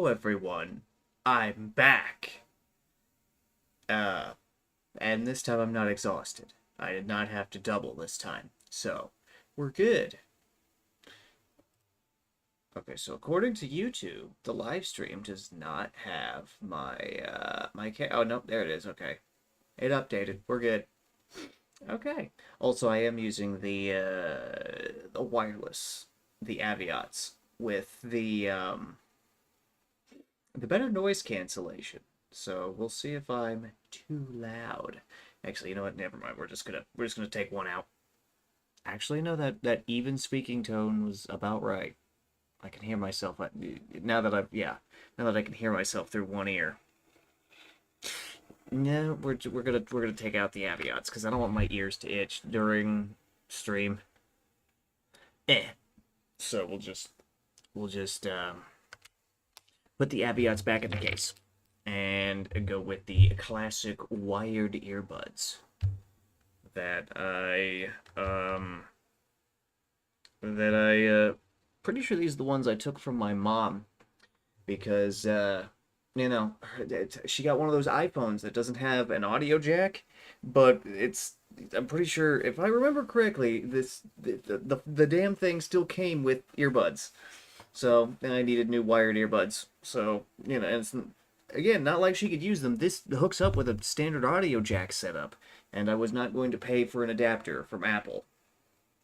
Hello everyone, I'm back. Uh, and this time I'm not exhausted. I did not have to double this time, so we're good. Okay, so according to YouTube, the live stream does not have oh no, there it is. Okay, it updated. We're good. Okay. Also, I am using the wireless, the Aviats with the better noise cancellation. So we'll see if I'm too loud. Actually, you know what? Never mind. We're just gonna take one out. Actually, no, that even speaking tone was about right. I can hear myself now that I can hear myself through one ear. No, we're gonna take out the Aviats because I don't want my ears to itch during stream. So we'll just put the Aviats back in the case and go with the classic wired earbuds that I pretty sure these are the ones I took from my mom because she got one of those iPhones that doesn't have an audio jack, but I'm pretty sure if I remember correctly, the damn thing still came with earbuds. So then I needed new wired earbuds. So, and it's again not like she could use them. This hooks up with a standard audio jack setup, and I was not going to pay for an adapter from Apple.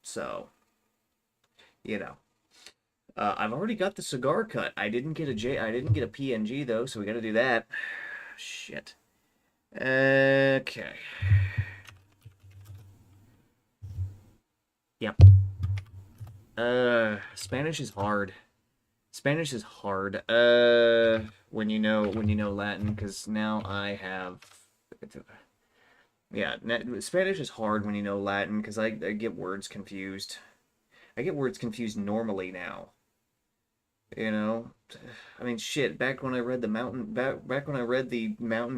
So, you know, I've already got the cigar cut. I didn't get a PNG though, so we got to do that. Shit. Okay. Yep. Spanish is hard. Spanish is hard. When you know Latin, because now I have. Yeah, Spanish is hard when you know Latin because I get words confused. I get words confused normally now. You know, I mean, shit. Back when I read the Mountain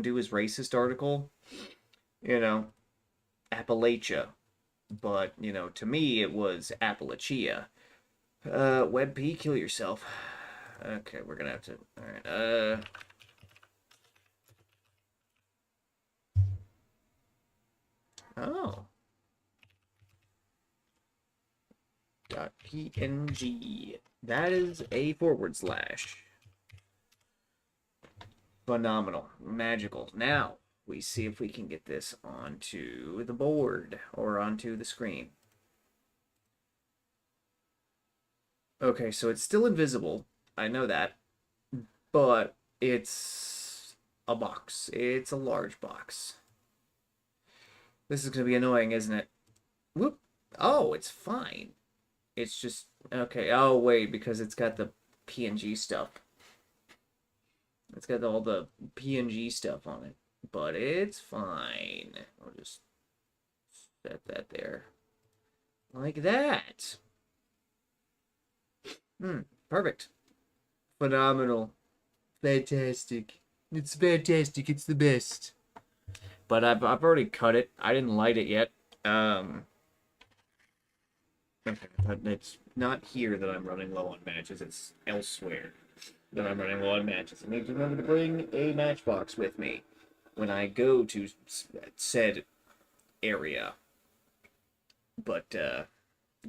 Dew is racist article, you know, Appalachia, but to me it was Appalachia. WebP, kill yourself. Okay, we're gonna have to. All right. Oh. .png. That is a forward slash. Phenomenal. Magical. Now, we see if we can get this onto the board or onto the screen. Okay, so it's still invisible. I know that. But it's a box. It's a large box. This is going to be annoying, isn't it? Whoop. Oh, it's fine. It's just okay. Oh wait, because it's got the PNG stuff. It's got all the PNG stuff on it, but it's fine. I'll just set that there, like that. Perfect. Phenomenal. Fantastic. It's fantastic. It's the best. But I've already cut it. I didn't light it yet. Okay, but it's not here that I'm running low on matches. It's elsewhere that I'm running low on matches. I need to remember to bring a matchbox with me when I go to said area. But,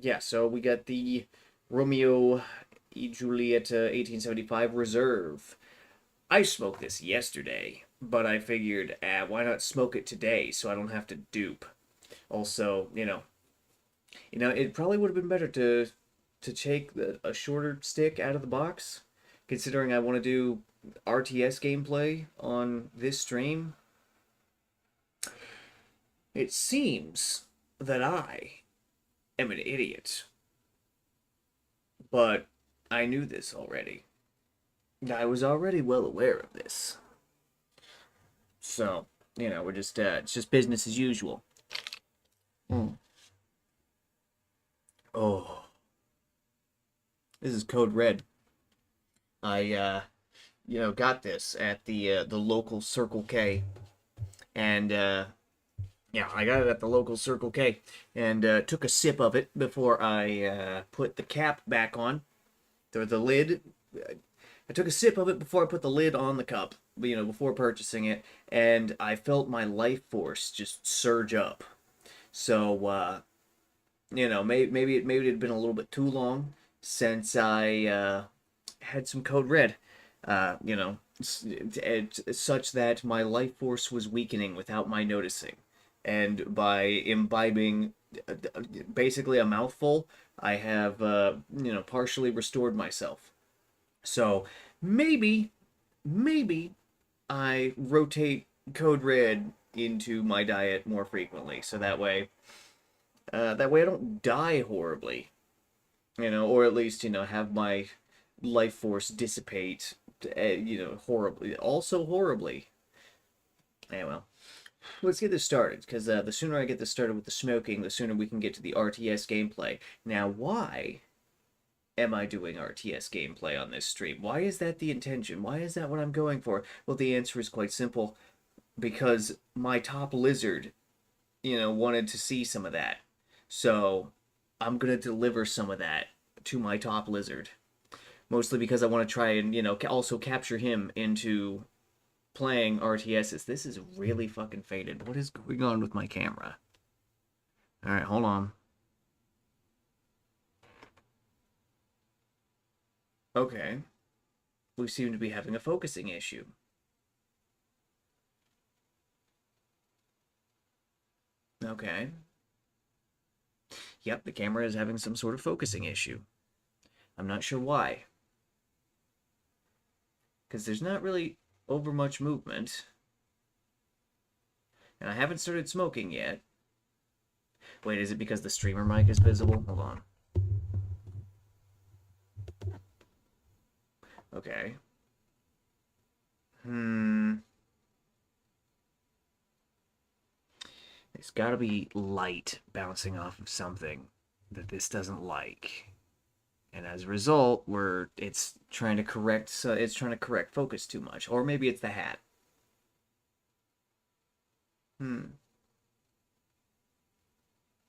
yeah, so we got the Romeo y Julieta 1875 Reserve. I smoked this yesterday, but I figured, why not smoke it today so I don't have to dupe? Also, it probably would have been better to take a shorter stick out of the box, considering I want to do RTS gameplay on this stream. It seems that I am an idiot, but I knew this already. I was already well aware of this. So, it's just business as usual. Oh, this is code red. I got this at the local Circle K, and yeah, I got it at the local Circle K, and took a sip of it before I put the cap back on, or the lid. I took a sip of it before I put the lid on the cup, before purchasing it, and I felt my life force just surge up. So, maybe it had been a little bit too long since I had some code red. Such that my life force was weakening without my noticing, and by imbibing basically a mouthful, I have partially restored myself. So maybe, maybe I rotate code red into my diet more frequently, so that way I don't die horribly, or at least have my life force dissipate, horribly, also horribly. Yeah, well, let's get this started, because the sooner I get this started with the smoking, the sooner we can get to the RTS gameplay. Now, why am I doing RTS gameplay on this stream? Why is that the intention? Why is that what I'm going for? Well, the answer is quite simple. Because my top lizard, wanted to see some of that. So I'm going to deliver some of that to my top lizard. Mostly because I want to try and, also capture him into playing RTSs. This is really fucking faded. What is going on with my camera? Alright, hold on. Okay. We seem to be having a focusing issue. Okay. Yep, the camera is having some sort of focusing issue. I'm not sure why. Because there's not really over much movement. And I haven't started smoking yet. Wait, is it because the streamer mic is visible? Hold on. Okay. There's gotta be light bouncing off of something that this doesn't like. And as a result, it's trying to correct focus too much. Or maybe it's the hat.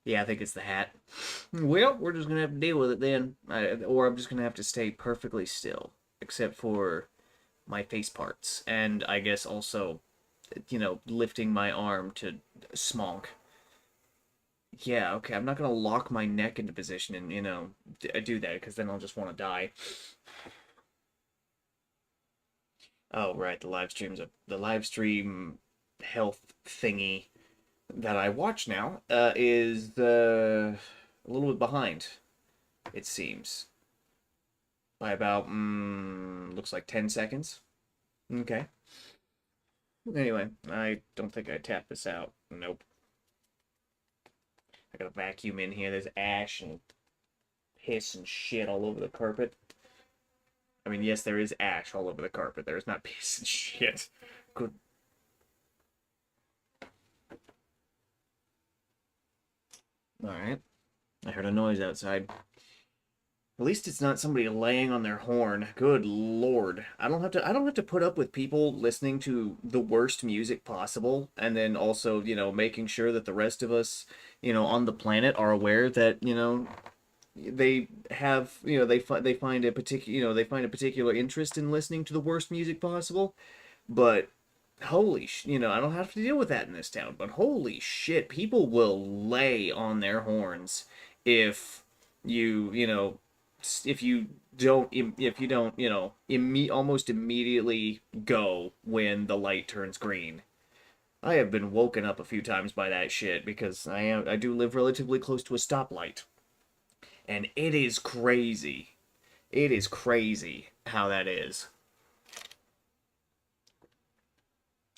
Yeah, I think it's the hat. Well, we're just gonna have to deal with it then. Or I'm just gonna have to stay perfectly still. Except for my face parts. And I guess also, lifting my arm to smonk. Yeah, okay, I'm not gonna lock my neck into position and, do that, because then I'll just want to die. Oh, right, the live stream health thingy that I watch now is a little bit behind, it seems. By about, looks like 10 seconds. Okay. Anyway, I don't think I tapped this out. Nope. I got a vacuum in here. There's ash and piss and shit all over the carpet. I mean, yes, there is ash all over the carpet. There's not piss and shit. Good. Alright. I heard a noise outside. At least it's not somebody laying on their horn. Good lord. I don't have to put up with people listening to the worst music possible, and then also, making sure that the rest of us, on the planet are aware that, they have, they find a particular interest in listening to the worst music possible. But holy I don't have to deal with that in this town, but holy shit, people will lay on their horns if you if you don't, almost immediately go when the light turns green. I have been woken up a few times by that shit because I do live relatively close to a stoplight. And it is crazy. It is crazy how that is.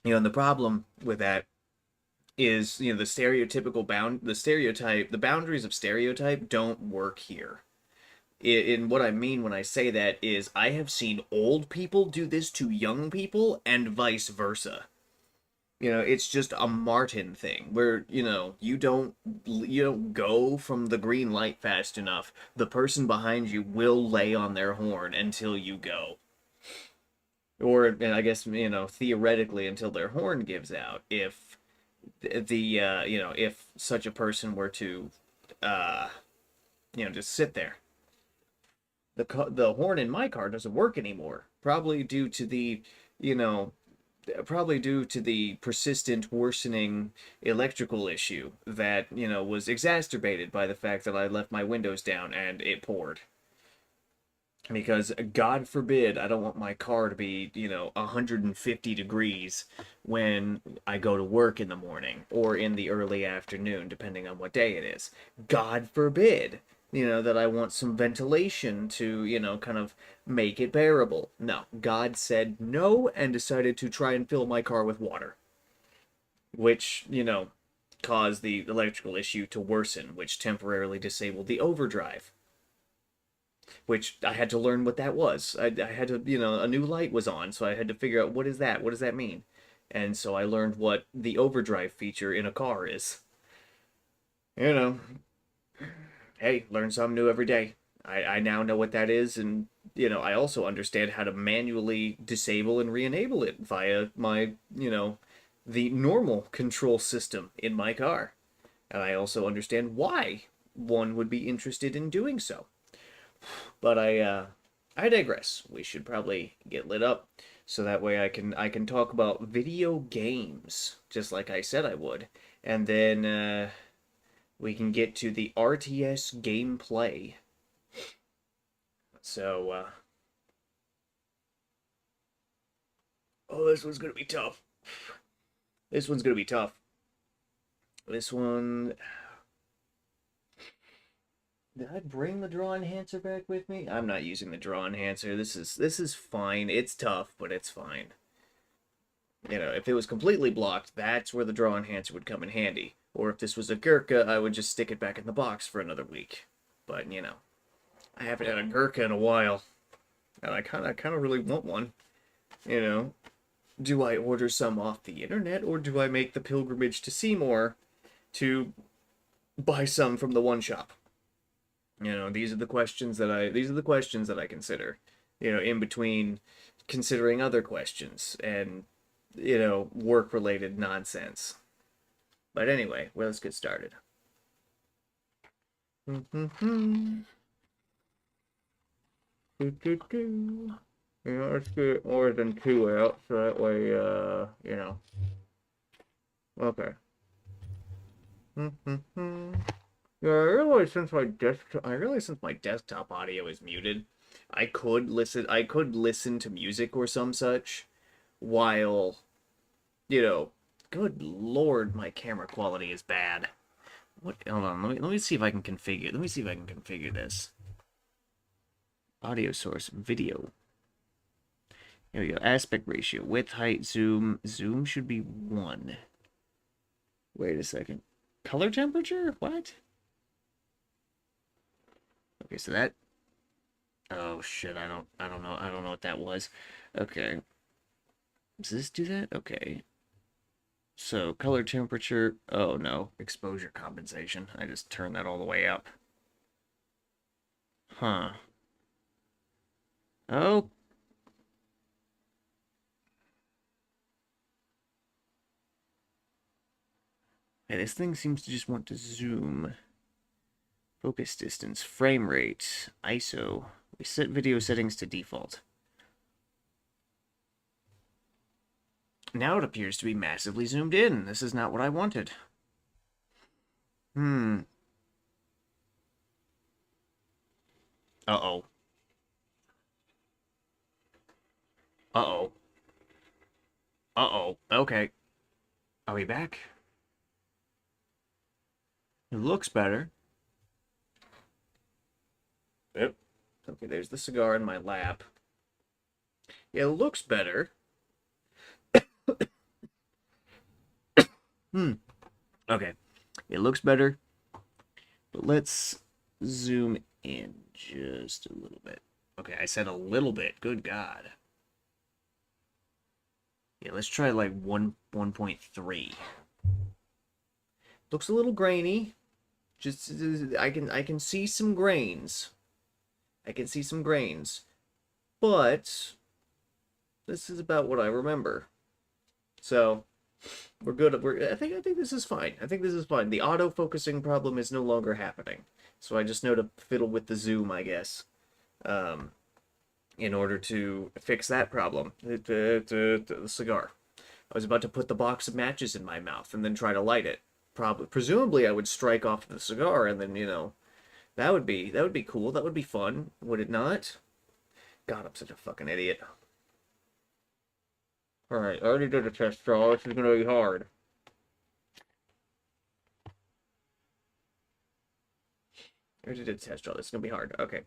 And the problem with that is, the boundaries of stereotype don't work here. In what I mean when I say that is I have seen old people do this to young people and vice versa. It's just a Martin thing where, you don't go from the green light fast enough. The person behind you will lay on their horn until you go. Or, and I guess, theoretically until their horn gives out, if if such a person were to just sit there. The horn in my car doesn't work anymore. probably due to the, you know, probably due to the persistent worsening electrical issue that, was exacerbated by the fact that I left my windows down and it poured. Because God forbid I don't want my car to be, 150 degrees when I go to work in the morning or in the early afternoon, depending on what day it is. God forbid, that I want some ventilation to, kind of make it bearable. No, God said no and decided to try and fill my car with water, which, caused the electrical issue to worsen, which temporarily disabled the overdrive, which I had to learn what that was. I had to, a new light was on, so I had to figure out what is that? What does that mean? And so I learned what the overdrive feature in a car is. You know, hey, learn something new every day. I now know what that is, and, I also understand how to manually disable and re-enable it via my, the normal control system in my car. And I also understand why one would be interested in doing so. But I digress. We should probably get lit up so that way I can talk about video games just like I said I would, and then we can get to the RTS gameplay. So oh, this one's gonna be tough. This one's gonna be tough. This one. Did I bring the draw enhancer back with me? I'm not using the draw enhancer. This is fine. It's tough, but it's fine. If it was completely blocked, that's where the draw enhancer would come in handy. Or if this was a Gurkha, I would just stick it back in the box for another week. But, I haven't had a Gurkha in a while. And I kind of really want one. Do I order some off the internet, or do I make the pilgrimage to Seymour to buy some from the one shop? These are the questions that I consider, in between considering other questions and, work related nonsense. But anyway, well, let's get started. Let's get more than two out so that way, Okay. Yeah, I realized since my desktop audio is muted, I could listen to music or some such while, good lord, my camera quality is bad. What? Hold on, let me see if I can configure. Let me see if I can configure this. Audio source, video. Here we go. Aspect ratio, width, height, zoom. Zoom should be 1. Wait a second. Color temperature? What? Okay, so that. Oh shit! I don't know what that was. Okay. Does this do that? Okay. So color temperature. Oh no, exposure compensation. I just turned that all the way up. Huh. Oh. Hey, this thing seems to just want to zoom. Focus distance, frame rate, ISO. We set video settings to default. Now it appears to be massively zoomed in. This is not what I wanted. Uh-oh. Uh-oh. Uh-oh. Okay. Are we back? It looks better. Yep. Okay, there's the cigar in my lap. Yeah, it looks better. Okay. It looks better. But let's zoom in just a little bit. Okay, I said a little bit. Good God. Yeah, let's try like 1.3. Looks a little grainy. Just I can see some grains. I can see some grains. But this is about what I remember. So we're good. I think this is fine. I think this is fine. The auto-focusing problem is no longer happening. So I just know to fiddle with the zoom, I guess. in order to fix that problem. The cigar. I was about to put the box of matches in my mouth and then try to light it. Probably, presumably, I would strike off the cigar, and then that would be cool. That would be fun, would it not? God, I'm such a fucking idiot. All right, I already did a test draw. This is gonna be hard. I already did a test draw. This is gonna be hard. Okay,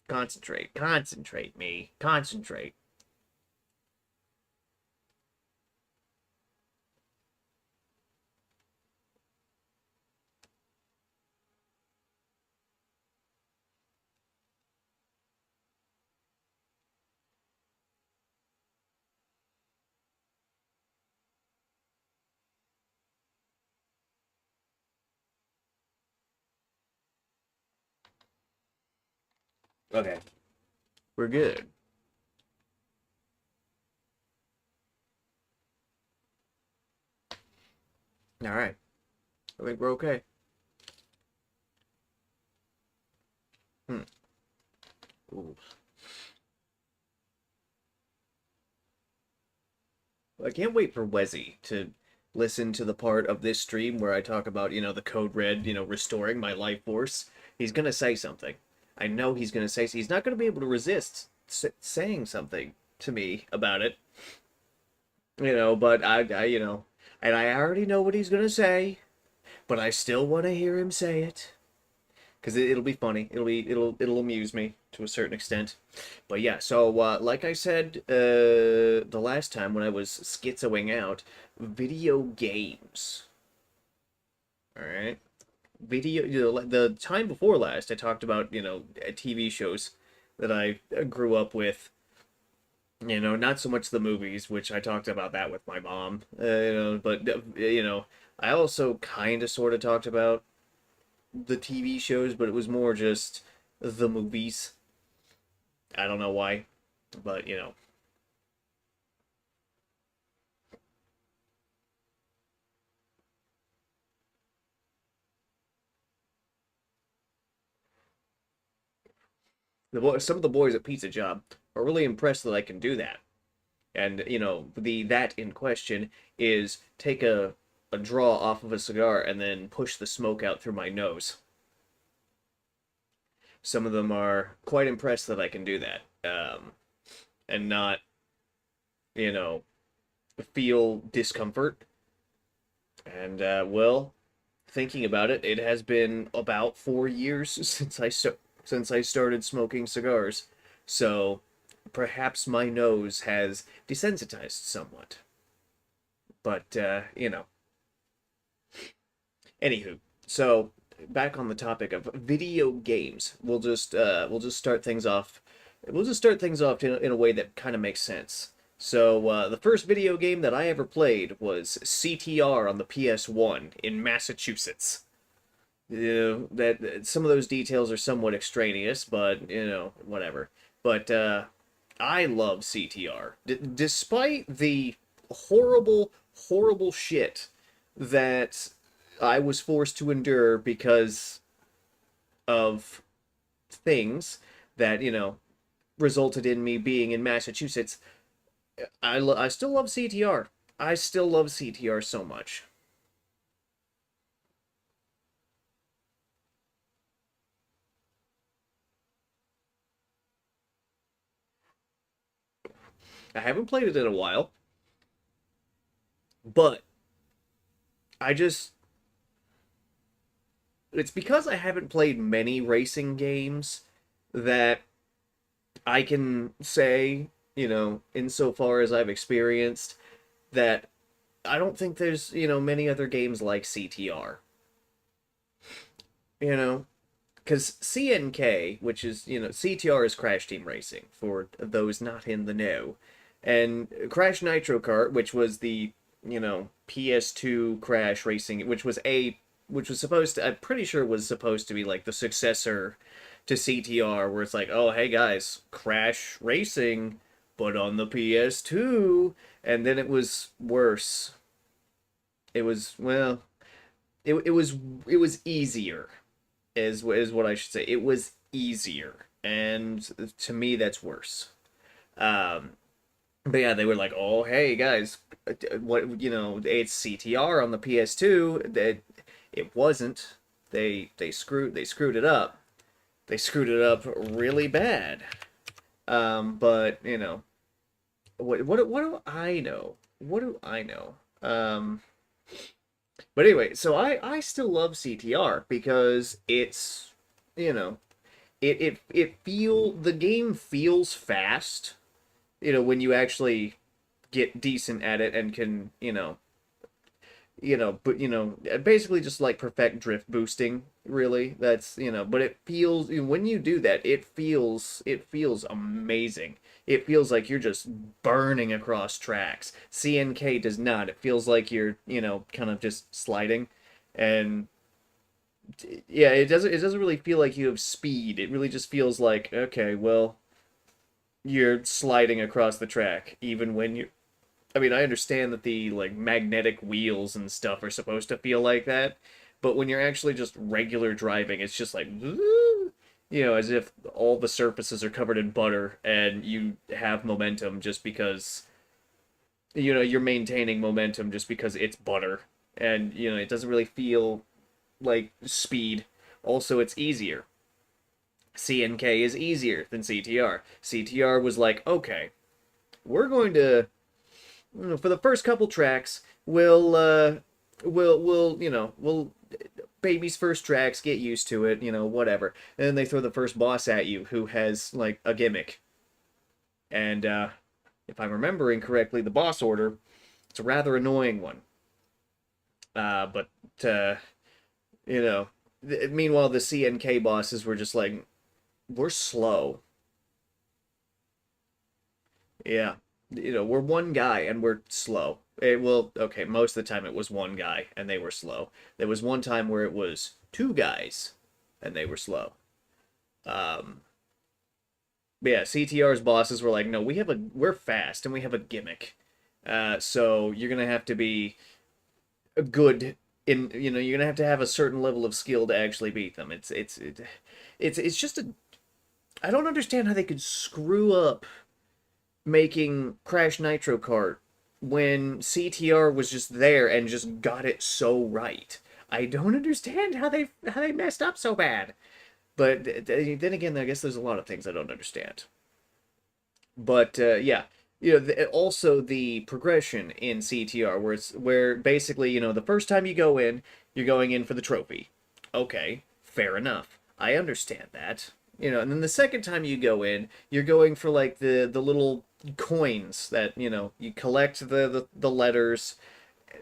concentrate, me, concentrate. Okay, we're good. All right, I think we're okay. Hmm. Ooh. I can't wait for Wezzy to listen to the part of this stream where I talk about, the code red, restoring my life force. He's gonna say something. I know he's gonna say. He's not gonna be able to resist saying something to me about it. But and I already know what he's gonna say, but I still want to hear him say it because it'll be funny. It'll amuse me to a certain extent. But yeah, so like I said the last time when I was schizoing out, video games. All right, the time before last, I talked about TV shows that I grew up with. Not so much the movies, which I talked about that with my mom. But I also kind of sort of talked about the TV shows, but it was more just the movies. I don't know why, but some of the boys at Pizza Job are really impressed that I can do that. And the that in question is take a draw off of a cigar and then push the smoke out through my nose. Some of them are quite impressed that I can do that, and not you know feel discomfort. And well, thinking about it, it has been about 4 years since I started smoking cigars, so perhaps my nose has desensitized somewhat. But anywho, so back on the topic of video games, we'll just start things off. We'll just start things off in a way that kind of makes sense. So the first video game that I ever played was CTR on the PS1 in Massachusetts. That some of those details are somewhat extraneous, but whatever. But I love CTR, despite the horrible, horrible shit that I was forced to endure because of things that resulted in me being in Massachusetts. I still love CTR. I still love CTR so much. I haven't played it in a while, but I just it's because I haven't played many racing games that I can say, insofar as I've experienced, that I don't think there's, many other games like CTR. You know, because CNK, which is, CTR is Crash Team Racing, for those not in the know. And Crash Nitro Kart, which was the, PS2 Crash Racing, which was supposed to, I'm pretty sure was supposed to be like the successor to CTR, where it's like, oh, hey guys, Crash Racing, but on the PS2. And then it was worse. It was, well, it was easier is what I should say. It was easier, and to me that's worse. Um, but yeah, they were like, "Oh, hey guys, what it's CTR on the PS2." That it wasn't. They screwed it up. They screwed it up really bad. But what do I know? What do I know? But anyway, so I still love CTR because it's you know the game feels fast. When you actually get decent at it and can but basically just like perfect drift boosting, really. That's but it feels, when you do that, it feels amazing. It feels like you're just burning across tracks. CNK does not. It feels like you're kind of just sliding. And yeah, it doesn't really feel like you have speed. It really just feels like, okay, well, you're sliding across the track even when you I mean, I understand that the like magnetic wheels and stuff are supposed to feel like that, but when you're actually just regular driving, it's just like as if all the surfaces are covered in butter and you have momentum just because you're maintaining momentum just because it's butter, and it doesn't really feel like speed. Also, it's easier. CNK is easier than CTR. CTR was like, okay, we're going to for the first couple tracks, we'll baby's first tracks, get used to it, whatever. And then they throw the first boss at you who has like a gimmick. And if I'm remembering correctly, the boss order, it's a rather annoying one. But you know, meanwhile the CNK bosses were just like, we're slow. Yeah. We're one guy and we're slow. Well, okay, most of the time it was one guy and they were slow. There was one time where it was two guys and they were slow. Um, but yeah, CTR's bosses were like, no, we're fast and we have a gimmick. So you're gonna have to be a good you're gonna have to have a certain level of skill to actually beat them. It's just a I don't understand how they could screw up making Crash Nitro Kart when CTR was just there and just got it so right. I don't understand how they messed up so bad. But then again, I guess there's a lot of things I don't understand. But yeah, also the progression in CTR, where basically the first time you go in, you're going in for the trophy. Okay, fair enough. I understand that. And then the second time you go in, you're going for like the little coins that you collect the letters,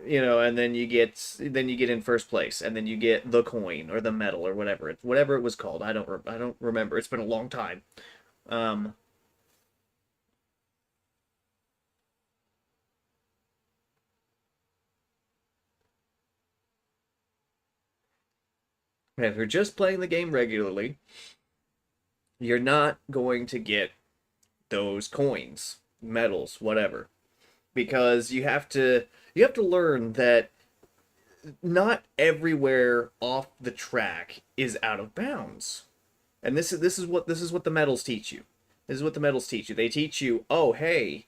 and then you get in first place, and then you get the coin or the medal or whatever it was called. I don't remember. It's been a long time. Um, if you're just playing the game regularly, you're not going to get those coins, medals, whatever, because you have to learn that not everywhere off the track is out of bounds. And this is what the medals teach you. This is what the medals teach you. They teach you, oh hey,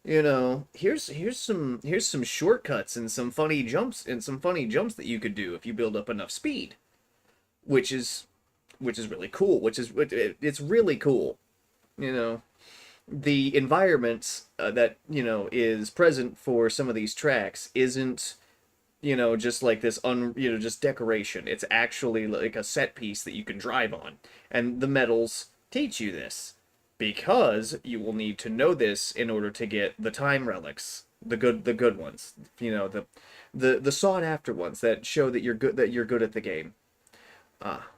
here's some shortcuts and some funny jumps that you could do if you build up enough speed, which is really cool. It's really cool. You know, the environments that is present for some of these tracks isn't just like this just decoration. It's actually like a set piece that you can drive on. And the medals teach you this because you will need to know this in order to get the time relics, the good ones, the sought after ones that show that you're good at the game. Ah,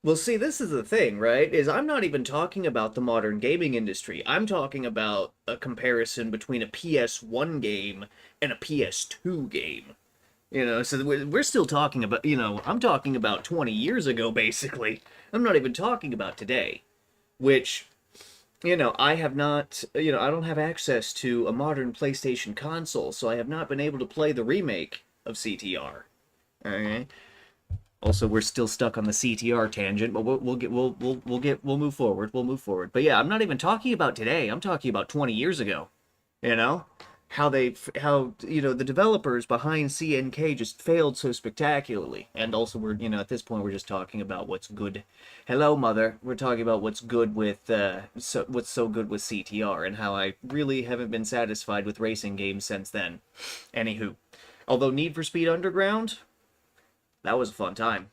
well, see, this is the thing, right? Is I'm not even talking about the modern gaming industry. I'm talking about a comparison between a PS1 game and a PS2 game. So we're still talking about, I'm talking about 20 years ago, basically. I'm not even talking about today, which, I have not, I don't have access to a modern PlayStation console, so I have not been able to play the remake of CTR. Okay. Also, we're still stuck on the CTR tangent, but we'll move forward. We'll move forward. But yeah, I'm not even talking about today. I'm talking about 20 years ago. You know, how the developers behind CNK just failed so spectacularly. And also, we're at this point we're just talking about what's good. Hello, mother. We're talking about what's good with what's so good with CTR and how I really haven't been satisfied with racing games since then. Anywho, although Need for Speed Underground, that was a fun time.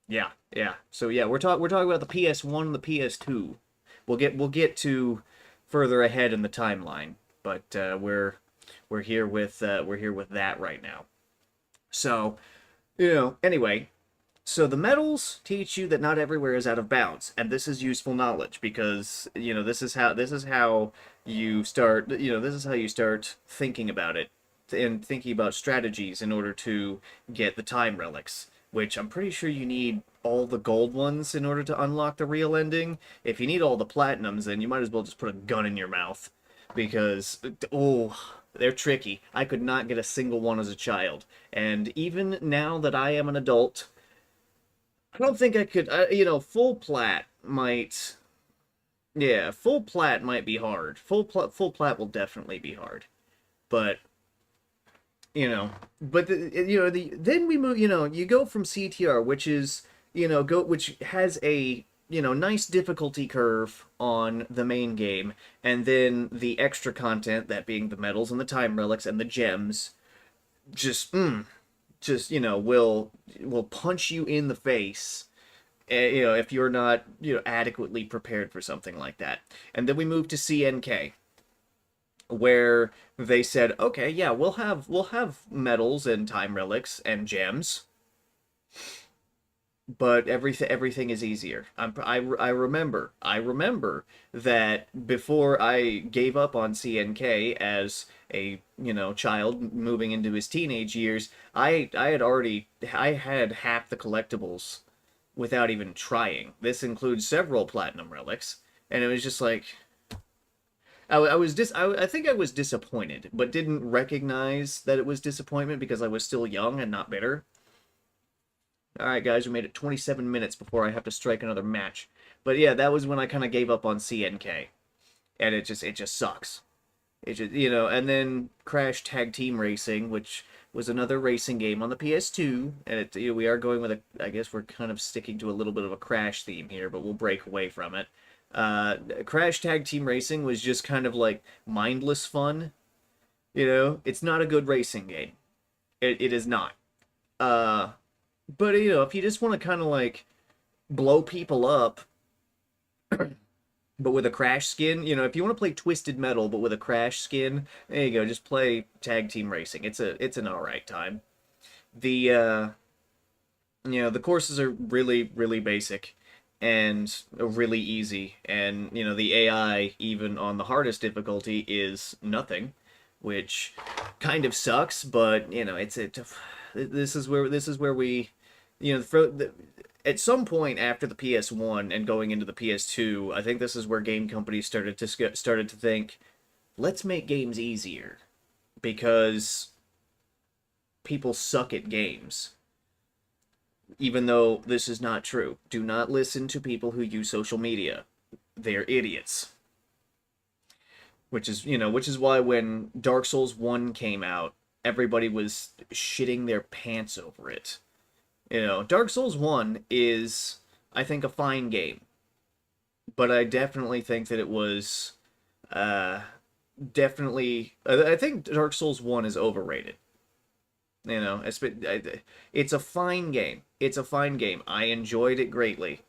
Yeah, yeah. So yeah, we're talking about the PS1 and the PS2. We'll get to further ahead in the timeline, but we're here with that right now. So anyway, so the medals teach you that not everywhere is out of bounds, and this is useful knowledge because this is how you start this is how you start thinking about it and thinking about strategies in order to get the time relics, which I'm pretty sure you need all the gold ones in order to unlock the real ending. If you need all the platinums, then you might as well just put a gun in your mouth because they're tricky. I could not get a single one as a child, and even now that I am an adult, I don't think I could. Full plat might. Yeah, full plat might be hard. Full plat will definitely be hard, but then we move. You go from CTR, which is which has a nice difficulty curve on the main game, and then the extra content, that being the medals and the time relics and the gems, just will punch you in the face, if you're not adequately prepared for something like that. And then we move to CNK, where they said, okay, yeah, we'll have medals and time relics and gems, but everything is easier. I remember that before I gave up on CNK as a child moving into his teenage years, I had half the collectibles without even trying. This includes several platinum relics, and it was just like I think I was disappointed, but didn't recognize that it was disappointment because I was still young and not bitter. All right, guys, we made it 27 minutes before I have to strike another match. But yeah, that was when I kind of gave up on CNK, and it just sucks. It just and then Crash Tag Team Racing, which was another racing game on the PS2, and we are going with I guess we're kind of sticking to a little bit of a Crash theme here, but we'll break away from it. Crash Tag Team Racing was just kind of like mindless fun. It's not a good racing game. It is not. But if you just want to kind of like blow people up, but with a Crash skin, if you want to play Twisted Metal but with a Crash skin, there you go. Just play Tag Team Racing. It's an all right time. The the courses are really really basic and really easy, and the AI even on the hardest difficulty is nothing, which kind of sucks. But this is where we at some point after the PS1 and going into the PS2, I think this is where game companies started to think, let's make games easier because people suck at games. Even though this is not true. Do not listen to people who use social media. They're idiots. Which is why when Dark Souls 1 came out, everybody was shitting their pants over it. Dark Souls 1 is, I think, a fine game. But I definitely think that it was, definitely, I think Dark Souls 1 is overrated. It's a fine game. It's a fine game. I enjoyed it greatly.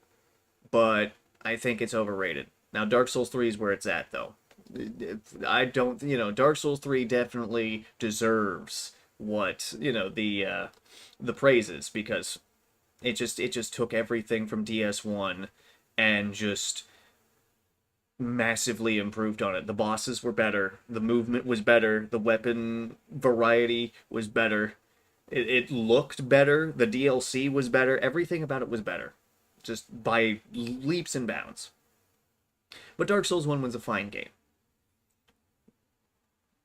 But I think it's overrated. Now, Dark Souls 3 is where it's at, though. I don't, Dark Souls 3 definitely deserves what, the praises, because it just took everything from DS1 and just massively improved on it. The bosses were better, the movement was better, the weapon variety was better, it looked better, the DLC was better, everything about it was better, just by leaps and bounds. But Dark Souls 1 was a fine game.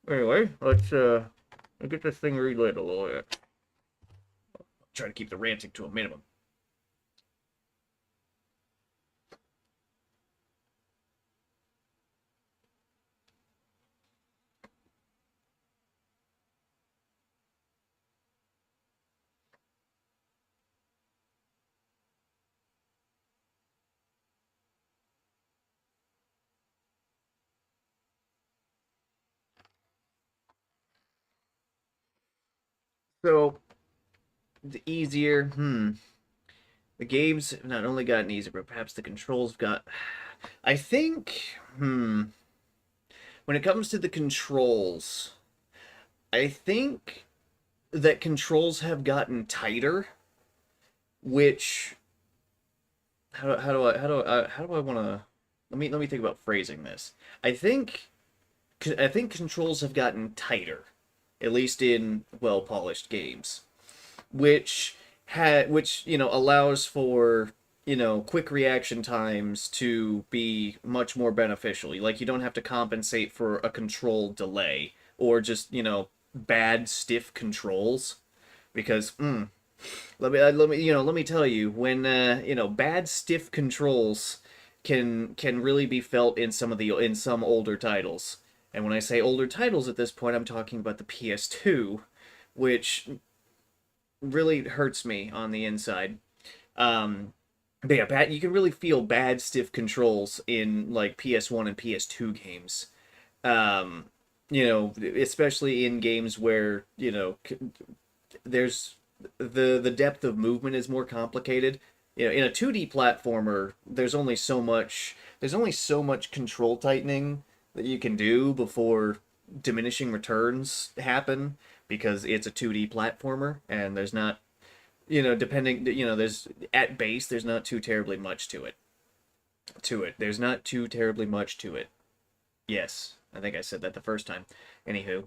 Anyway, let's get this thing relit a little bit. try to keep the ranting to a minimum. So the easier, the games have not only gotten easier, but perhaps the controls got. I think, when it comes to the controls, I think that controls have gotten tighter, which how do I want to let me think about phrasing this. I think I think controls have gotten tighter, at least in well polished games, which allows for quick reaction times to be much more beneficial. Like you don't have to compensate for a control delay or just bad stiff controls because let me tell you when bad stiff controls can really be felt in some older titles. And when I say older titles at this point, I'm talking about the PS2, which really hurts me on the inside. But yeah, you can really feel bad stiff controls in like PS1 and PS2 games. Um, Especially in games where there's the depth of movement is more complicated. In a 2D platformer, there's only so much control tightening that you can do before diminishing returns happen because it's a 2D platformer and there's not there's at base there's not too terribly much to it. There's not too terribly much to it. Yes, I think I said that the first time. Anywho,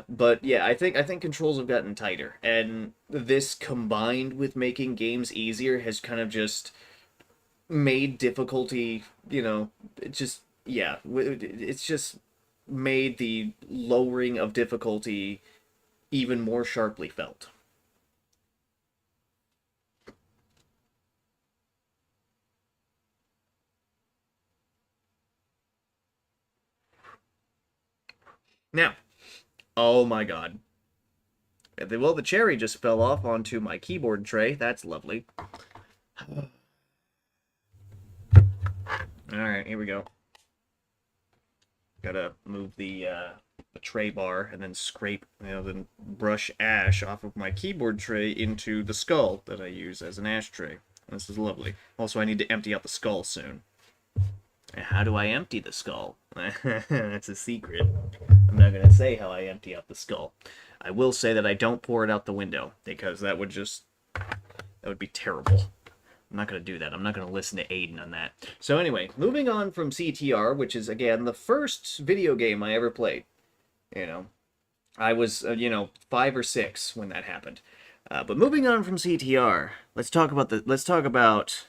but yeah, I think controls have gotten tighter, and this combined with making games easier has kind of just made difficulty. It just yeah, it's just made the lowering of difficulty even more sharply felt. Now, oh my God. Well, the cherry just fell off onto my keyboard tray. That's lovely. All right, here we go. Gotta move the tray bar and then scrape, then brush ash off of my keyboard tray into the skull that I use as an ashtray. This is lovely. Also, I need to empty out the skull soon. And how do I empty the skull? That's a secret. I'm not gonna say how I empty out the skull. I will say that I don't pour it out the window because that would be terrible. I'm not going to do that. I'm not going to listen to Aiden on that. So anyway, moving on from CTR, which is, again, the first video game I ever played. I was, 5 or 6 when that happened. But moving on from CTR, let's talk about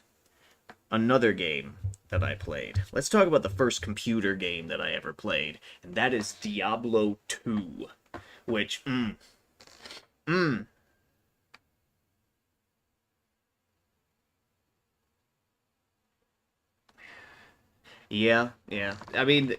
another game that I played. Let's talk about the first computer game that I ever played, and that is Diablo 2, which, yeah, yeah. I mean,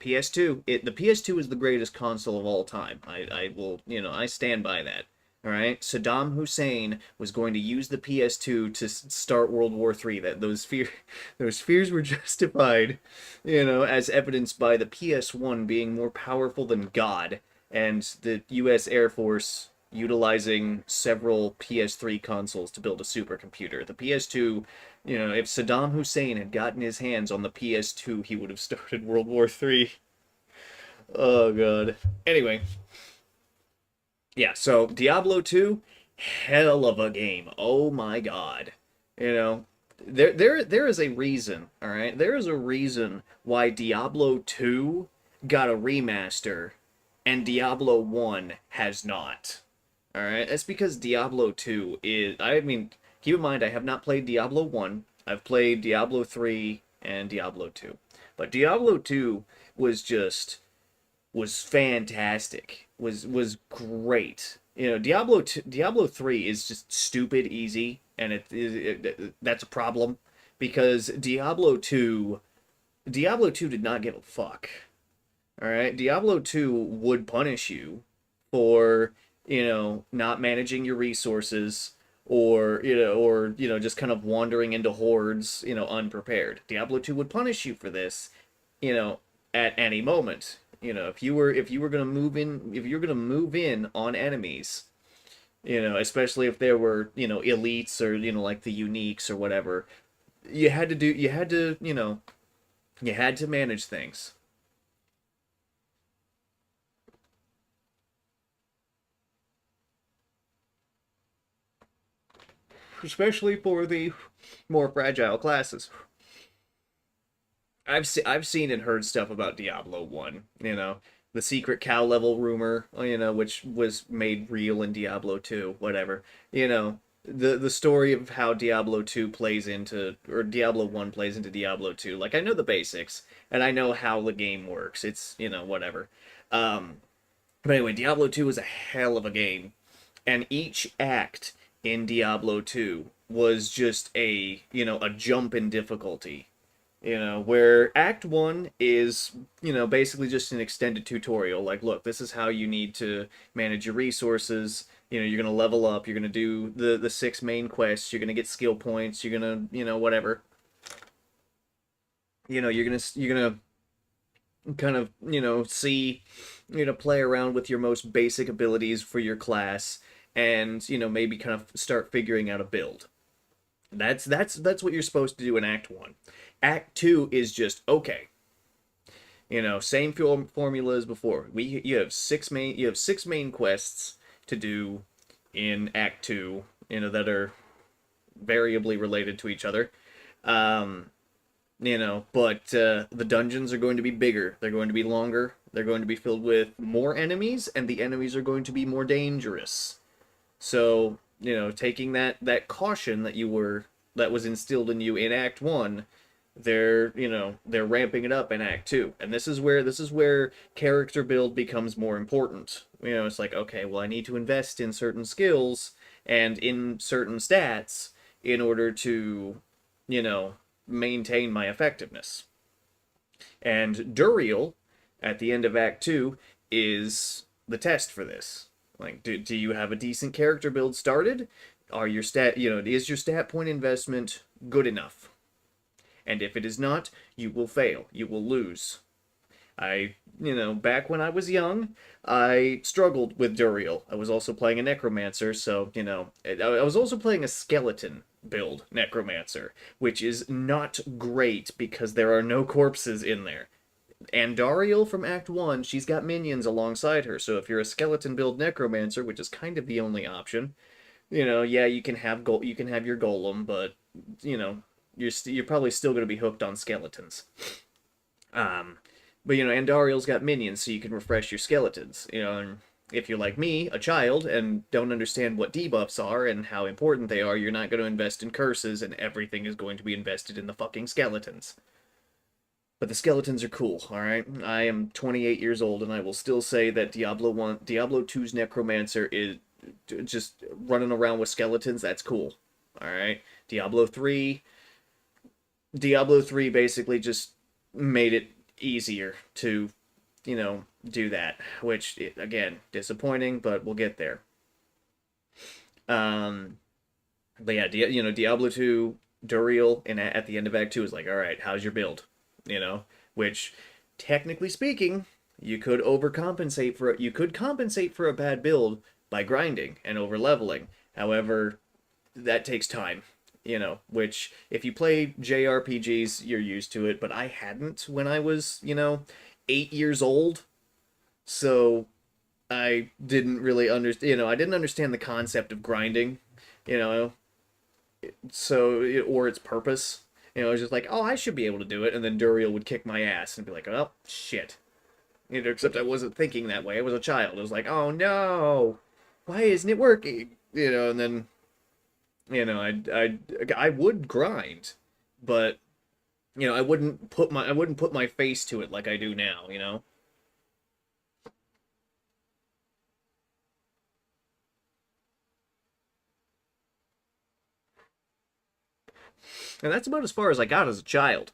PS2, the PS2 is the greatest console of all time. I will, I stand by that. All right, Saddam Hussein was going to use the PS2 to start World War III. Those fears were justified, as evidenced by the PS1 being more powerful than God, and the U.S. Air Force utilizing several PS3 consoles to build a supercomputer. The PS2, if Saddam Hussein had gotten his hands on the PS2, he would have started World War III. Oh God. Anyway, yeah, so Diablo 2, hell of a game. Oh my God. You know, there is a reason, all right? There is a reason why Diablo 2 got a remaster and Diablo 1 has not. All right? That's because Diablo 2 is I mean, keep in mind I have not played Diablo 1. I've played Diablo 3 and Diablo 2. But Diablo 2 was fantastic. Was great. Diablo 3 is just stupid easy, and that's a problem because Diablo 2 did not give a fuck. All right, Diablo 2 would punish you for, not managing your resources or just kind of wandering into hordes, unprepared. Diablo 2 would punish you for this, you know, at any moment. If you were going to move in, if you're going to move in on enemies, especially if there were, elites or, like the uniques or whatever, you had to manage things. Especially for the more fragile classes. I've seen and heard stuff about Diablo 1, the secret cow level rumor, which was made real in Diablo 2, whatever. The story of how Diablo 2 plays into or Diablo 1 plays into Diablo 2. Like I know the basics and I know how the game works. It's, whatever. Um but anyway, Diablo 2 is a hell of a game, and each act in Diablo 2 was just a jump in difficulty. Where Act 1 is, basically just an extended tutorial. Like, look, this is how you need to manage your resources. You're going to level up. You're going to do the six main quests. You're going to get skill points. You're going to, whatever. You're going to kind of, see, play around with your most basic abilities for your class and, maybe kind of start figuring out a build. That's what you're supposed to do in Act 1. Act 2 is just okay. Same formula as before. You have six main quests to do in Act 2, that are variably related to each other. Um, but the dungeons are going to be bigger. They're going to be longer. They're going to be filled with more enemies, and the enemies are going to be more dangerous. So, taking that caution that was instilled in you in Act 1, they're ramping it up in Act 2. And this is where character build becomes more important. It's like, okay, well I need to invest in certain skills and in certain stats in order to, you know, maintain my effectiveness. And Duriel at the end of Act 2 is the test for this. Like, do you have a decent character build started? Is your stat point investment good enough? And if it is not, you will fail. You will lose. Back when I was young, I struggled with Duriel. I was also playing a Necromancer, so, I was also playing a skeleton build Necromancer, which is not great because there are no corpses in there. And Dariel from Act 1, she's got minions alongside her, so if you're a skeleton build Necromancer, which is kind of the only option, yeah, you can have your golem, but, you're probably still going to be hooked on skeletons. Um, but Andariel's got minions, so you can refresh your skeletons. And if you're like me, a child, and don't understand what debuffs are and how important they are, you're not going to invest in curses, and everything is going to be invested in the fucking skeletons. But the skeletons are cool, alright? I am 28 years old, and I will still say that Diablo 2's Necromancer is just running around with skeletons. That's cool, alright? Diablo 3 basically just made it easier to, do that, which, again, disappointing, but we'll get there. Um, but yeah, Diablo 2, Duriel, and at the end of Act 2 is like, all right, how's your build? Which, technically speaking, you could compensate for a bad build by grinding and over leveling. However, that takes time. Which if you play JRPGs, you're used to it, but I hadn't when I was, 8 years old. So I didn't really understand, I didn't understand the concept of grinding, you know, or its purpose. I was just like, oh, I should be able to do it. And then Duriel would kick my ass and be like, oh, shit. Except I wasn't thinking that way. I was a child. I was like, oh, no. Why isn't it working? And then, I would grind, but, I wouldn't put my face to it like I do now. And that's about as far as I got as a child.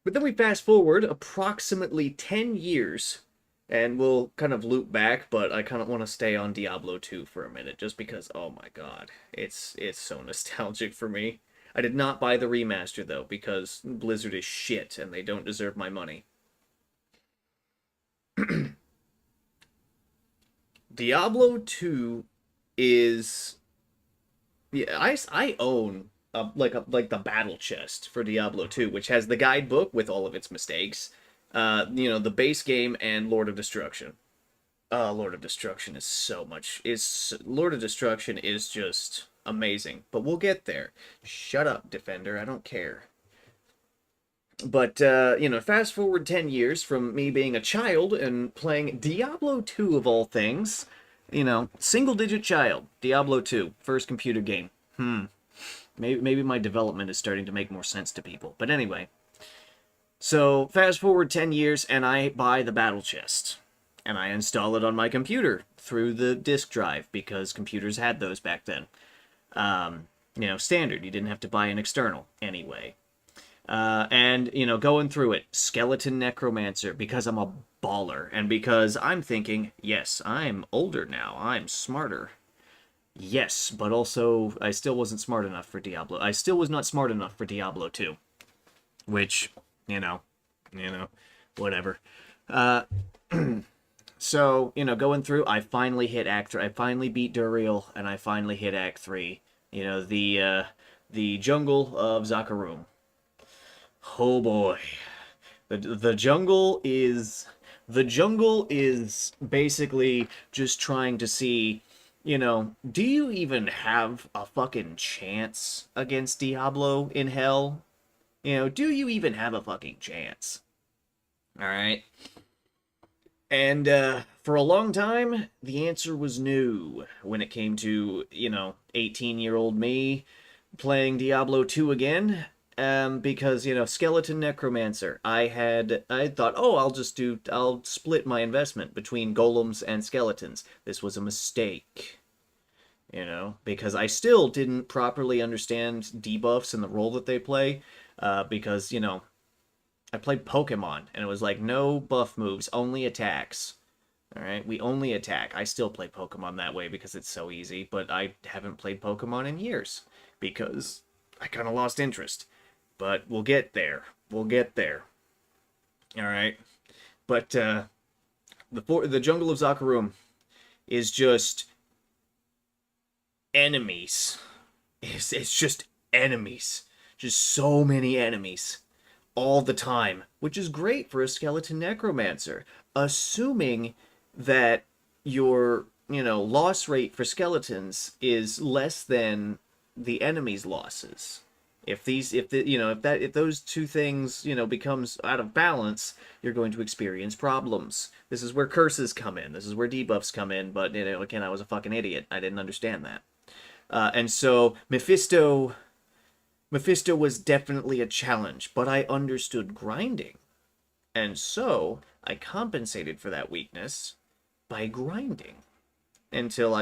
But then we fast forward approximately 10 years, and we'll kind of loop back, but I kind of want to stay on Diablo 2 for a minute, just because, oh my god, it's so nostalgic for me. I did not buy the remaster, though, because Blizzard is shit, and they don't deserve my money. Diablo 2 is... Yeah, I own like the battle chest for Diablo 2, which has the guidebook with all of its mistakes. The base game and Lord of Destruction. Lord of Destruction is so much. Lord of Destruction is just amazing. But we'll get there. Shut up, Defender. I don't care. But fast forward 10 years from me being a child and playing Diablo 2 of all things. Single digit child. Diablo 2, first computer game. Maybe my development is starting to make more sense to people. But anyway. So, fast forward 10 years, and I buy the battle chest. And I install it on my computer through the disk drive, because computers had those back then. Standard. You didn't have to buy an external anyway. Going through it, Skeleton Necromancer, because I'm a baller, and because I'm thinking, yes, I'm older now, I'm smarter. Yes, but also, I still wasn't smart enough for Diablo. I still was not smart enough for Diablo 2. Which, whatever. So, going through, I finally hit Act 3. I finally beat Duriel, and I finally hit Act 3. The jungle of Zakarum. Oh boy. The jungle is basically just trying to see, do you even have a fucking chance against Diablo in hell? Do you even have a fucking chance? Alright. And for a long time, the answer was no when it came to, 18-year-old me playing Diablo 2 again. Because, Skeleton Necromancer, I thought, oh, I'll split my investment between golems and skeletons. This was a mistake. Because I still didn't properly understand debuffs and the role that they play. Because, I played Pokemon, and it was like, no buff moves, only attacks. Alright, we only attack. I still play Pokemon that way because it's so easy, but I haven't played Pokemon in years. Because I kind of lost interest. But we'll get there. We'll get there. Alright. But, the Jungle of Zakarum is just enemies. It's just enemies. Just so many enemies. All the time. Which is great for a Skeleton Necromancer. Assuming that your, loss rate for skeletons is less than the enemy's losses. If those two things, becomes out of balance, you're going to experience problems. This is where curses come in. This is where debuffs come in. But, again, I was a fucking idiot. I didn't understand that. And so, Mephisto was definitely a challenge, but I understood grinding. And so, I compensated for that weakness by grinding. Until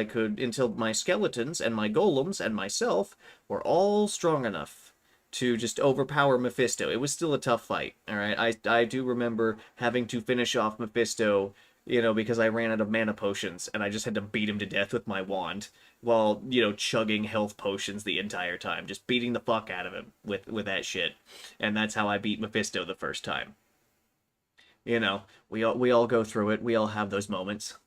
my skeletons and my golems and myself were all strong enough to just overpower Mephisto. It was still a tough fight, alright? I do remember having to finish off Mephisto, because I ran out of mana potions, and I just had to beat him to death with my wand, while, chugging health potions the entire time, just beating the fuck out of him with that shit. And that's how I beat Mephisto the first time. We all go through it, we all have those moments.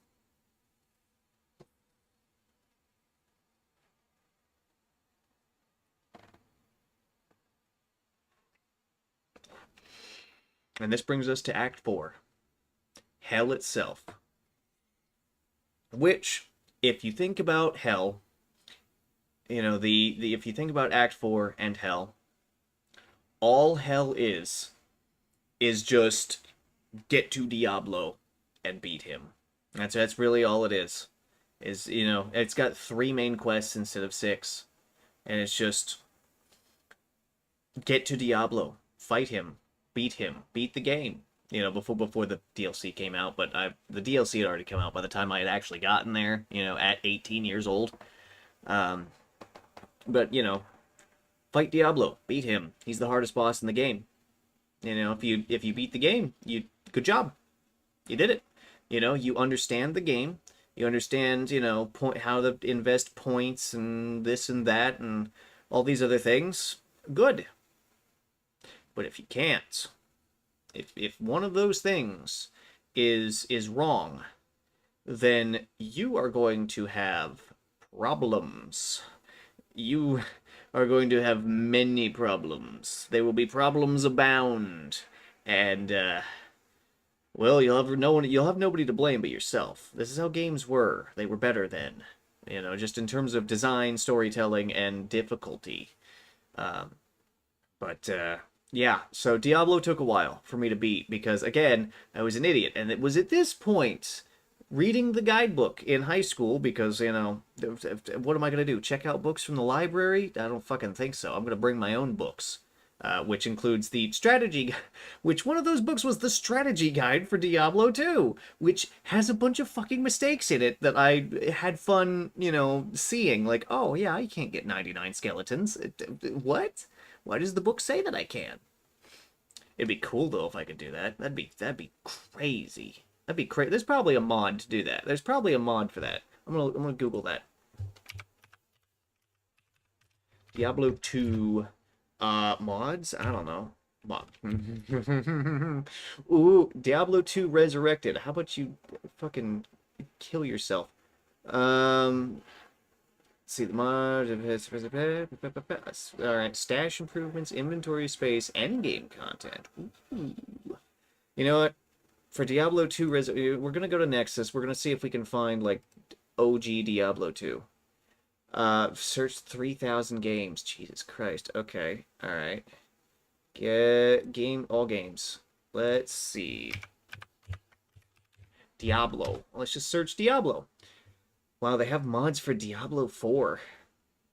And this brings us to Act 4. Hell itself. Which, if you think about Hell, if you think about Act 4 and Hell, all Hell is just get to Diablo and beat him. That's really all it is. It's got 3 main quests instead of 6. And it's just get to Diablo, fight him, beat the game. Before the DLC came out, but the DLC had already come out by the time I had actually gotten there, at 18 years old. But, Fight Diablo. Beat him. He's the hardest boss in the game. You know, if you beat the game, you good job. You did it. You know, you understand the game. You understand, you know, how to invest points and this and that and all these other things. Good. But if you can't, if one of those things is wrong, then you are going to have problems. You are going to have many problems. There will be problems abound, and well, you'll have no one. You'll have nobody to blame but yourself. This is how games were. They were better then, you know, just in terms of design, storytelling, and difficulty. Um, but yeah, so Diablo took a while for me to beat because, again, I was an idiot. And it was at this point, reading the guidebook in high school, because, you know, what am I going to do? Check out books from the library? I don't fucking think so. I'm going to bring my own books. Which includes the strategy, which one of those books was the strategy guide for Diablo 2, which has a bunch of fucking mistakes in it that I had fun, you know, seeing. Like, oh yeah, I can't get 99 skeletons. What? Why does the book say that I can? It'd be cool though if I could do that. That'd be crazy. That'd be crazy. There's probably a mod to do that. There's probably a mod for that. I'm gonna Google that. Diablo 2 mods? I don't know. Mod. Ooh, Diablo 2 Resurrected. How about you fucking kill yourself? Let's see the mod. Alright, stash improvements, inventory space, endgame content. Ooh. You know what? For Diablo 2 we're gonna go to Nexus. We're gonna see if we can find like OG Diablo 2. Search 3,000 games. Jesus Christ. Okay. All right. Get all games. Let's see. Diablo. Let's just search Diablo. Wow, they have mods for Diablo 4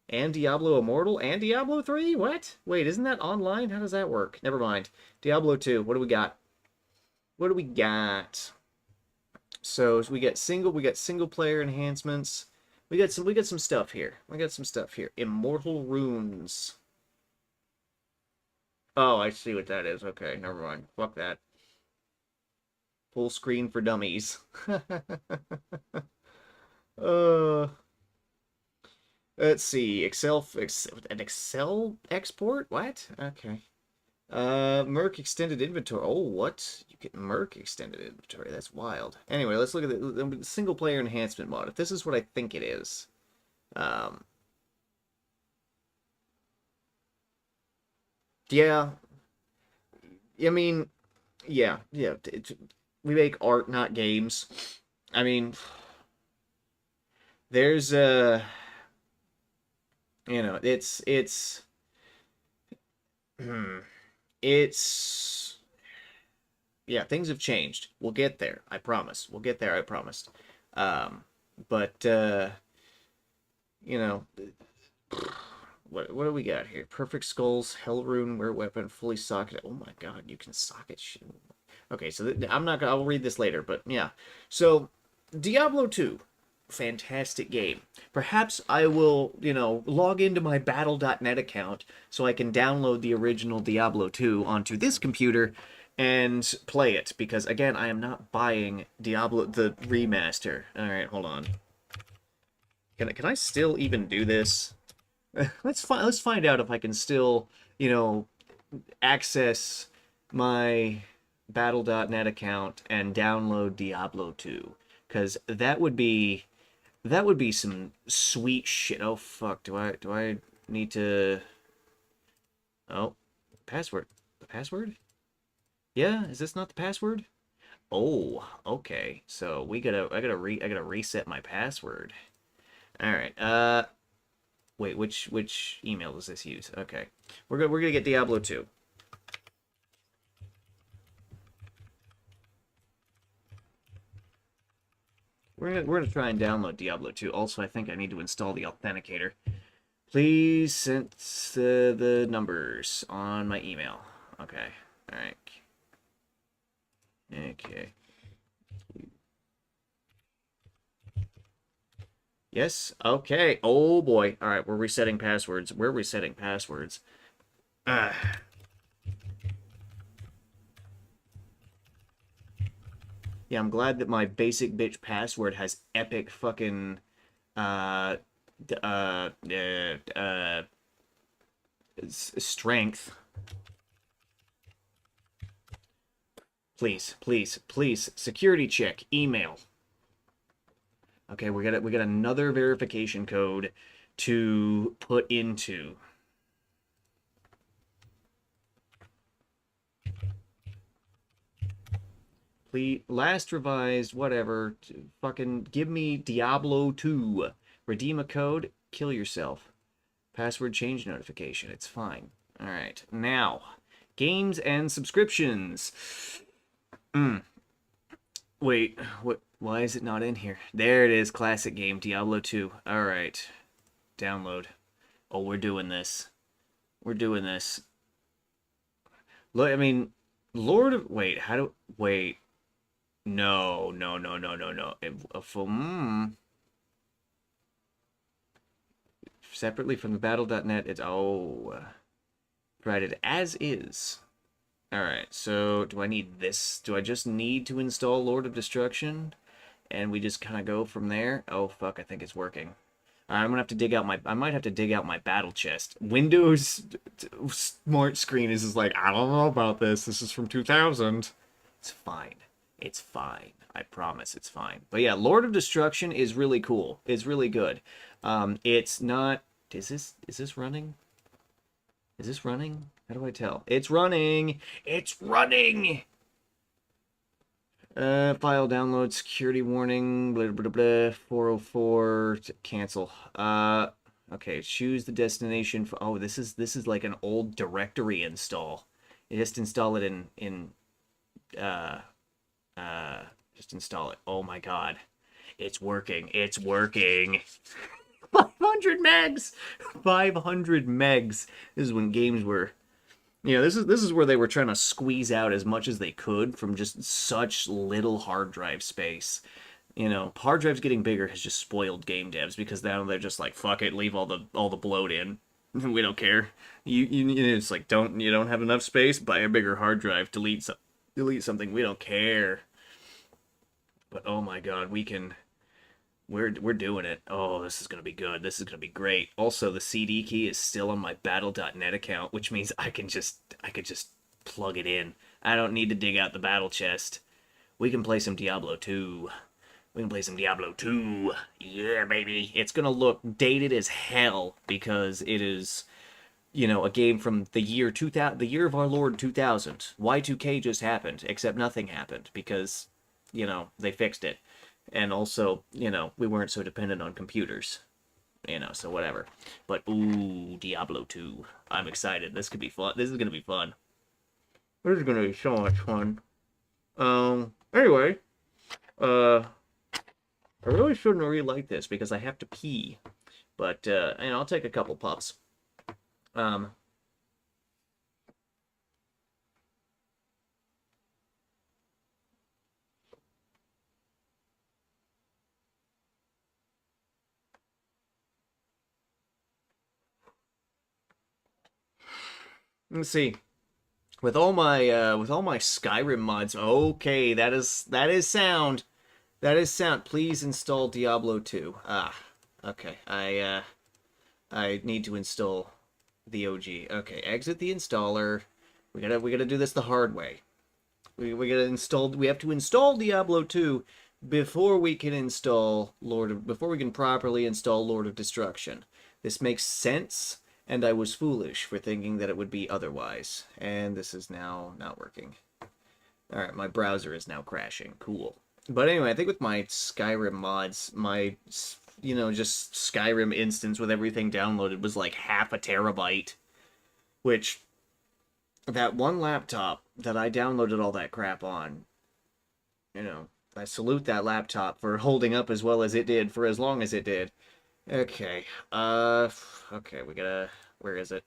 and Diablo Immortal and Diablo 3? What? Wait, isn't that online? How does that work? Never mind. Diablo 2. What do we got? What do we got? So we got single player enhancements. We got some stuff here. We got some stuff here. Immortal runes. Oh, I see what that is. Okay, never mind. Fuck that. Full screen for dummies. uh let's see. An Excel export? What? Okay. Merc extended inventory. Oh, what? You get Merc extended inventory. That's wild. Anyway, let's look at the single player enhancement mod. If this is what I think it is. Yeah. I mean, yeah. We make art, not games. I mean, there's you know, hmm, it's yeah, things have changed. We'll get there. I promise. We'll get there. I promised. But you know, what do we got here? Perfect skulls, Hellrune, wear weapon, fully socketed. Oh my God, you can socket shit. Okay, so I'm not gonna. I'll read this later, but yeah. So, Diablo 2, fantastic game. Perhaps I will, you know, log into my Battle.net account so I can download the original Diablo 2 onto this computer and play it, because again, I am not buying Diablo the remaster. All right, hold on. Can I still even do this? Let's find out if I can still, you know, access my Battle.net account and download Diablo 2, because that would be some sweet shit. Oh fuck, do I need to? Oh, password. The password? Yeah, is this not the password? Oh, okay. So I gotta reset my password. All right. Wait, which email does this use? Okay. We're gonna get Diablo 2. We're gonna try and download Diablo 2. Also, I think I need to install the authenticator. Please send the numbers on my email. Okay. All right. Okay. Yes. Okay. Oh boy. All right. We're resetting passwords. We're resetting passwords. Uh, yeah, I'm glad that my basic bitch password has epic fucking uh d- uh uh, uh strength. Please, please, please. Security check. Email. Okay, we got another verification code to put into. Please, last revised, whatever. Fucking give me Diablo 2. Redeem a code, kill yourself. Password change notification. It's fine. All right. Now, games and subscriptions. Mm. Wait, what? Why is it not in here? There it is. Classic game, Diablo 2. All right. Download. Oh, we're doing this. We're doing this. Look, I mean, Lord of. Wait, how do. Wait. No, no, no, no, no, no. Separately from the battle.net, it's. Oh. Provided as is. Alright, so do I need this? Do I just need to install Lord of Destruction? And we just kind of go from there? Oh, fuck, I think it's working. I'm gonna have to dig out my. I might have to dig out my battle chest. Windows Smart Screen is just like, I don't know about this. This is from 2000. It's fine. It's fine. I promise it's fine. But yeah, Lord of Destruction is really cool. It's really good. It's not. Is this running? Is this running? How do I tell? It's running. It's running. File download, security warning, blah, blah, blah, 404, cancel. Okay, choose the destination for, oh, this is like an old directory install. You just install it uh, uh, just install it. Oh my God. It's working. It's working. 500 megs! 500 megs. This is when games were this is where they were trying to squeeze out as much as they could from just such little hard drive space. Hard drives getting bigger has just spoiled game devs because now they're just like, fuck it, leave all the bloat in. We don't care. It's like, don't have enough space, buy a bigger hard drive, delete something, we don't care. But oh my God, we're doing it. Oh, this is gonna be good. This is gonna be great. Also, the CD key is still on my Battle.net account, which means I could just plug it in. I don't need to dig out the battle chest. We can play some Diablo 2. We can play some Diablo 2. Yeah, baby. It's gonna look dated as hell because it is, a game from the year 2000, the year of our Lord 2000. Y2K just happened, except nothing happened because, they fixed it. And also, we weren't so dependent on computers. So whatever. But, ooh, Diablo 2. I'm excited. This could be fun. This is going to be fun. This is going to be so much fun. Anyway, I really shouldn't really like this because I have to pee. But, I'll take a couple puffs. Um, let's see. With all my Skyrim mods, okay, that is sound. That is sound. Please install Diablo 2. Okay. I need to install the OG. Okay, exit the installer. We gotta do this the hard way. We have to install Diablo 2 before we can before we can properly install Lord of Destruction. This makes sense, and I was foolish for thinking that it would be otherwise. And this is now not working. Alright, my browser is now crashing. Cool. But anyway, I think with my Skyrim mods, my, just Skyrim instance with everything downloaded was like half a terabyte. Which, that one laptop that I downloaded all that crap on, I salute that laptop for holding up as well as it did for as long as it did. Okay, okay, we gotta, where is it?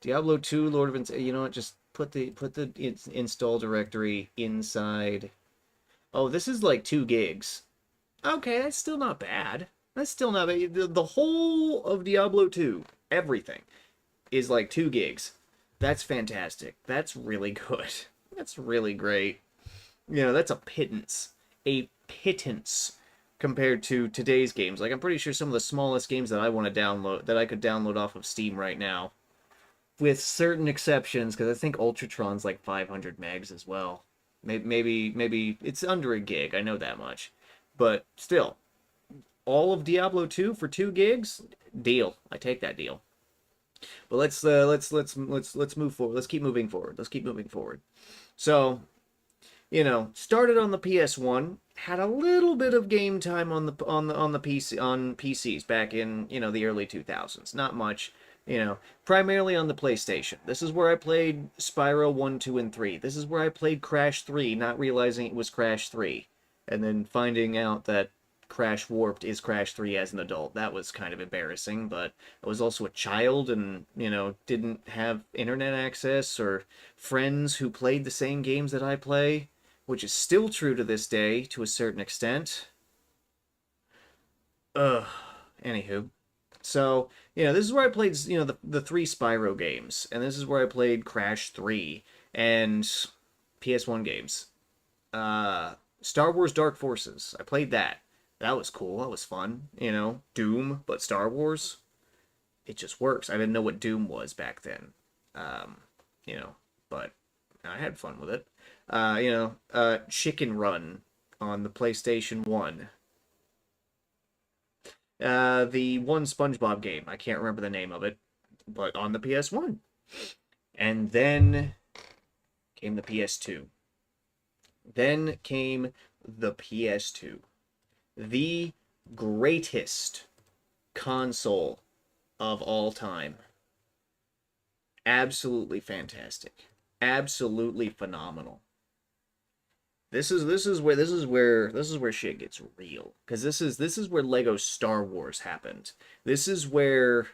Diablo 2, Lord of you know what, just put the install directory inside. Oh, this is like 2 gigs. Okay, that's still not bad. That's still not the whole of Diablo 2, everything is like 2 gigs. That's fantastic. That's really good. That's really great. That's a pittance. A pittance compared to today's games. Like, I'm pretty sure some of the smallest games that I want to download, that I could download off of Steam right now, with certain exceptions, because I think Ultratron's like 500 megs as well. Maybe it's under a gig. I know that much, but still, all of Diablo 2 for 2 gigs, deal. I take that deal. But let's move forward. Let's keep moving forward. Let's keep moving forward. So, started on the PS1, had a little bit of game time on the PCs back in, the early 2000s. Not much, primarily on the PlayStation. This is where I played Spyro 1, 2, and 3. This is where I played Crash 3, not realizing it was Crash 3, and then finding out that Crash Warped is Crash 3 as an adult. That was kind of embarrassing, but I was also a child and, didn't have internet access or friends who played the same games that I play, which is still true to this day to a certain extent. Ugh. Anywho. So, this is where I played, the 3 Spyro games, and this is where I played Crash 3 and PS1 games. Star Wars Dark Forces. I played that. That was cool. That was fun. Doom, but Star Wars. It just works. I didn't know what Doom was back then. Um, but I had fun with it. Chicken Run on the PlayStation 1. The one SpongeBob game. I can't remember the name of it, but on the PS1. And then came the PS2. Then came the PS2. The greatest console of all time. Absolutely fantastic. Absolutely phenomenal. This is where shit gets real, because this is where Lego Star Wars happened. This is where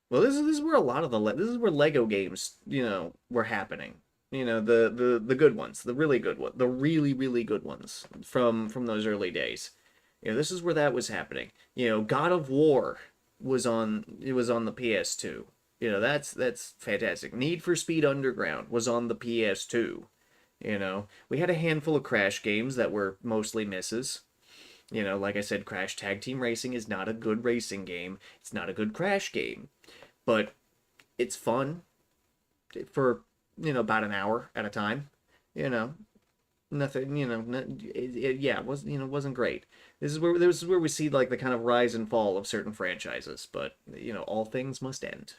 this is where a lot of this is where Lego games, were happening. The good ones, the really good one, the really really good ones from those early days. This is where that was happening. God of War was on the PS2. That's fantastic. Need for Speed Underground was on the PS2. We had a handful of Crash games that were mostly misses. Like I said, Crash Tag Team Racing is not a good racing game. It's not a good Crash game, but it's fun for about an hour at a time. Nothing. Yeah, it was wasn't great. This is where we see like the kind of rise and fall of certain franchises, but all things must end.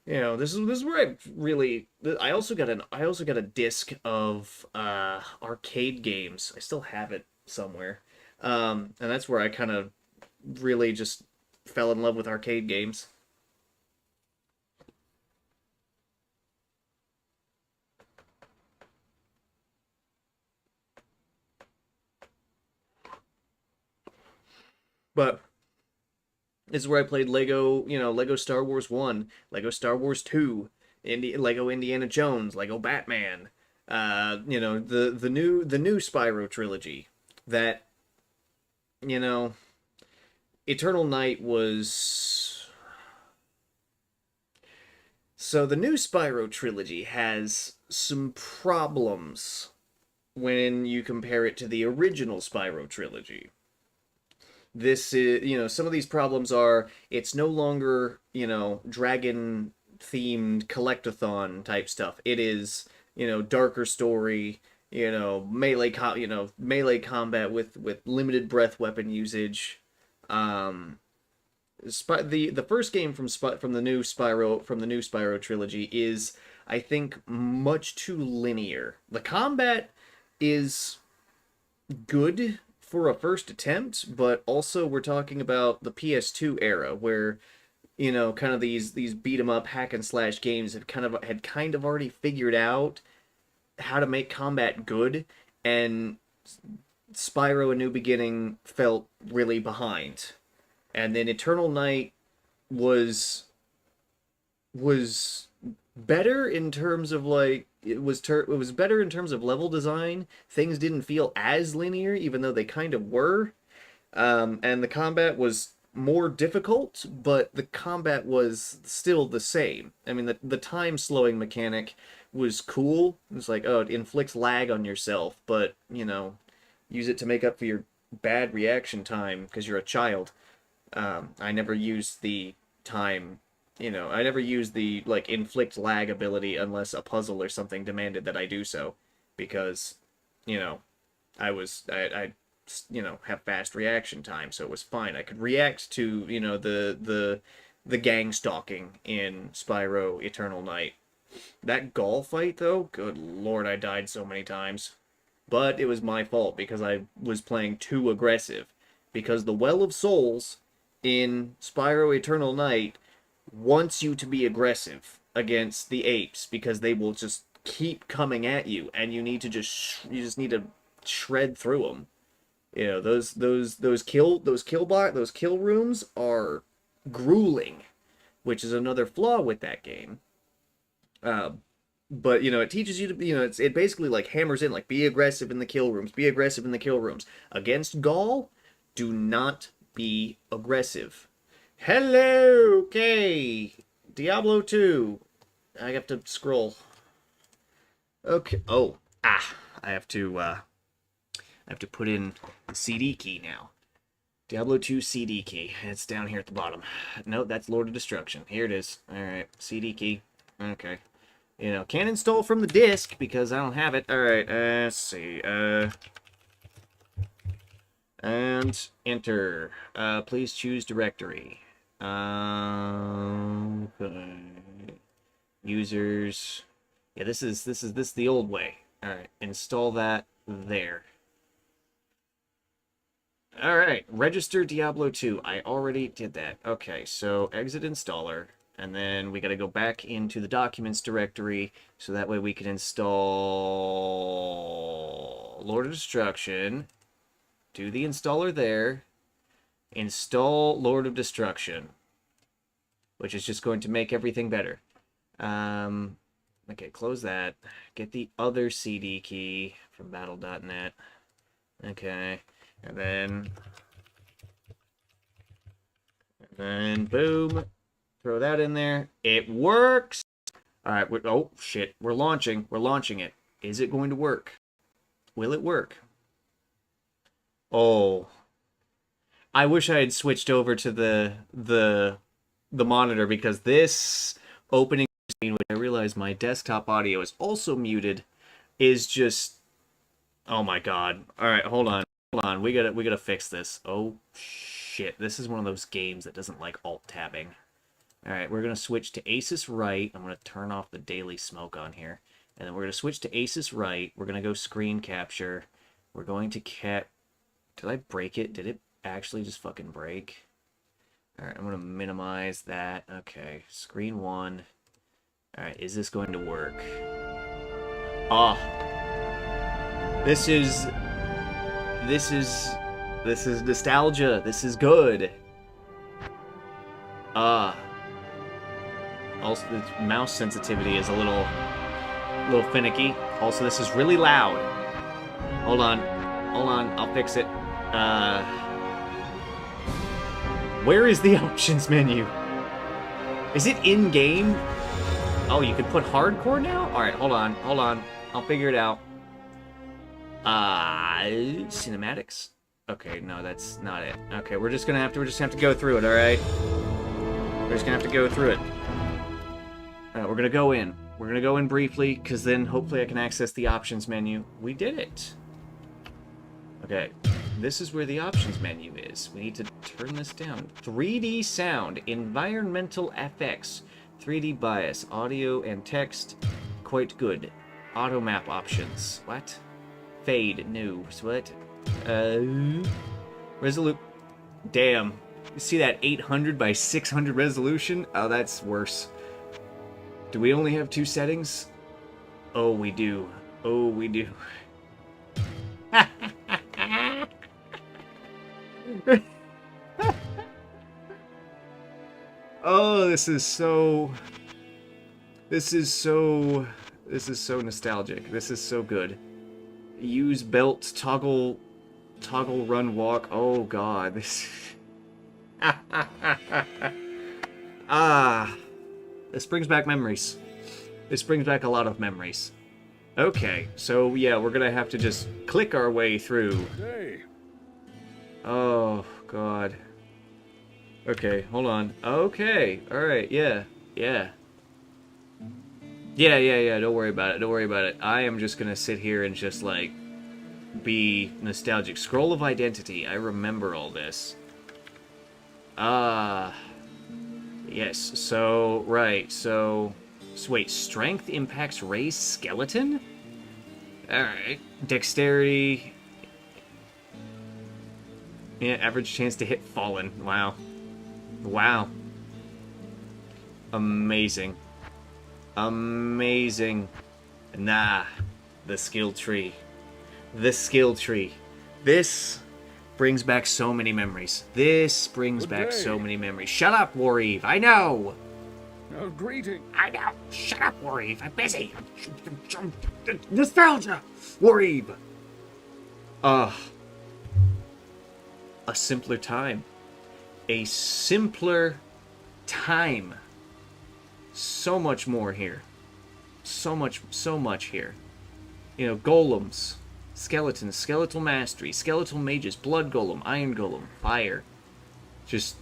This is where I really. I also got a disc of arcade games. I still have it somewhere, and that's where I kind of really just fell in love with arcade games. But this is where I played Lego, Lego Star Wars 1, Lego Star Wars 2, Lego Indiana Jones, Lego Batman, the new Spyro trilogy that, you know, Eternal Night was. So the new Spyro trilogy has some problems when you compare it to the original Spyro trilogy. This is, some of these problems are it's no longer, dragon themed collectathon type stuff. It is, darker story, melee combat with limited breath weapon usage. Um the first game from the new Spyro trilogy is, I think, much too linear. The combat is good for a first attempt, but also we're talking about the PS2 era where, kind of these beat 'em up hack and slash games had kind of already figured out how to make combat good, and Spyro: A New Beginning felt really behind. And then Eternal Night was was better in terms of like it was better in terms of level design. Things didn't feel as linear, even though they kind of were. And the combat was more difficult, but the combat was still the same. I mean, the time slowing mechanic was cool. It's like, oh, it inflicts lag on yourself, but, you know, use it to make up for your bad reaction time because you're a child. I never used the time, I never used the, like, inflict lag ability unless a puzzle or something demanded that I do so, because, you know, I have fast reaction time, so it was fine. I could react to, the gang stalking in Spyro Eternal Night. That Gaul fight, though, good lord, I died so many times. But it was my fault because I was playing too aggressive. Because the Well of Souls in Spyro Eternal Night wants you to be aggressive against the apes because they will just keep coming at you, and you just need to shred through them. Those kill rooms are grueling, which is another flaw with that game. Uh, but it teaches you to it basically like hammers in like be aggressive in the kill rooms, be aggressive in the kill rooms. Against Gaul, do not be aggressive. Hello, okay. Diablo 2. I have to scroll. Okay. Oh, I have to put in the CD key now. Diablo 2 CD key. It's down here at the bottom. No, that's Lord of Destruction. Here it is. Alright, CD key. Okay. Can't install from the disk because I don't have it. Alright, let's see. And enter. Please choose directory. Okay. Users. Yeah, this is the old way. Alright, install that there. Alright, register Diablo 2. I already did that. Okay, so exit installer, and then we gotta go back into the documents directory, so that way we can install Lord of Destruction, do the installer there, install Lord of Destruction, which is just going to make everything better. Okay, close that. Get the other CD key from battle.net. Okay. And then boom, throw that in there. It works. All right. Oh shit, we're launching. We're launching it. Is it going to work? Will it work? Oh, I wish I had switched over to the monitor because this opening screen, which I realize my desktop audio is also muted, is just, oh my god. All right, hold on. Hold on, we gotta fix this. Oh shit, this is one of those games that doesn't like alt-tabbing. Alright, we're gonna switch to Asus right. I'm gonna turn off the daily smoke on here. And then we're gonna switch to Asus right. We're gonna go screen capture. We're going to Did I break it? Did it actually just fucking break? Alright, I'm gonna minimize that. Okay, screen 1. Alright, is this going to work? Ah. This is nostalgia. This is good. Also, the mouse sensitivity is a little finicky. Also, this is really loud. Hold on, I'll fix it. Where is the options menu? Is it in game? Oh, you can put hardcore now? All right, hold on. I'll figure it out. Cinematics. Okay, no, that's not it. Okay, we're just gonna have to go through it, alright? We're just gonna have to go through it. Alright, we're gonna go in. We're gonna go in briefly, because then hopefully I can access the options menu. We did it! Okay, this is where the options menu is. We need to turn this down. 3D sound, environmental FX, 3D bias, audio and text, quite good. Auto map options. What? Fade, new. What? Damn. You see that 800 by 600 resolution? Oh, that's worse. Do we only have 2 settings? Oh, we do. Oh, we do. Oh, this is so nostalgic. This is so good. Use belt toggle Toggle, run, walk. Oh god, this. Ah, this brings back memories. This brings back a lot of memories. Okay, so yeah, we're gonna have to just click our way through. Hey. Oh god. Okay, hold on. Okay, all right, yeah, yeah. Yeah, don't worry about it, don't worry about it. I am just gonna sit here and just, like, be nostalgic. Scroll of Identity, I remember all this. Ah, yes, so, right, so wait, strength impacts Ray's skeleton? Alright. Dexterity. Yeah, average chance to hit fallen. Wow. Wow. Amazing. Amazing. Nah. The skill tree. The skill tree. This brings back so many memories. This brings Good back day. so many memories. Shut up, Wareve. I know. Greeting. I know. Shut up, Wareve. I'm busy. Nostalgia. Wareve. A simpler time. A simpler time. So much more here. So much here. You know, golems, skeletons, skeletal mastery, skeletal mages, blood golem, iron golem, fire. Just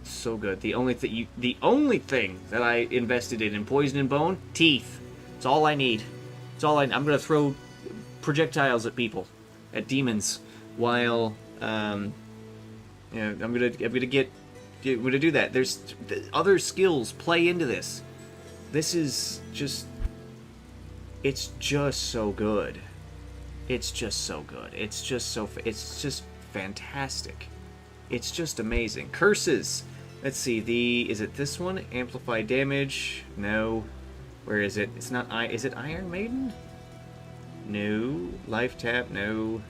so good. The only thing that I invested in poison and bone, teeth. It's all I need. It's all I'm gonna throw projectiles at people, at demons, while I'm gonna do that. There's other skills play into this. This is just, it's just so good. It's just so good. It's just fantastic. It's just amazing. Curses. Let's see. Is it this one? Amplify damage. No. Where is it? It's not. Is it Iron Maiden? No. Life tap. No.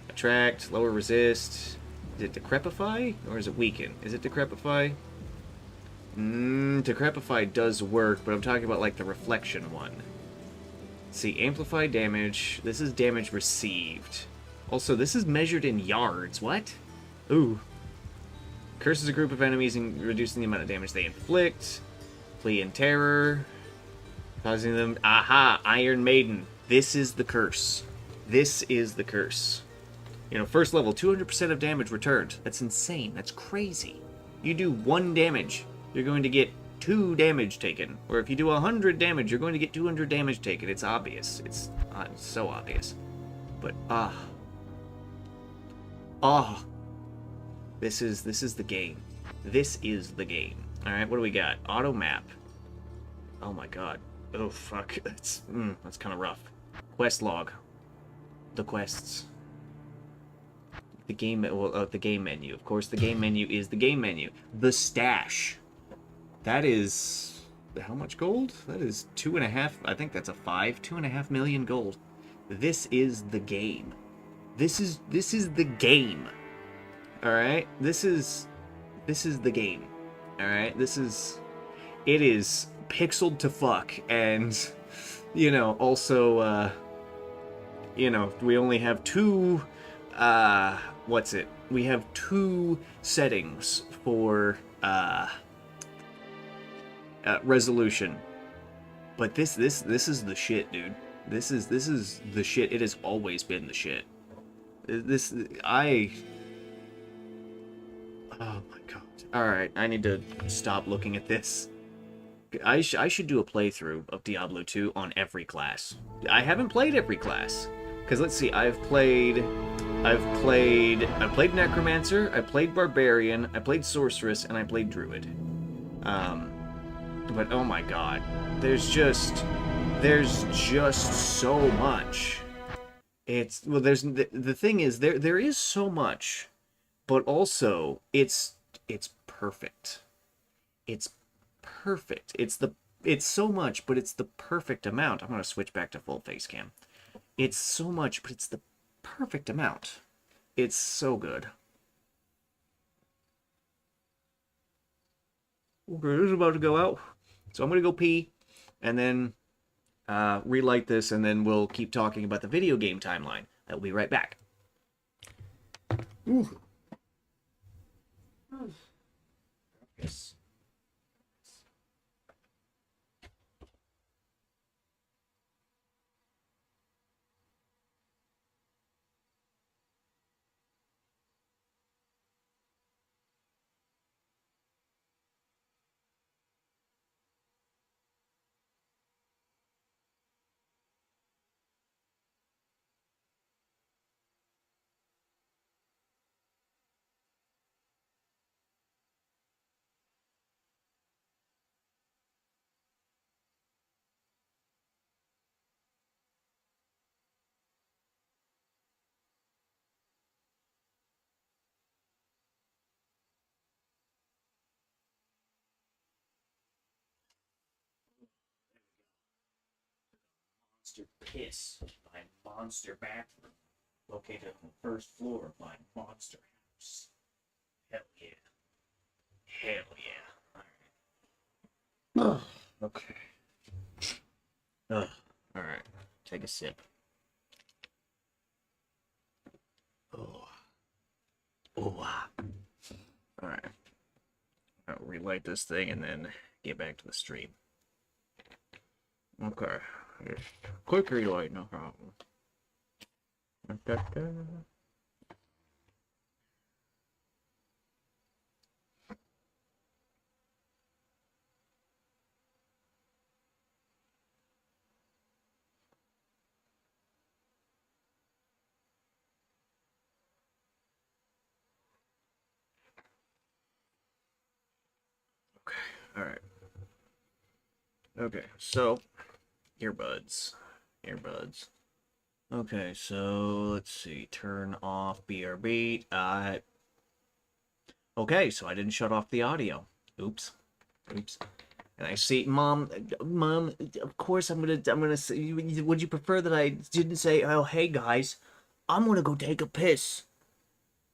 Attract. Lower resist. Is it Decrepify? Or is it Weaken? Is it Decrepify? Decrepify does work, but I'm talking about, like, the reflection one. Let's see. Amplify damage. This is damage received. Also, this is measured in yards. What? Ooh. Curses a group of enemies and reducing the amount of damage they inflict. Flee in terror. Causing them... Aha! Iron Maiden. This is the curse. This is the curse. You know, first level, 200% of damage returned. That's insane. That's crazy. You do 1 damage, you're going to get 2 damage taken. Or if you do 100 damage, you're going to get 200 damage taken. It's obvious. It's so obvious. But, This is the game. This is the game. Alright, what do we got? Auto map. Oh my god. Oh fuck. That's kind of rough. Quest log. The quests. The game, the game menu. Of course, the game menu is the game menu. The stash. That is... How much gold? That is 2.5... I think that's a 5. 2.5 million gold. This is the game. This is the game. Alright? This is the game. Alright? It is pixeled to fuck. And, you know, also, you know, we only have 2... We have 2 settings for resolution. But this is the shit, dude. This is the shit. It has always been the shit. Oh my god. Alright, I need to stop looking at this. I should do a playthrough of Diablo 2 on every class. I haven't played every class. Because let's see, I've played Necromancer, I played Barbarian, I played Sorceress, and I played Druid. But oh my god, there's just so much. The thing is, there is so much, but also it's perfect. It's perfect. It's so much, but it's the perfect amount. I'm gonna switch back to full face cam. It's so much, but it's the perfect amount. It's so good. Okay, this is about to go out. So I'm going to go pee, and then relight this, and then we'll keep talking about the video game timeline. I'll be right back. Ooh. Yes. Monster piss by monster bathroom located on the first floor of my monster house. Hell yeah. Hell yeah. Alright. Okay. Alright. Take a sip. Oh. Alright. I'll relight this thing and then get back to the stream. Okay. Just quick relight, no problem. Okay, alright. Okay, so earbuds. Okay, so let's see. Turn off BRB. Okay, so I didn't shut off the audio. Oops. And I see, Mom, of course I'm gonna say, would you prefer that I didn't say, oh, hey guys, I'm gonna go take a piss?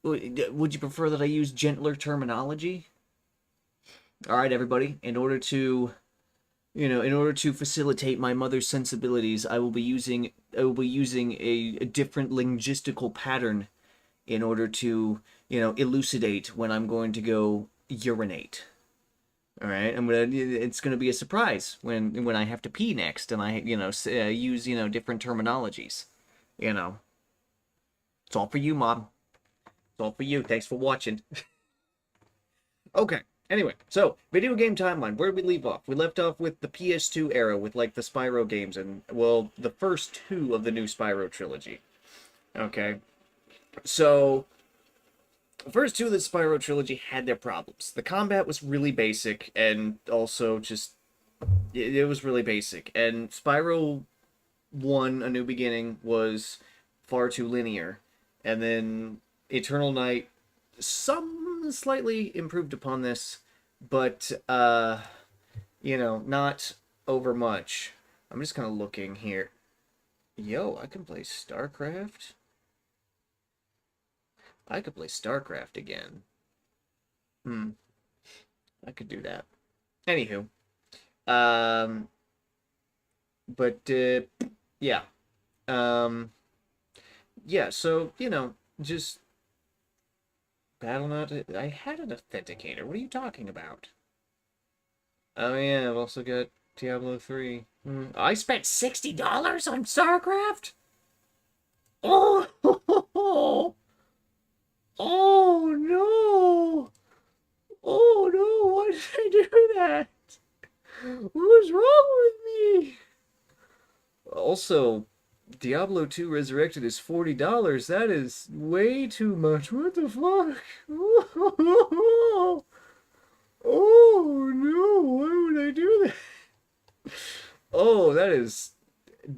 Would you prefer that I use gentler terminology? All right, everybody, in order to facilitate my mother's sensibilities, I will be using a different linguistical pattern in order to, elucidate when I'm going to go urinate. All right, it's gonna be a surprise when I have to pee next, and I, use, different terminologies. It's all for you, Mom. It's all for you. Thanks for watching. Okay. Anyway, so video game timeline. Where did we leave off? We left off with the PS2 era, with like the Spyro games, and well, the first two of the new Spyro trilogy. Okay, so the first two of the Spyro trilogy had their problems. The combat was really basic, and also just it was really basic. And Spyro 1: A New Beginning was far too linear, and then Eternal Night some slightly improved upon this, but not over much. I'm just kind of looking here. Yo, I can play StarCraft. I could play StarCraft again. I could do that. Anywho, but yeah, yeah. So just Battle.net. I had an authenticator. What are you talking about? Oh yeah, I've also got Diablo 3. I spent $60 on StarCraft? Oh, oh no! Oh no! Why did I do that? What was wrong with me? Also, Diablo 2 Resurrected is $40. That is way too much. What the fuck? Oh no, why would I do that? Oh, that is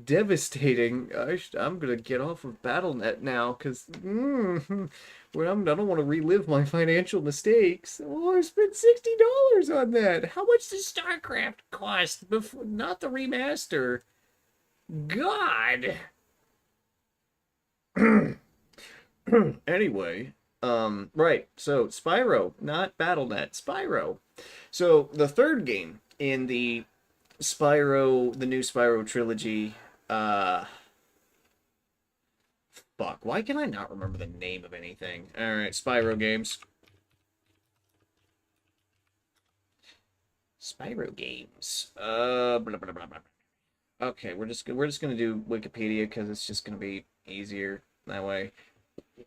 devastating. I'm gonna get off of Battle.net now, because I don't want to relive my financial mistakes. Oh, I spent $60 on that. How much does StarCraft cost before? Not the remaster. God. Anyway, right. So Spyro, not Battle.net, Spyro. So the third game in the Spyro, the new Spyro trilogy. Fuck. Why can I not remember the name of anything? All right, Spyro games. Spyro games. Blah, blah, blah, blah. Okay, we're just gonna do Wikipedia because it's just gonna be easier that way.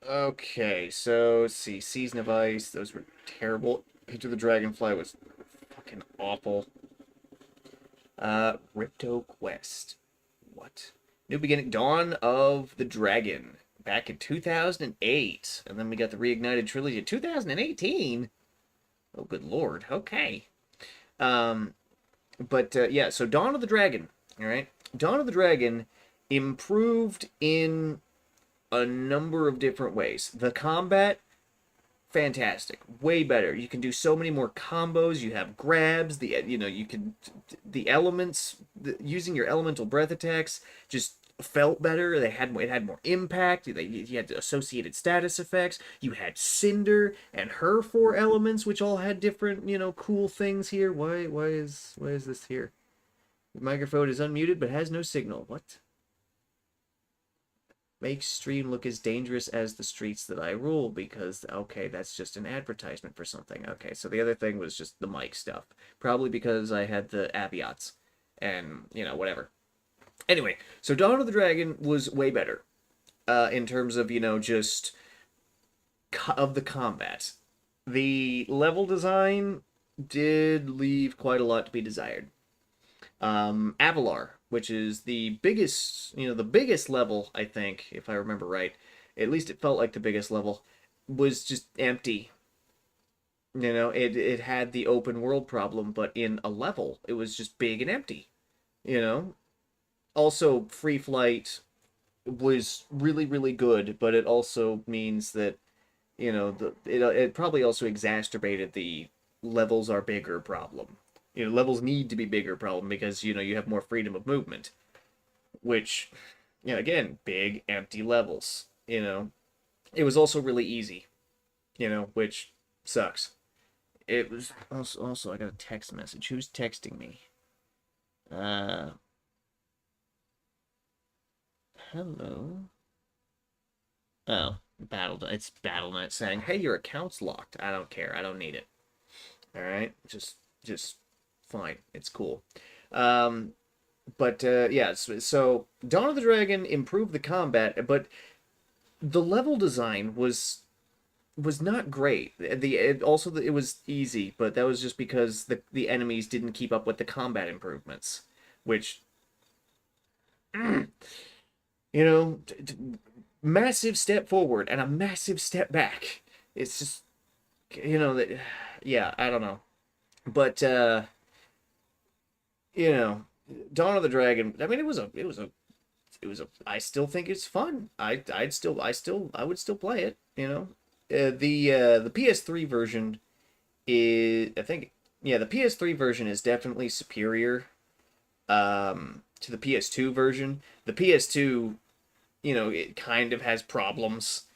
Okay, so let's see. Season of Ice. Those were terrible. Picture the Dragonfly was fucking awful. Ripto Quest. What? New Beginning. Dawn of the Dragon. Back in 2008. And then we got the Reignited Trilogy in 2018. Oh, good lord. Okay. Yeah, so Dawn of the Dragon. All right. Dawn of the Dragon improved in a number of different ways. The combat, fantastic, way better. You can do so many more combos. You have grabs. You can the elements using your elemental breath attacks just felt better. It had more impact. You had associated status effects. You had Cinder and her four elements, which all had different cool things here. Why is this here? The microphone is unmuted but has no signal. What? Makes stream look as dangerous as the streets that I rule because, okay, that's just an advertisement for something. Okay, so the other thing was just the mic stuff. Probably because I had the Aviats and, whatever. Anyway, so Dawn of the Dragon was way better in terms of, just of the combat. The level design did leave quite a lot to be desired. Avalar, which is the biggest level, I think, if I remember right. At least it felt like the biggest level, was just empty. It had the open world problem, but in a level, it was just big and empty. Also, Free Flight was really, really good, but it also means that, it probably also exacerbated the levels are bigger problem. Levels need to be bigger problem because, you have more freedom of movement. Which, again, big, empty levels. It was also really easy, which sucks. It was also I got a text message. Who's texting me? Hello. Oh, it's BattleNet saying, "Hey, your account's locked." I don't care. I don't need it. All right, just fine. It's cool. Yeah, so Dawn of the Dragon improved the combat, but the level design was not great. It was easy, but that was just because the enemies didn't keep up with the combat improvements, which massive step forward and a massive step back. It's just that yeah, I don't know. But Dawn of the Dragon, I mean it was a I still think it's fun. I would still play it. The PS3 version is I think yeah, the PS3 version is definitely superior to the PS2 version. The PS2, it kind of has problems,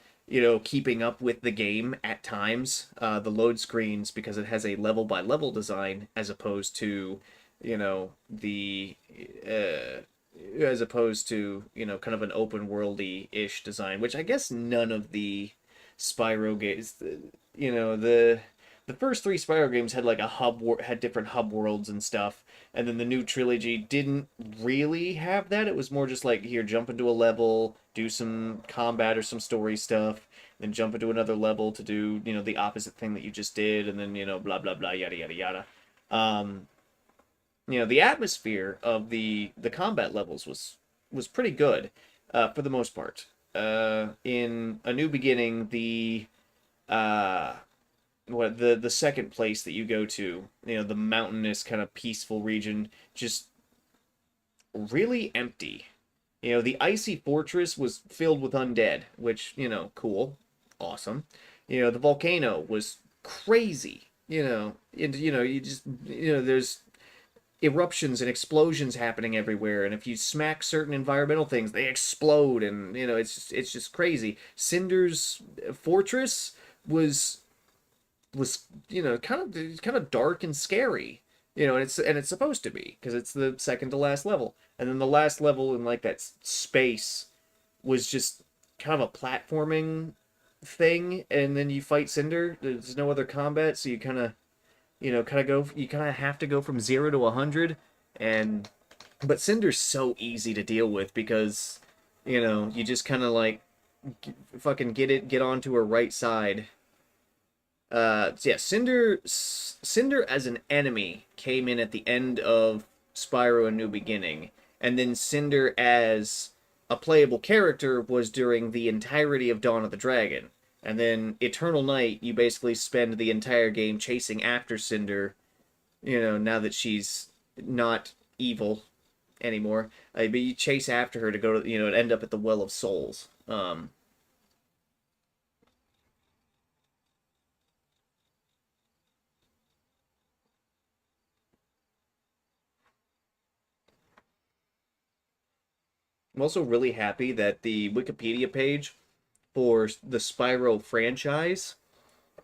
keeping up with the game at times. The load screens, because it has a level by level design as opposed to, the as opposed to, kind of an open worldy ish design, which I guess none of the Spyro games, the first three Spyro games had like had different hub worlds and stuff, and then the new trilogy didn't really have that. It was more just like, here, jump into a level, do some combat or some story stuff, then jump into another level to do the opposite thing that you just did, and then blah blah blah yada yada yada. Um, the atmosphere of the combat levels was pretty good for the most part. In A New Beginning, uh, the second place that you go to, the mountainous kind of peaceful region, just really empty. The icy fortress was filled with undead, which, cool, awesome. The volcano was crazy. You just, there's eruptions and explosions happening everywhere, and if you smack certain environmental things, they explode, and it's just crazy. Cinder's fortress was kind of dark and scary. and it's supposed to be because it's the second to last level, and then the last level in like that space was just kind of a platforming thing, and then you fight Cinder. There's no other combat, so you kind of have to go from 0 to 100, and but Cinder's so easy to deal with because you just kind of like fucking get onto her right side. So yeah, Cinder as an enemy came in at the end of Spyro: A New Beginning, and then Cinder as a playable character was during the entirety of Dawn of the Dragon. And then Eternal Night, you basically spend the entire game chasing after Cinder, now that she's not evil anymore. But you chase after her to go to, end up at the Well of Souls. I'm also really happy that the Wikipedia page for the Spyro franchise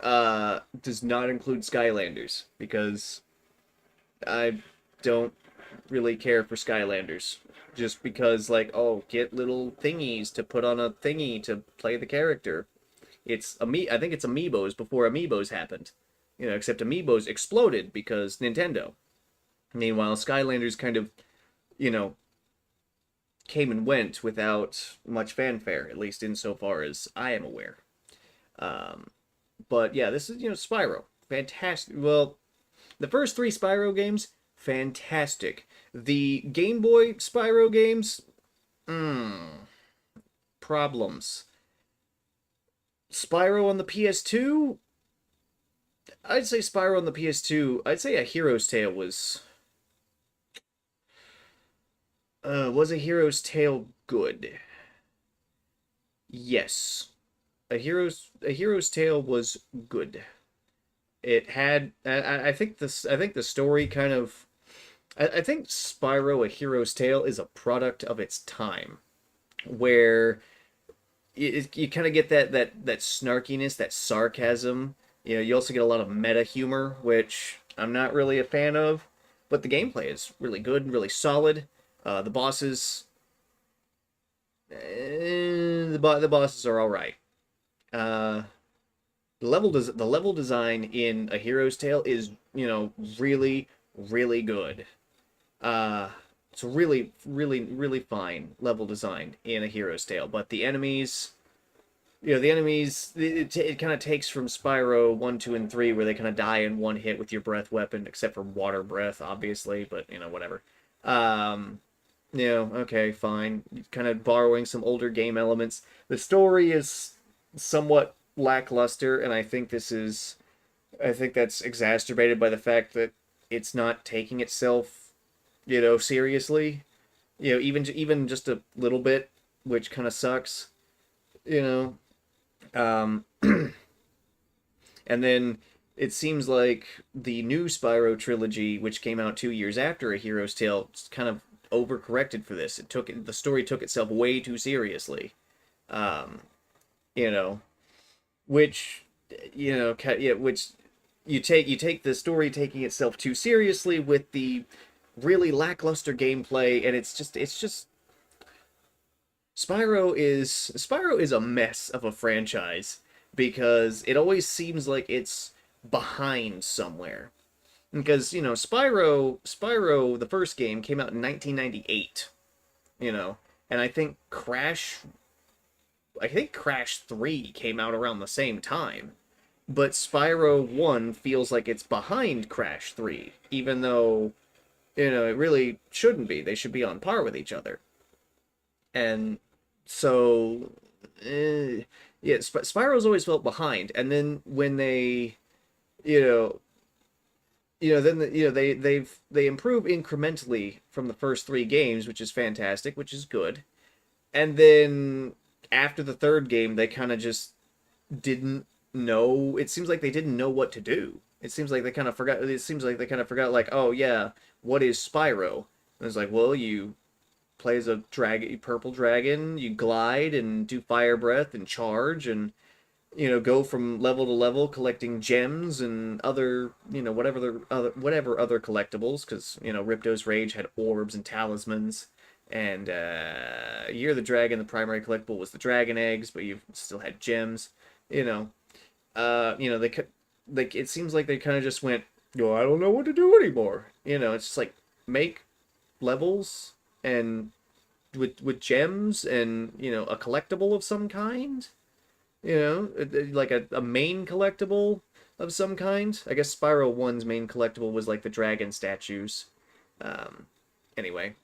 does not include Skylanders because I don't really care for Skylanders. Just because, like, oh, get little thingies to put on a thingy to play the character. I think it's Amiibos before Amiibos happened. Except Amiibos exploded because Nintendo. Meanwhile, Skylanders kind of, you know, came and went without much fanfare, at least insofar as I am aware. Um, but yeah, this is, Spyro. Fantastic. Well, the first three Spyro games, fantastic. The Game Boy Spyro games, problems. Spyro on the PS2, I'd say Spyro on the PS2, I'd say A Hero's Tale was A Hero's Tale good? Yes. A Hero's Tale was good. It had I think the story kind of I think Spyro: A Hero's Tale is a product of its time, where you kind of get that snarkiness, that sarcasm. You also get a lot of meta humor, which I'm not really a fan of, but the gameplay is really good and really solid. The bosses, the bosses are all right. Uh, the level design in A Hero's Tale is really really good. Uh, it's really, really, really fine level design in A Hero's Tale, but the enemies, it kind of takes from Spyro 1, 2, and 3, where they kind of die in one hit with your breath weapon, except for water breath, obviously, but, whatever. Um, okay, fine. Kind of borrowing some older game elements. The story is somewhat lackluster, and I think that's exacerbated by the fact that it's not taking itself, seriously. Even just a little bit, which kind of sucks. You know, um, and then it seems like the new Spyro trilogy, which came out 2 years after A Hero's Tale, kind of overcorrected for this. The story took itself way too seriously. Um, you know, which which you take the story taking itself too seriously with the really lackluster gameplay, and it's just Spyro is a mess of a franchise because it always seems like it's behind somewhere. Because, Spyro, the first game, came out in 1998, and I think Crash 3 came out around the same time. But Spyro 1 feels like it's behind Crash 3, even though, it really shouldn't be. They should be on par with each other. And so, yeah, Spyro's always felt behind. And then when they, you know, then they improve incrementally from the first three games, which is fantastic, which is good. And then after the third game, they kind of just didn't know. It seems like they didn't know what to do. It seems like they kind of forgot. It seems like they kind of forgot, like, oh yeah, what is Spyro? And it's like, well, you play as a purple dragon, you glide and do fire breath and charge, and go from level to level collecting gems and other, whatever other collectibles, because, Ripto's Rage had orbs and talismans. And Year of the Dragon, the primary collectible was the dragon eggs, but you still had gems. You know, they like it seems like they kind of just went, I don't know what to do anymore. It's just like make levels and with gems and a collectible of some kind. Like a main collectible of some kind. I guess Spyro 1's main collectible was like the dragon statues. Um, anyway,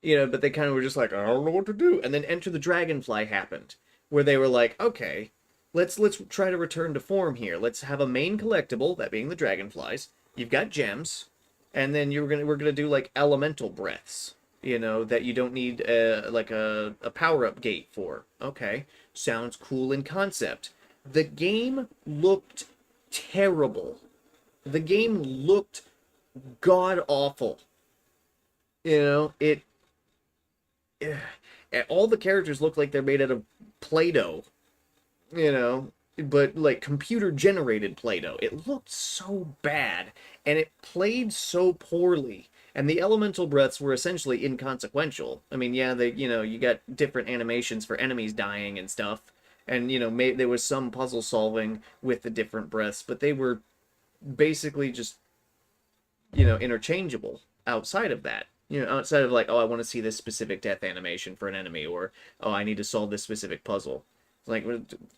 but they kind of were just like, I don't know what to do. And then Enter the Dragonfly happened, where they were like, okay, let's try to return to form here. Let's have a main collectible, that being the dragonflies. You've got gems, and then we're gonna do like elemental breaths. That you don't need like a power up gate for. Okay, sounds cool in concept. The game looked terrible. The game looked god awful. It all the characters look like they're made out of Play-Doh, but like computer generated Play-Doh. It looked so bad and it played so poorly. And the elemental breaths were essentially inconsequential. I mean, yeah, you got different animations for enemies dying and stuff. And, there was some puzzle solving with the different breaths, but they were basically just, interchangeable outside of that. Outside of like, oh, I want to see this specific death animation for an enemy, or, oh, I need to solve this specific puzzle. Like,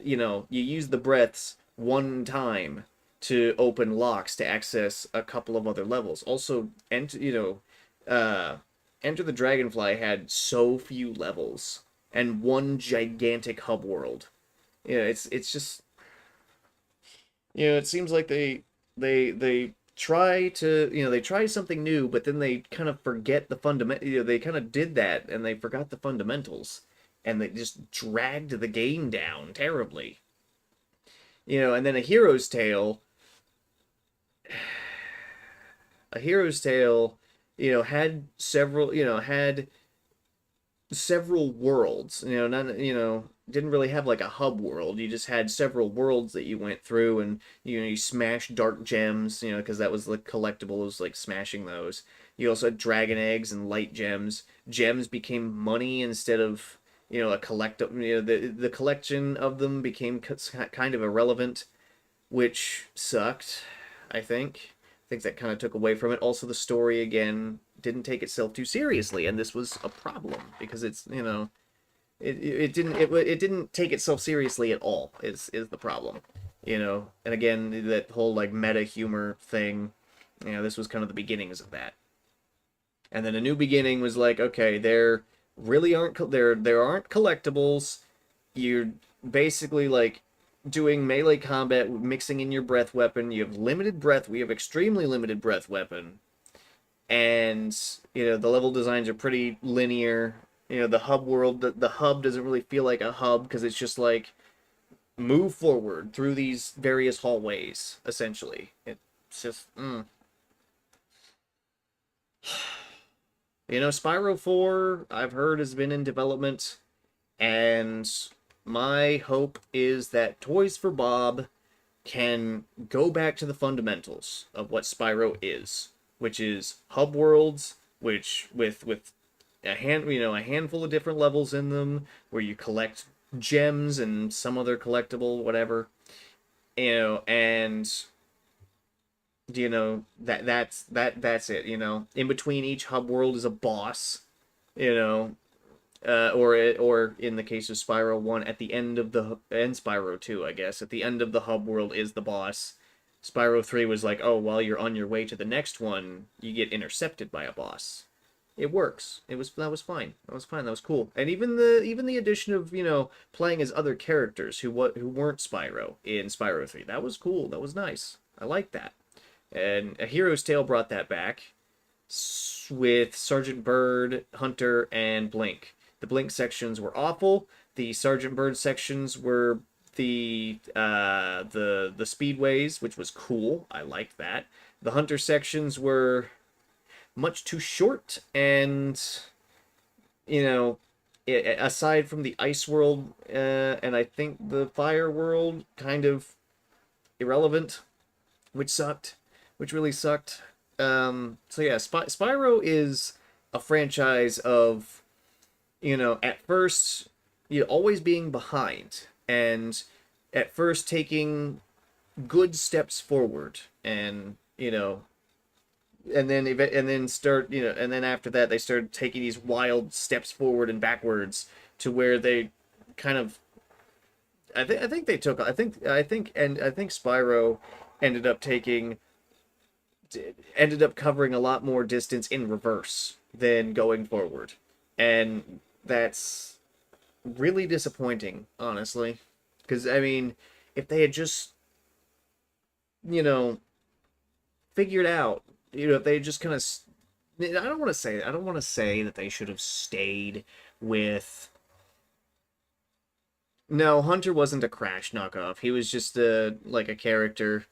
you use the breaths one time to open locks to access a couple of other levels. Also, Enter the Dragonfly had so few levels and one gigantic hub world. It's just, it seems like they try to, they try something new, but then they kind of forget the fundament. They kind of did that and they forgot the fundamentals, and they just dragged the game down terribly. And then a Hero's Tale, had several worlds. None, didn't really have like a hub world. You just had several worlds that you went through, and you smashed dark gems. Because that was the collectible, was like smashing those. You also had dragon eggs and light gems. Gems became money instead of a collectible. The collection of them became kind of irrelevant, which sucked. I think that kind of took away from it. Also, the story again didn't take itself too seriously, and this was a problem because it's it didn't take itself seriously at all. Is the problem, And again, that whole like meta humor thing, this was kind of the beginnings of that. And then A New Beginning was like, okay, there aren't collectibles. You're basically like doing melee combat, mixing in your breath weapon. You have limited breath. We have extremely limited breath weapon. And, the level designs are pretty linear. The hub world, the hub doesn't really feel like a hub because it's just like move forward through these various hallways, essentially. It's just, Spyro 4, I've heard, has been in development, and my hope is that Toys for Bob can go back to the fundamentals of what Spyro is, which is hub worlds, which with a handful of different levels in them, where you collect gems and some other collectible, whatever, and that's it. In between each hub world is a boss, or in the case of Spyro 1, at the end of and Spyro 2, I guess, at the end of the hub world is the boss. Spyro 3 was like, oh, while you're on your way to the next one, you get intercepted by a boss. It works. That was fine. That was fine. That was cool. And even the addition of, playing as other characters who weren't Spyro in Spyro 3, that was cool. That was nice. I liked that. And A Hero's Tale brought that back with Sergeant Bird, Hunter, and Blink. The Blink sections were awful. The Sergeant Bird sections were the speedways, which was cool. I liked that. The Hunter sections were much too short, and aside from the ice world, and I think the fire world, kind of irrelevant, which sucked, which really sucked. So yeah, Spyro is a franchise of, at first, always being behind, and at first taking good steps forward, and and then after that they started taking these wild steps forward and backwards to where they kind of I think they took I think Spyro ended up taking ended up covering a lot more distance in reverse than going forward, and that's really disappointing, honestly, because I mean, if they had just you know figured out, if they just kind of, I don't want to say that they should have stayed with. No, Hunter wasn't a Crash knockoff. He was just like a character,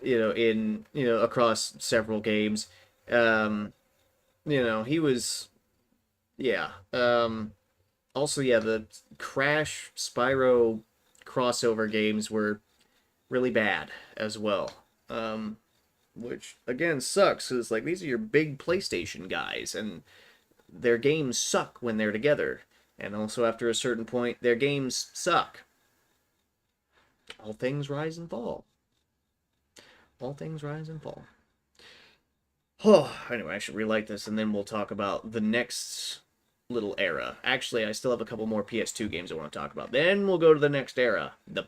in across several games. Um, he was, yeah. Also, yeah, the Crash Spyro crossover games were really bad as well. Which again sucks because like these are your big PlayStation guys, and their games suck when they're together. And also, after a certain point, their games suck. All things rise and fall. All things rise and fall. Oh, anyway, I should relight this, and then we'll talk about the next little era. Actually, I still have a couple more PS2 games I want to talk about. Then we'll go to the next era, the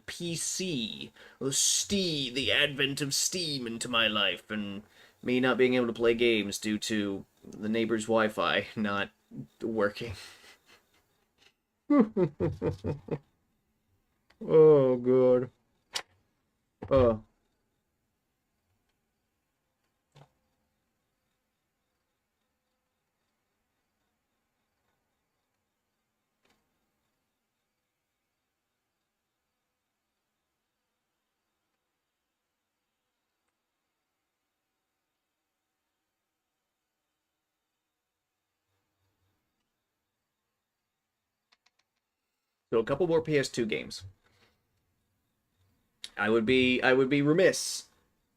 PC, the advent of Steam into my life, and me not being able to play games due to the neighbor's Wi-Fi not working. Oh, God. Oh. So a couple more PS2 games. I would be remiss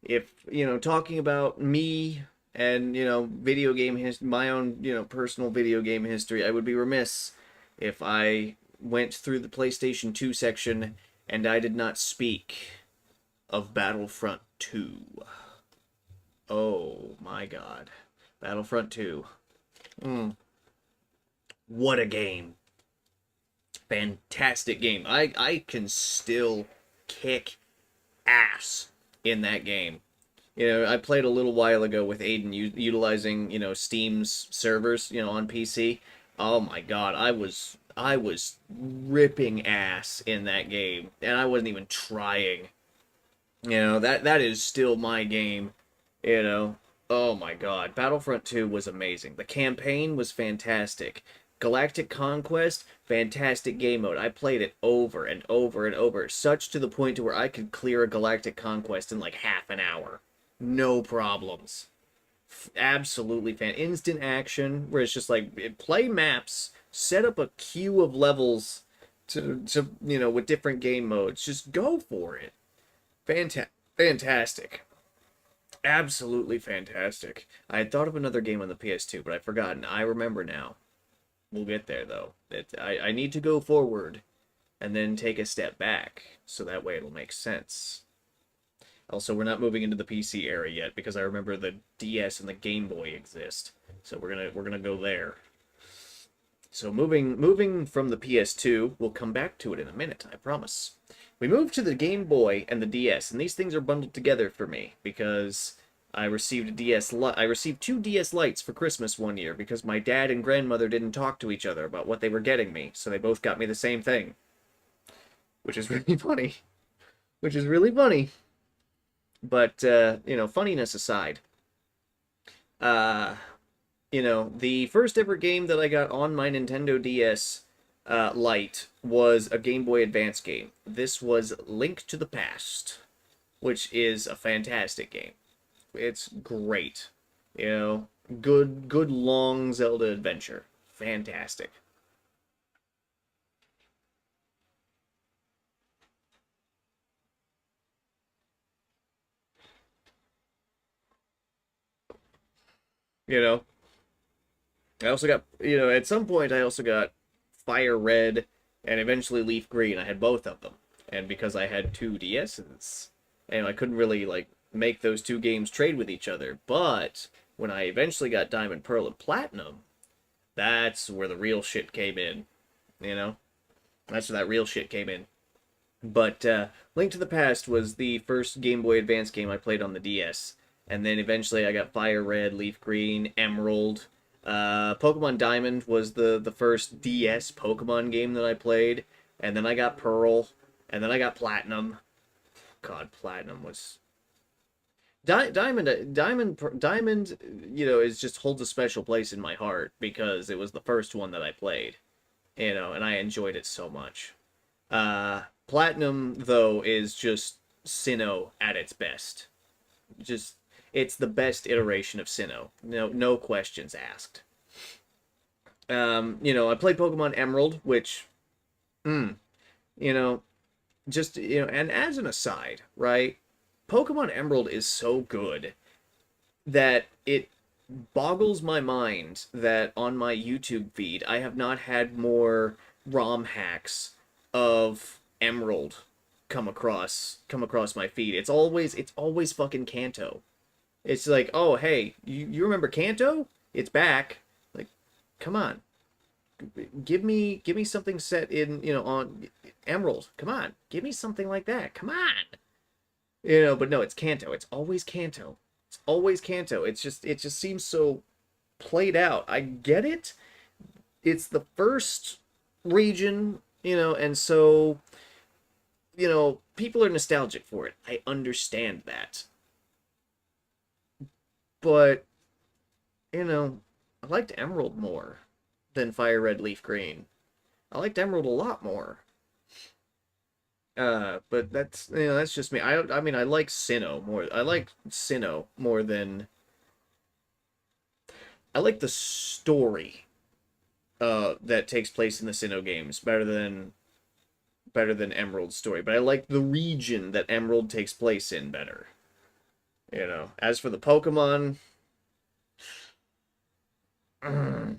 if, talking about me and, my own, personal video game history. I would be remiss if I went through the PlayStation 2 section and I did not speak of Battlefront 2. Oh my God. Battlefront 2. Mm. What a game. Fantastic game. I can still kick ass in that game. I played a little while ago with Aiden utilizing, Steam's servers, on PC. Oh my God, I was ripping ass in that game, and I wasn't even trying. That is still my game, you know. Oh my God, Battlefront 2 was amazing. The campaign was fantastic. Galactic Conquest, fantastic game mode. I played it over and over and over, such to the point to where I could clear a Galactic Conquest in like half an hour. No problems. Absolutely instant action, where it's just like play maps, set up a queue of levels to with different game modes. Just go for it. Fantastic. Absolutely fantastic. I had thought of another game on the PS2, but I've forgotten. I remember now. We'll get there, though. I need to go forward and then take a step back, so that way it'll make sense. Also, we're not moving into the PC era yet, because I remember the DS and the Game Boy exist. So we're gonna go there. So moving from the PS2, we'll come back to it in a minute, I promise. We moved to the Game Boy and the DS, and these things are bundled together for me because I received I received two DS Lites for Christmas one year because my dad and grandmother didn't talk to each other about what they were getting me, so they both got me the same thing, which is really funny. Which is really funny. But funniness aside, uh, the first ever game that I got on my Nintendo DS Lite was a Game Boy Advance game. This was Link to the Past, which is a fantastic game. It's great. Good long Zelda adventure. Fantastic. You know, I also got, at some point I also got Fire Red and eventually Leaf Green. I had both of them. And because I had two DSs, and I couldn't really, like, make those two games trade with each other. But when I eventually got Diamond, Pearl, and Platinum, that's where the real shit came in. You know? That's where that real shit came in. But Link to the Past was the first Game Boy Advance game I played on the DS. And then eventually I got Fire Red, Leaf Green, Emerald. Pokemon Diamond was the first DS Pokemon game that I played. And then I got Pearl. And then I got Platinum. God, Platinum was... Diamond, is just holds a special place in my heart because it was the first one that I played. And I enjoyed it so much. Platinum, though, is just Sinnoh at its best. Just, it's the best iteration of Sinnoh. No questions asked. I played Pokemon Emerald, which, you know, and as an aside, right? Pokemon Emerald is so good that it boggles my mind that on my YouTube feed I have not had more ROM hacks of Emerald come across my feed. It's always fucking Kanto. It's like, oh hey, you remember Kanto? It's back. Like, come on. Give me something set in, on Emerald. Come on. Give me something like that. Come on. But no, it's Kanto. It's always Kanto. It's always Kanto. It just seems so played out. I get it. It's the first region, and so, people are nostalgic for it. I understand that. But, I liked Emerald more than Fire Red Leaf Green. I liked Emerald a lot more. But that's just me. I mean I like Sinnoh more. I like Sinnoh more than I like the story that takes place in the Sinnoh games better than Emerald's story. But I like the region that Emerald takes place in better. As for the Pokemon, I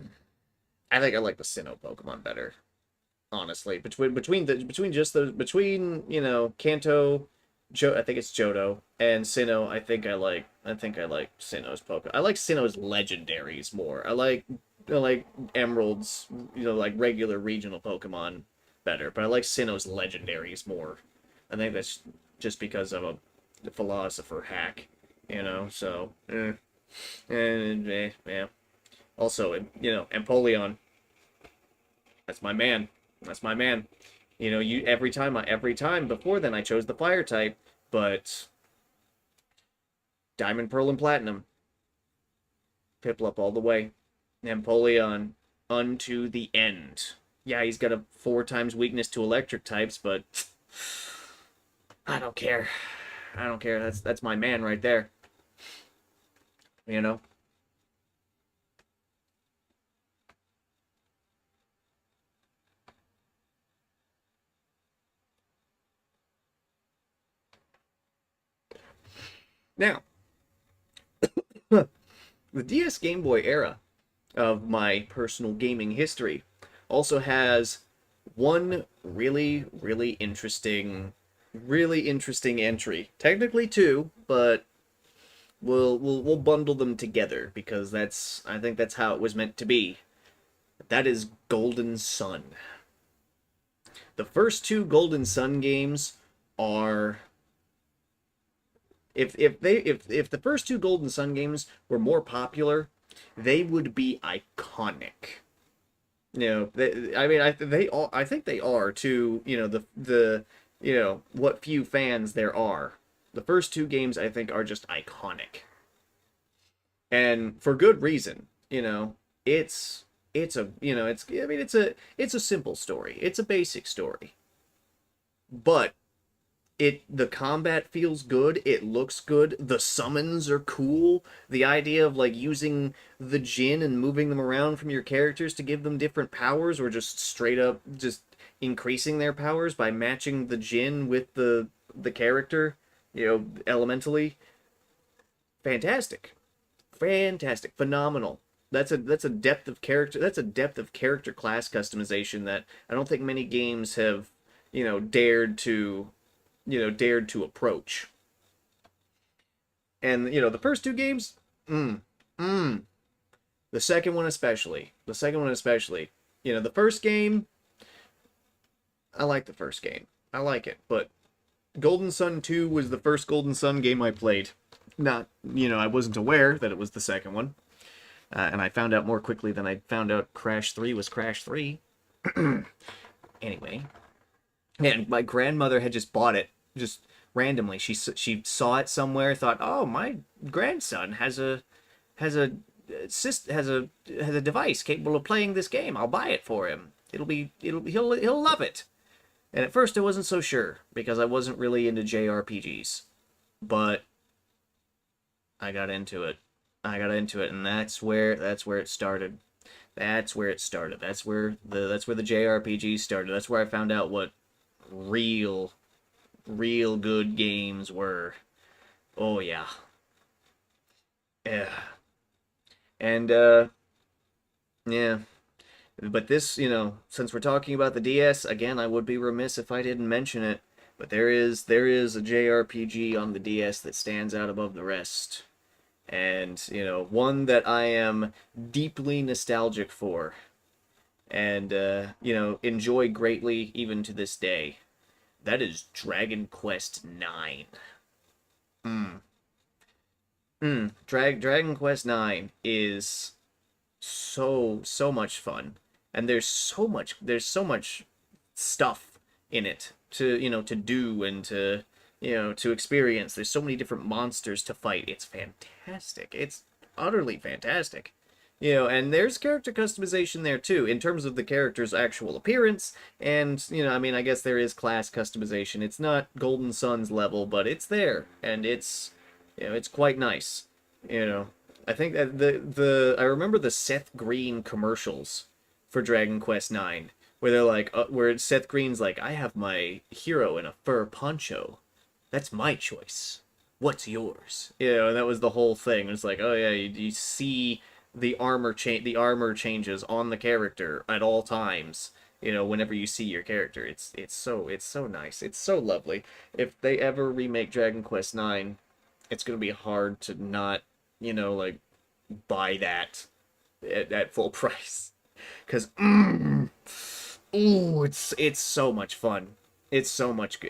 think I like the Sinnoh Pokemon better. Honestly, between Kanto, I think it's Johto, and Sinnoh, I think I like Sinnoh's Pokemon. I like Sinnoh's legendaries more. I like Emerald's, like regular regional Pokemon better, but I like Sinnoh's legendaries more. I think that's just because I'm a philosopher hack, so yeah. Also, Empoleon, that's my man. That's my man. Every time before then I chose the fire type, but Diamond, Pearl, and Platinum, Piplup all the way. Empoleon unto the end. Yeah, he's got a 4 times weakness to electric types, but I don't care. I don't care. That's my man right there. Now, the DS Game Boy era of my personal gaming history also has one really interesting entry. Technically two, but we'll bundle them together because I think that's how it was meant to be. That is Golden Sun. The first two Golden Sun games are if the first two Golden Sun games were more popular, they would be iconic. I think they are to what few fans there are. The first two games I think are just iconic, and for good reason. It's a simple story. It's a basic story, but the combat feels good, it looks good, the summons are cool. The idea of like using the Jin and moving them around from your characters to give them different powers, or just straight up just increasing their powers by matching the Jin with the character, elementally. Fantastic. fantastic, phenomenal. That's a depth of character. That's a depth of character class customization that I don't think many games have, dared to approach. And the first two games, mm, mm. The second one especially. The second one especially. The first game, I like the first game. I like it, but Golden Sun 2 was the first Golden Sun game I played. Not, I wasn't aware that it was the second one. And I found out more quickly than I found out Crash 3 was Crash 3. Anyway. And my grandmother had just bought it, just randomly. She saw it somewhere, thought, "Oh, my grandson has a device capable of playing this game. I'll buy it for him. He'll love it." And at first I wasn't so sure because I wasn't really into JRPGs. But I got into it. And that's where it started. That's where it started. That's where the JRPGs started. That's where I found out what real good games were. Oh yeah. Yeah. And yeah. But this, since we're talking about the DS, again, I would be remiss if I didn't mention it. But there is a JRPG on the DS that stands out above the rest. And, one that I am deeply nostalgic for. And, enjoy greatly even to this day. That is Dragon Quest IX. Dragon Quest IX is so much fun. And there's so much stuff in it to do and to experience. There's so many different monsters to fight. It's fantastic. It's utterly fantastic. And there's character customization there too, in terms of the character's actual appearance, and, I guess there is class customization. It's not Golden Sun's level, but it's there, and it's quite nice. I think that I remember the Seth Green commercials for Dragon Quest IX, where they're like, where Seth Green's like, "I have my hero in a fur poncho. That's my choice. What's yours?" And that was the whole thing. It's like, oh yeah, you see the armor changes on the character at all times. Whenever you see your character, it's so nice. It's so lovely. If they ever remake Dragon Quest IX, it's gonna be hard to not, buy that at full price, because it's so much fun. It's so much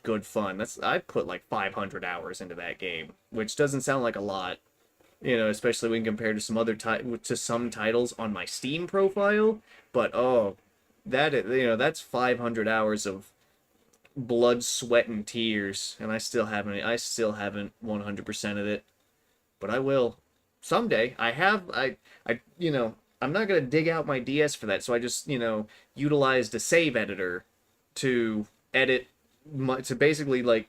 good fun. I put like 500 hours into that game, which doesn't sound like a lot, especially when compared to some titles on my Steam profile. But that's 500 hours of blood, sweat, and tears, and I still haven't 100%ed it, but I will someday. I'm not gonna dig out my DS for that, so I just utilized a save editor to to basically like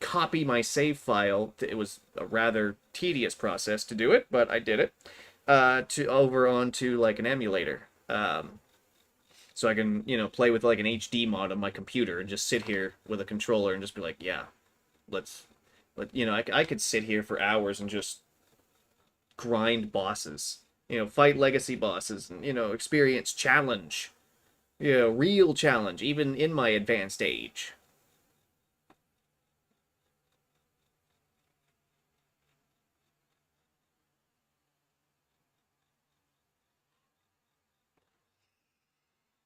copy my save file. It was a rather tedious process to do it, but I did it to over onto like an emulator. So I can, play with like an HD mod on my computer and just sit here with a controller and just be like, yeah, I could sit here for hours and just grind bosses, fight legacy bosses, and, experience challenge, real challenge, even in my advanced age.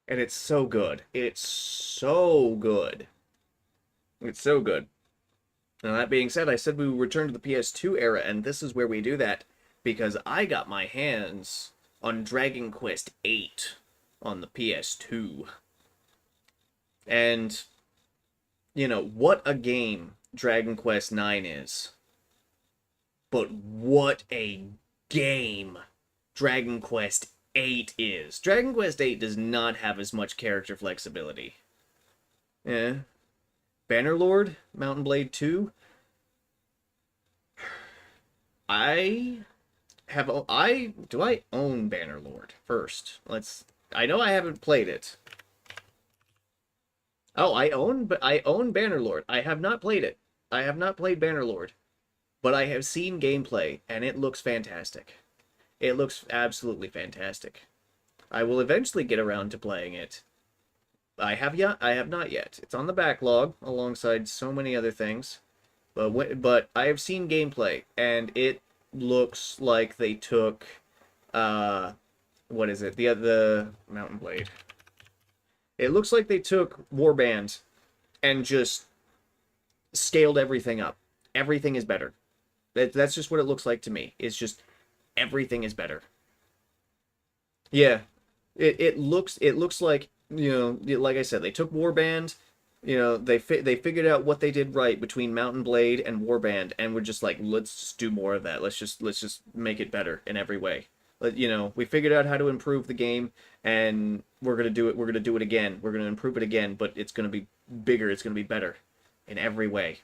And it's so good. It's so good. It's so good. Now, that being said, I said we would return to the PS2 era, and this is where we do that, because I got my hands on Dragon Quest VIII on the PS2. And, what a game Dragon Quest IX is. But what a game Dragon Quest VIII is. Dragon Quest VIII does not have as much character flexibility. Yeah. Bannerlord, Mountain Blade 2. Do I own Bannerlord first? I know I haven't played it. Oh, I own Bannerlord. I have not played it. I have not played Bannerlord. but I have seen gameplay, and it looks fantastic. It looks absolutely fantastic. I will eventually get around to playing it. I have not yet. It's on the backlog alongside so many other things. But I have seen gameplay, and it looks like they took what is it? The Mountain Blade. It looks like they took Warband and just scaled everything up. Everything is better. That's just what it looks like to me. It's just everything is better. Yeah, it looks like, like I said, they took Warband, they figured out what they did right between Mountain Blade and Warband, and we're just like, let's just do more of that. Let's just make it better in every way. We figured out how to improve the game, and we're gonna do it. We're gonna do it again. We're gonna improve it again, but it's gonna be bigger. It's gonna be better in every way.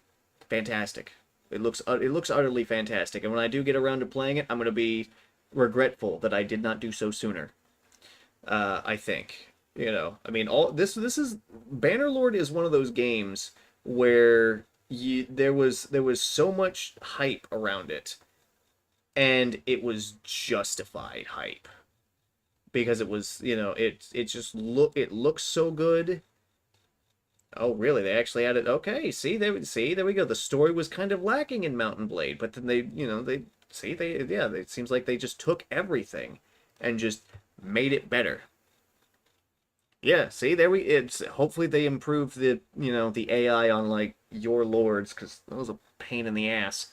Fantastic. It looks utterly fantastic. And when I do get around to playing it, I'm gonna be regretful that I did not do so sooner. I think. I mean, all this is Bannerlord is one of those games where there was so much hype around it, and it was justified hype because it was, it looks so good. Oh, really? They actually added. Okay, there we go. The story was kind of lacking in Mountain Blade, but then it seems like they just took everything and just made it better. Yeah, see, it's hopefully they improve the AI on like your lords, because that was a pain in the ass.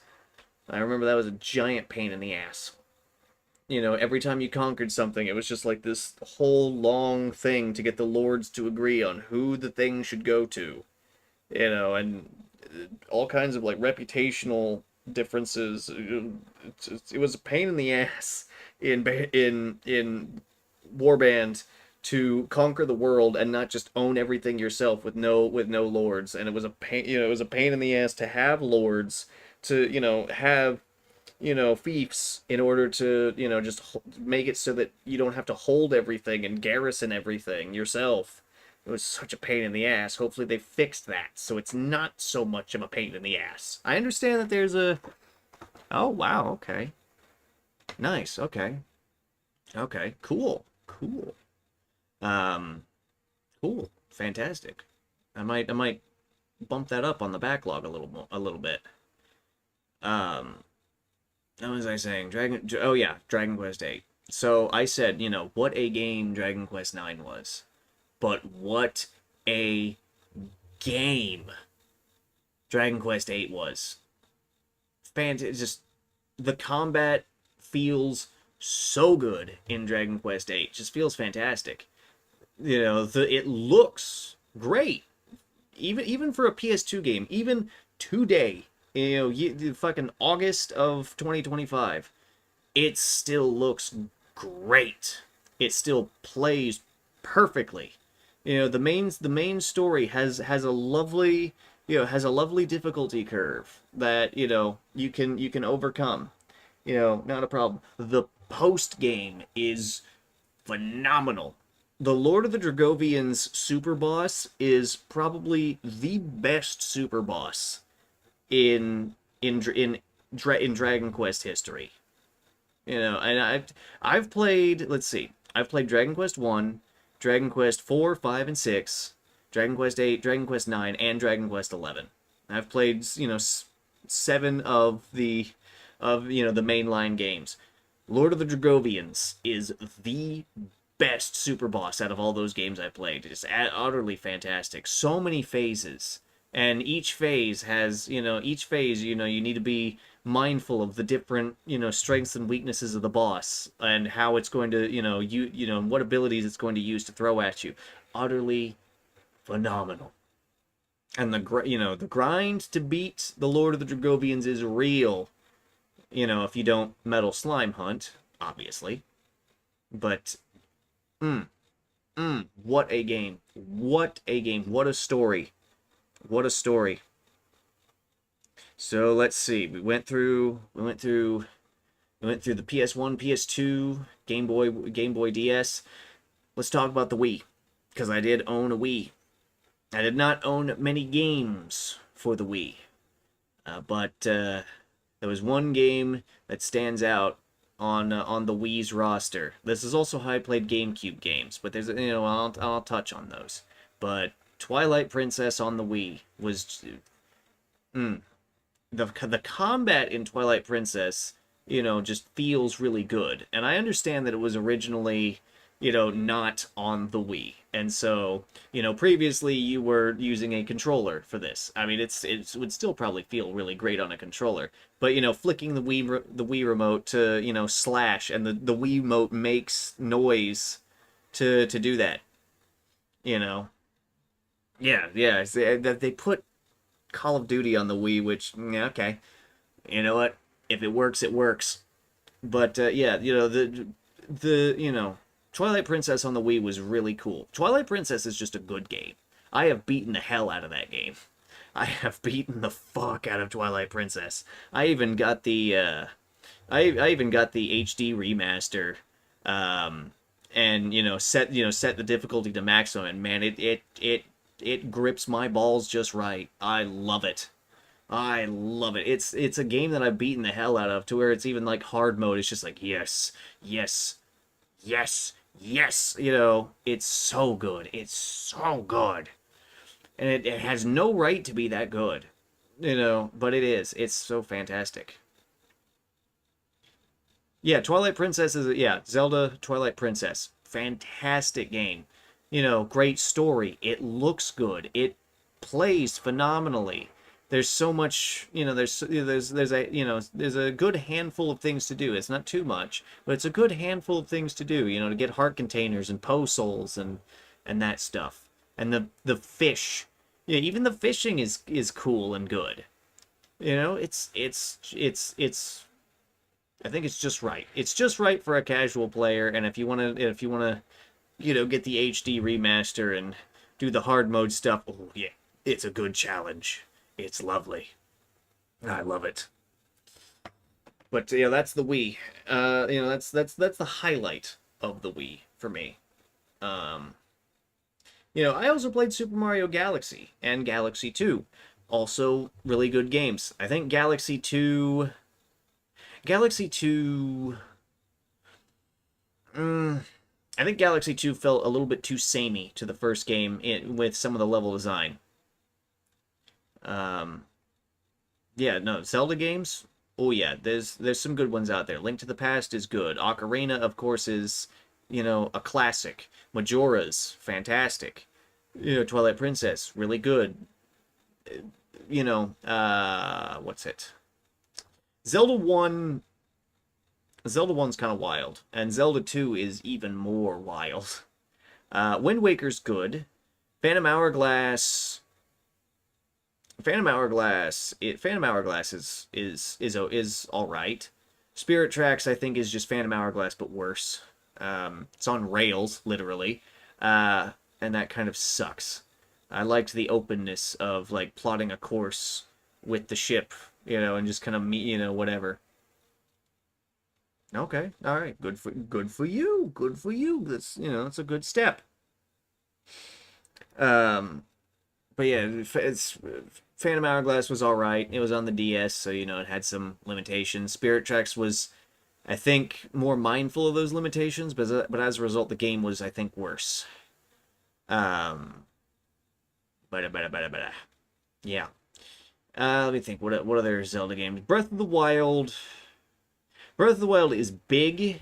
I remember that was a giant pain in the ass. Every time you conquered something, it was just like this whole long thing to get the lords to agree on who the thing should go to. And all kinds of like reputational differences. It was a pain in the ass in Warband to conquer the world and not just own everything yourself with no lords. And it was a pain. It was a pain in the ass to have lords, to have fiefs, in order to just make it so that you don't have to hold everything and garrison everything yourself. It was such a pain in the ass. Hopefully they fixed that, so it's not so much of a pain in the ass. I understand that there's a... Oh, wow, okay. Nice, okay. Okay, cool. Cool. Um, cool. Fantastic. I might bump that up on the backlog a little bit. Um, what was I saying? Oh yeah, Dragon Quest 8. So I said, what a game Dragon Quest 9 was. But what a game Dragon Quest 8 was. Just the combat feels so good in Dragon Quest 8. Just feels fantastic. It looks great. Even for a PS2 game, even today, fucking August of 2025, it still looks great. It still plays perfectly. The main story has a lovely difficulty curve that you can overcome. Not a problem. The post game is phenomenal. The Lord of the Dragovians super boss is probably the best super boss in Dragon Quest history. And I've played, let's see, I've played Dragon Quest 1, Dragon Quest 4, 5, and 6, Dragon Quest 8, Dragon Quest 9, and Dragon Quest 11. I've played, 7 of the mainline games. Lord of the Dragovians is the best super boss out of all those games I've played. It's utterly fantastic. So many phases. And each phase has, you need to be mindful of the different, strengths and weaknesses of the boss and how it's going to, what abilities it's going to use to throw at you. Utterly phenomenal. And the grind to beat the Lord of the Dragovians is real. If you don't Metal Slime Hunt, obviously. But, what a game. What a game. What a story. What a story. So let's see. We went through the PS1, PS2, Game Boy DS. Let's talk about the Wii, because I did own a Wii. I did not own many games for the Wii, but there There was one game that stands out on the Wii's roster. This is also how I played GameCube games, but there's I'll touch on those. But Twilight Princess on the Wii was the combat in Twilight Princess, just feels really good. And I understand that it was originally, not on the Wii. And so, previously you were using a controller for this. I mean, it would still probably feel really great on a controller. But, flicking the Wii remote to, slash, and the Wii remote makes noise to do that. Yeah, that they put Call of Duty on the Wii, which, yeah, okay. You know what? If it works, it works. But, yeah, Twilight Princess on the Wii was really cool. Twilight Princess is just a good game. I have beaten the hell out of that game. I have beaten the fuck out of Twilight Princess. I even got the, I even got the HD remaster, and, set the difficulty to maximum, and man, it grips my balls just right. I love it. I love it. It's a game that I've beaten the hell out of, to where it's even like hard mode. It's just like, yes, yes, yes, yes. It's so good. It's so good. And it has no right to be that good. But it is. It's so fantastic. Yeah, Twilight Princess Zelda Twilight Princess. Fantastic game. Great story. It looks good. It plays phenomenally. There's so much, there's a good handful of things to do. It's not too much, but it's a good handful of things to do, to get heart containers and Poe souls and that stuff. And the fish. Yeah, even the fishing is cool and good. It's I think it's just right. It's just right for a casual player, and if you want to get the HD remaster and do the hard mode stuff, oh yeah, it's a good challenge. It's lovely. I love it. But that's the Wii. That's the highlight of the Wii for me. I also played Super Mario Galaxy and Galaxy 2. Also really good games. I think Galaxy 2 I think Galaxy 2 felt a little bit too samey to the first game with some of the level design. Yeah, no, Zelda games, oh yeah, there's some good ones out there. Link to the Past is good. Ocarina, of course, is, a classic. Majora's fantastic. Twilight Princess, really good. What's it? Zelda 1's kind of wild, and Zelda 2 is even more wild. Wind Waker's good. Phantom Hourglass is all right. Spirit Tracks, I think, is just Phantom Hourglass but worse. It's on rails, literally, and that kind of sucks. I liked the openness of like plotting a course with the ship, and just kind of whatever. Okay, all right, good for you, good for you. That's that's a good step. But yeah, it's Phantom Hourglass was all right. It was on the DS, so it had some limitations. Spirit Tracks was, I think, more mindful of those limitations, but as a result, the game was, I think, worse. Yeah. Let me think. What other Zelda games? Breath of the Wild. Breath of the Wild is big.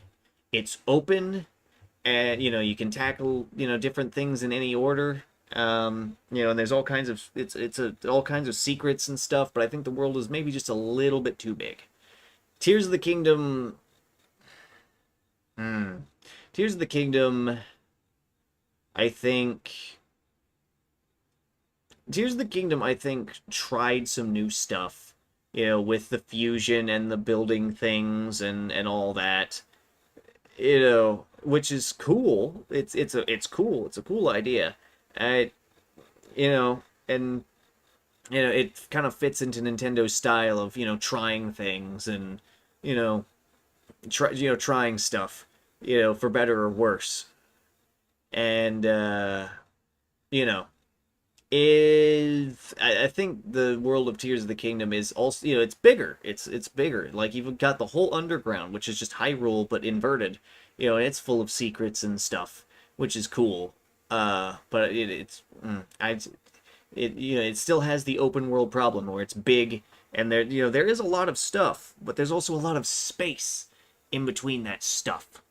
It's open, and you can tackle different things in any order. And there's all kinds of all kinds of secrets and stuff, but I think the world is maybe just a little bit too big. Tears of the Kingdom. Tears of the Kingdom. I think Tears of the Kingdom, tried some new stuff, with the fusion and the building things and all that, which is cool. It's cool. It's a cool idea. And it kind of fits into Nintendo's style of, trying things and, trying stuff, for better or worse. And, is I think the world of Tears of the Kingdom is also, it's bigger. It's bigger. Like, you've got the whole underground, which is just Hyrule but inverted. And it's full of secrets and stuff, which is cool. But it's I it it still has the open world problem where it's big, and there is a lot of stuff, but there's also a lot of space in between that stuff.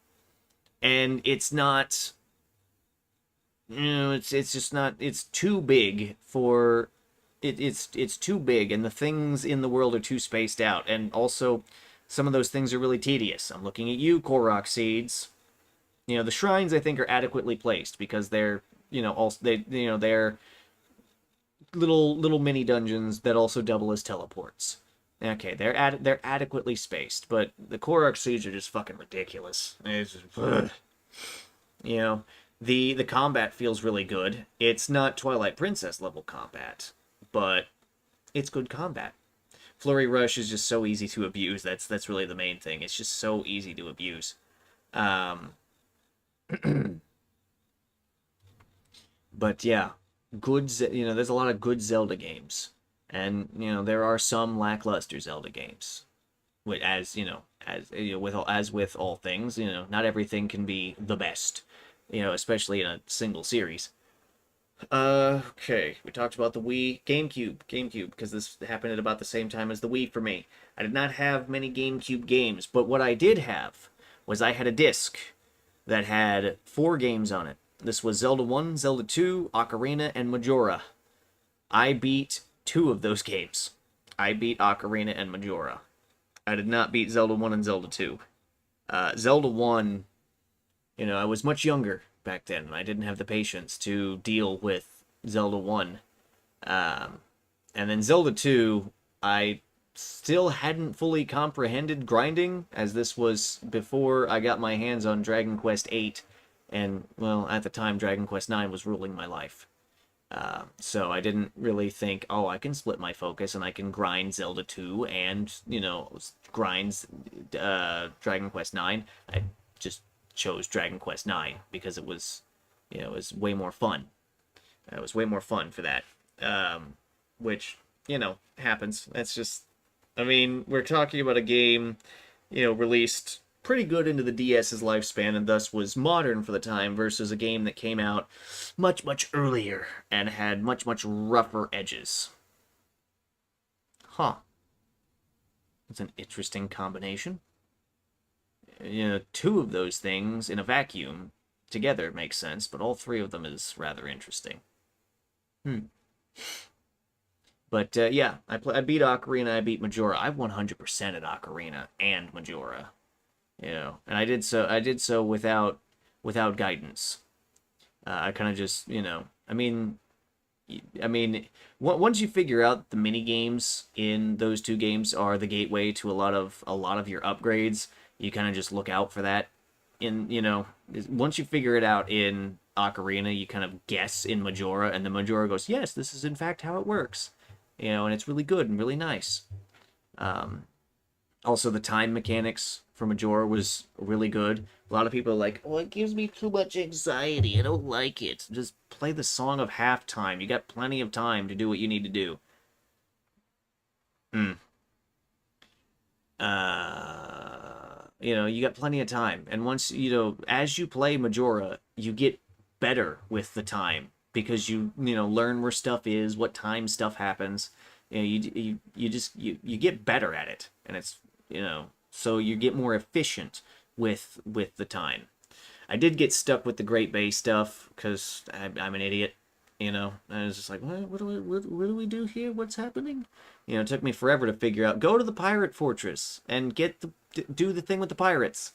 And it's not, it's just not, it's too big for it's too big, and the things in the world are too spaced out, and also some of those things are really tedious. I'm looking at you, Korok seeds. The shrines, I think, are adequately placed because they're, also they're little mini dungeons that also double as teleports. Okay, they're adequately spaced, but the Korok seeds are just fucking ridiculous. It's just, you know, the combat feels really good. It's not Twilight Princess level combat, but it's good combat. Flurry Rush is just so easy to abuse. That's really the main thing. It's just so easy to abuse. But yeah, there's a lot of good Zelda games, and there are some lackluster Zelda games. As with all things, not everything can be the best, especially in a single series. Okay, we talked about the Wii, GameCube, because this happened at about the same time as the Wii for me. I did not have many GameCube games, but what I did have was I had a disc that had 4 games on it. This was Zelda 1, Zelda 2, Ocarina, and Majora. I beat 2 of those games. I beat Ocarina and Majora. I did not beat Zelda 1 and Zelda 2. Zelda 1, I was much younger back then, and I didn't have the patience to deal with Zelda 1. And then Zelda 2, I still hadn't fully comprehended grinding, as this was before I got my hands on Dragon Quest 8, and, well, at the time, Dragon Quest 9 was ruling my life. So I didn't really think, oh, I can split my focus and I can grind Zelda 2 and, grind Dragon Quest 9. I just chose Dragon Quest 9 because it was, it was way more fun. It was way more fun for that. Which, happens. That's just, we're talking about a game, released pretty good into the DS's lifespan, and thus was modern for the time, versus a game that came out much, much earlier and had much, much rougher edges. Huh. That's an interesting combination. 2 of those things in a vacuum together makes sense, but all 3 of them is rather interesting. But yeah, I beat Ocarina, I beat Majora. I 100% at Ocarina and Majora. And I did so without guidance. I kind of just, once you figure out the mini games in those 2 games are the gateway to a lot of your upgrades, you kind of just look out for that. Once you figure it out in Ocarina, you kind of guess in Majora, and the Majora goes, yes, this is in fact how it works. And it's really good and really nice. Also, the time mechanics for Majora was really good. A lot of people are like, oh, it gives me too much anxiety. I don't like it. Just play the Song of Halftime. You got plenty of time to do what you need to do. You got plenty of time. And once, as you play Majora, you get better with the time. Because you learn where stuff is, what time stuff happens. You get better at it. And it's, so you get more efficient with the time. I did get stuck with the Great Bay stuff because I'm an idiot. I was just like, what do we do here? What's happening? It took me forever to figure out. Go to the pirate fortress and do the thing with the pirates.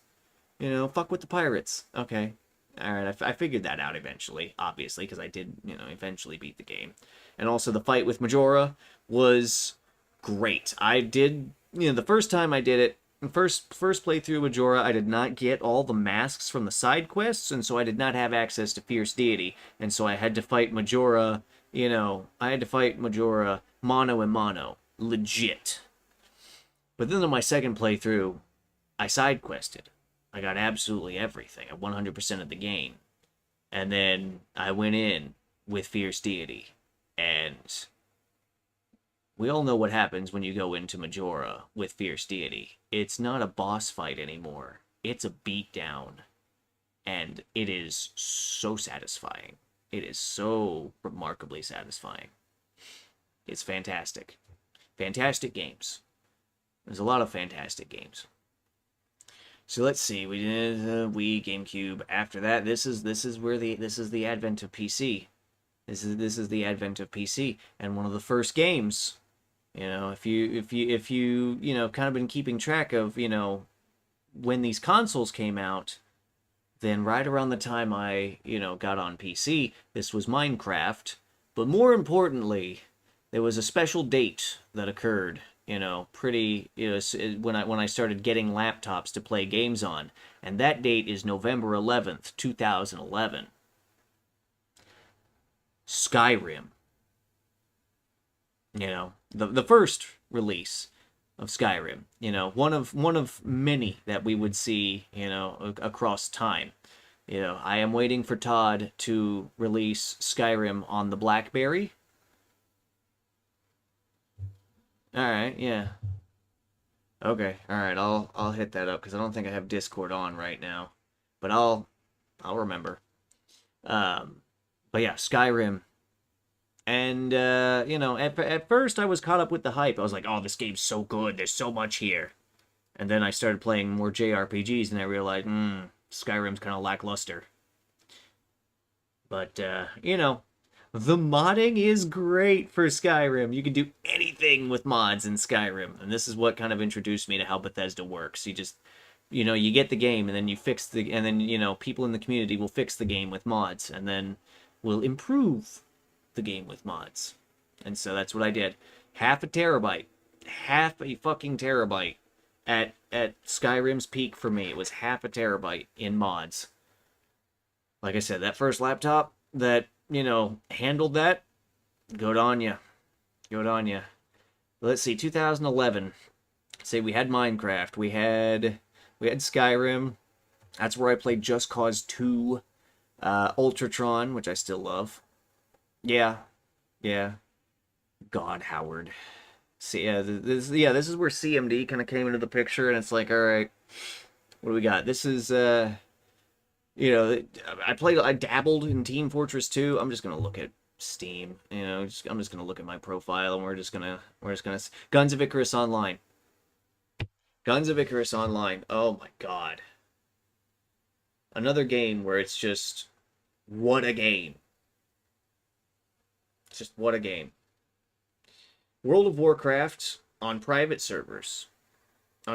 Fuck with the pirates. Okay. All right, I figured that out eventually, obviously, because I did, eventually beat the game. And also the fight with Majora was great. I did, the first time I did it, first playthrough Majora, I did not get all the masks from the side quests, and so I did not have access to Fierce Deity, and so I had to fight Majora, mano a mano, legit. But then on my second playthrough, I side quested. I got absolutely everything. I 100% of the game. And then I went in with Fierce Deity. And we all know what happens when you go into Majora with Fierce Deity. It's not a boss fight anymore. It's a beatdown. And it is so satisfying. It is so remarkably satisfying. It's fantastic. Fantastic games. There's a lot of fantastic games. So let's see. We did Wii, GameCube. After that, this is the advent of PC. This is the advent of PC, and one of the first games. You know, if you kind of been keeping track of when these consoles came out, then right around the time I got on PC, this was Minecraft. But more importantly, there was a special date that occurred. When I started getting laptops to play games on, and that date is November 11th, 2011. Skyrim. The first release of Skyrim. One of many that we would see, across time. I am waiting for Todd to release Skyrim on the BlackBerry. All right, yeah. Okay, all right. I'll hit that up because I don't think I have Discord on right now, but I'll remember. But yeah, Skyrim. And at first I was caught up with the hype. I was like, "Oh, this game's so good. There's so much here." And then I started playing more JRPGs, and I realized, Skyrim's kind of lackluster. But the modding is great for Skyrim. You can do anything with mods in Skyrim. And this is what kind of introduced me to how Bethesda works. You just, you get the game and then you fix and then, people in the community will fix the game with mods and then will improve the game with mods. And so that's what I did. Half a terabyte. Half a fucking terabyte at Skyrim's peak for me. It was half a terabyte in mods. Like I said, that first laptop that handled that, good on ya. Good on ya. Let's see, 2011. Say we had Minecraft. We had Skyrim. That's where I played Just Cause 2. Ultratron, which I still love. Yeah. God, Howard. See, this is where CMD kind of came into the picture, and it's like, all right, what do we got? This is, I dabbled in Team Fortress 2. I'm just gonna look at Steam. I'm just gonna look at my profile, and we're just gonna Guns of Icarus Online. Guns of Icarus Online. Oh my god. Another game where it's just, what a game. Just what a game. World of Warcraft on private servers. I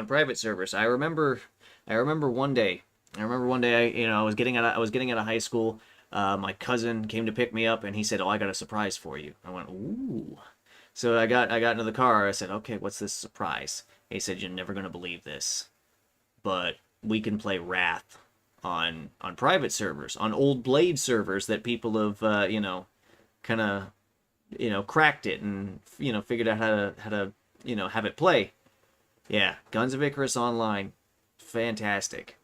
remember one day. I was getting out of high school. My cousin came to pick me up, and he said, "Oh, I got a surprise for you." I went, "Ooh!" So I got into the car. I said, "Okay, what's this surprise?" He said, "You're never gonna believe this, but we can play Wrath on private servers, on old Blade servers that people have kind of cracked it and figured out how to have it play." Yeah, Guns of Icarus Online, fantastic.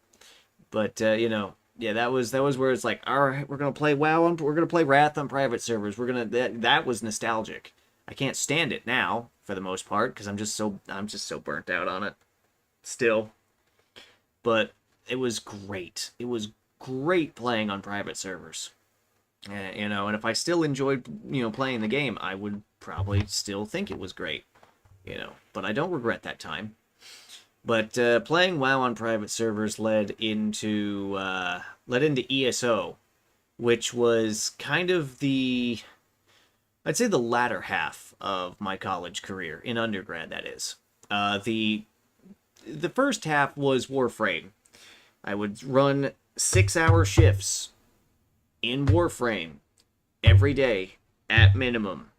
But that was where it's like, all right, we're gonna play we're gonna play Wrath on private servers. That was nostalgic. I can't stand it now for the most part because I'm just so burnt out on it still. But it was great. It was great playing on private servers. And if I still enjoyed playing the game, I would probably still think it was great. But I don't regret that time. But playing WoW on private servers led into ESO, which was kind of I'd say the latter half of my college career, in undergrad, that is. The first half was Warframe. I would run 6-hour shifts in Warframe every day at minimum.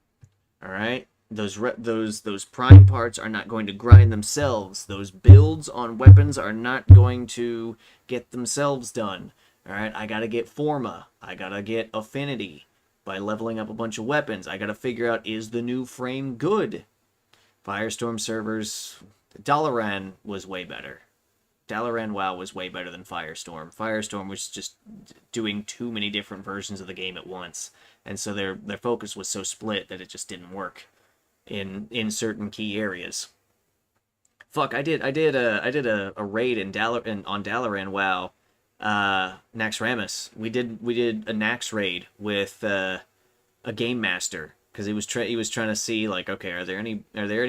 All right? Those prime parts are not going to grind themselves. Those builds on weapons are not going to get themselves done. All right, I gotta get Forma. I gotta get Affinity by leveling up a bunch of weapons. I gotta figure out, is the new frame good? Firestorm servers, Dalaran was way better. Dalaran WoW was way better than Firestorm. Firestorm was just doing too many different versions of the game at once, and so their focus was so split that it just didn't work in certain key areas. Fuck, I did a raid on Dalaran WoW, Naxxramas. We did a Nax raid with a game master because he was trying to see like, okay, are there any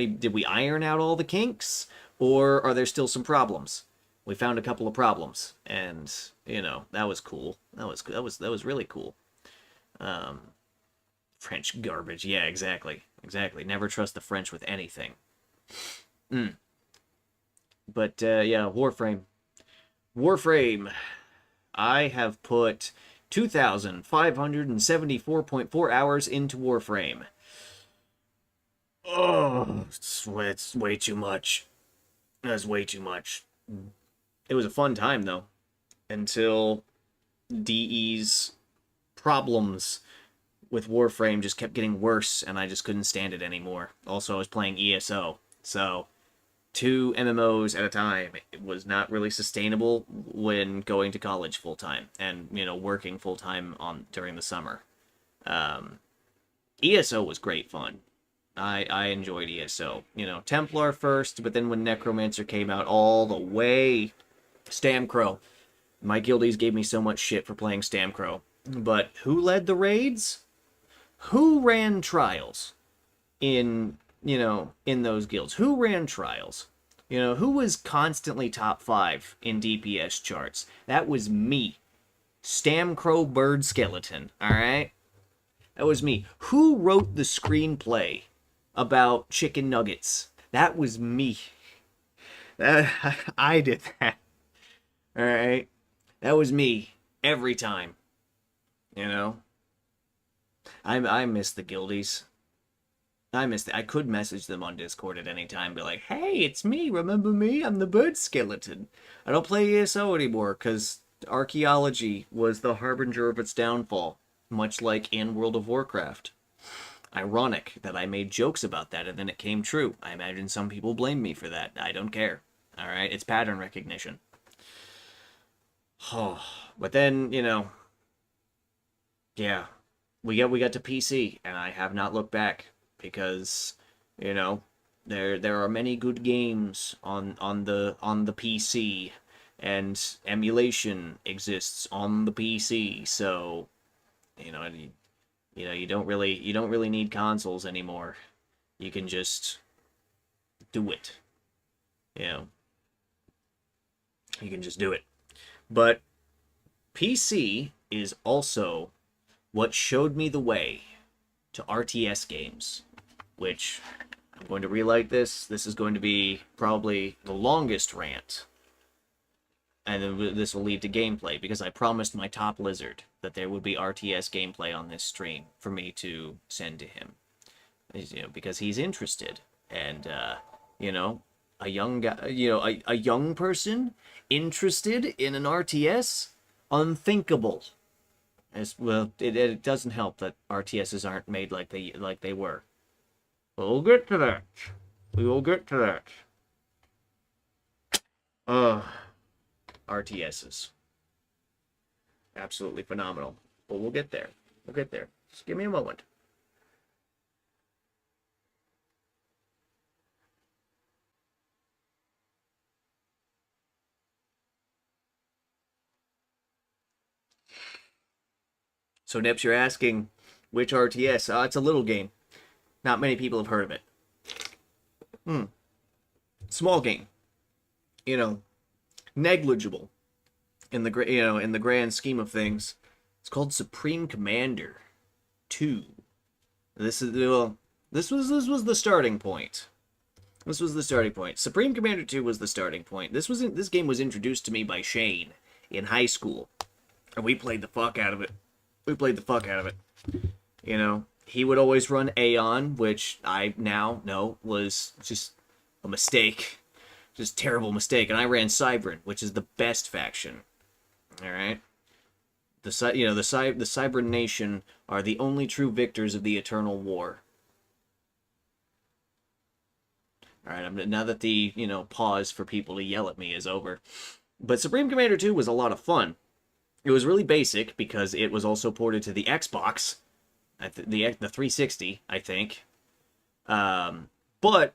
did we iron out all the kinks, or are there still some problems? We found a couple of problems, and that was cool. That was really cool. French garbage. Yeah, exactly. Never trust the French with anything. But yeah, Warframe. I have put 2,574.4 hours into Warframe. Oh, it's way too much. That's way too much. It was a fun time, though, until DE's problems with Warframe just kept getting worse, and I just couldn't stand it anymore. Also, I was playing ESO, so 2 MMOs at a time, it was not really sustainable when going to college full time and working full time during the summer. ESO was great fun. I enjoyed ESO. Templar first, but then when Necromancer came out, all the way Stamcrow. My guildies gave me so much shit for playing Stamcrow. But who led the raids? Who ran trials in those guilds? Who ran trials? Who was constantly top 5 in DPS charts? That was me. Stamcrow Bird Skeleton, alright? That was me. Who wrote the screenplay about chicken nuggets? That was me. I did that. Alright? That was me. Every time. I miss the guildies. I could message them on Discord at any time, be like, hey, it's me, remember me? I'm the bird skeleton. I don't play ESO anymore, because archaeology was the harbinger of its downfall, much like in World of Warcraft. Ironic that I made jokes about that and then it came true. I imagine some people blame me for that. I don't care. Alright, it's pattern recognition. Oh, but then, yeah, we got to PC, and I have not looked back. Because there are many good games on the PC, and emulation exists on the PC, so you don't really need consoles anymore. You can just do it. You can just do it. But PC is also what showed me the way to RTS games, which I'm going to relight this. This is going to be probably the longest rant, and then this will lead to gameplay, because I promised my top lizard that there would be RTS gameplay on this stream for me to send to him, because he's interested, and a young guy, a young person interested in an RTS, unthinkable. As well, it doesn't help that RTSs aren't made like they were. We'll get to that. We will get to that. RTSs. Absolutely phenomenal. But we'll get there. We'll get there. Just give me a moment. So, Nips, you're asking which RTS? It's a little game. Not many people have heard of it. Small game. Negligible in the grand scheme of things. It's called Supreme Commander 2. This was the starting point. This was the starting point. Supreme Commander 2 was the starting point. This game was introduced to me by Shane in high school, and we played the fuck out of it. He would always run Aeon, which I now know was just a mistake. Just a terrible mistake. And I ran Cybran, which is the best faction. Alright? The Cybran Nation are the only true victors of the Eternal War. All right, now that the, pause for people to yell at me is over. But Supreme Commander 2 was a lot of fun. It was really basic because it was also ported to the Xbox, the 360, I think. But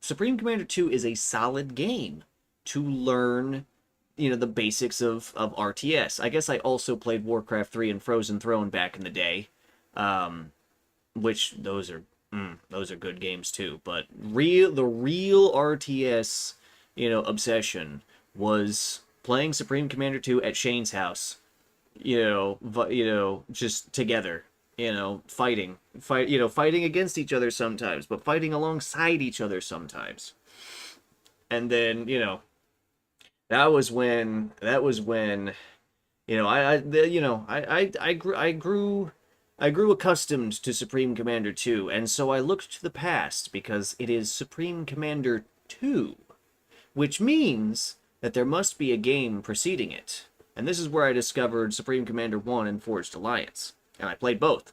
Supreme Commander 2 is a solid game to learn, the basics of RTS. I guess I also played Warcraft 3 and Frozen Throne back in the day, which those are good games too. But the real RTS, obsession was playing Supreme Commander 2 at Shane's house, just together, fighting against each other sometimes, but fighting alongside each other sometimes. And then, that was when, I grew accustomed to Supreme Commander 2, and so I looked to the past because it is Supreme Commander 2, which means that there must be a game preceding it. And this is where I discovered Supreme Commander 1 and Forged Alliance, and I played both.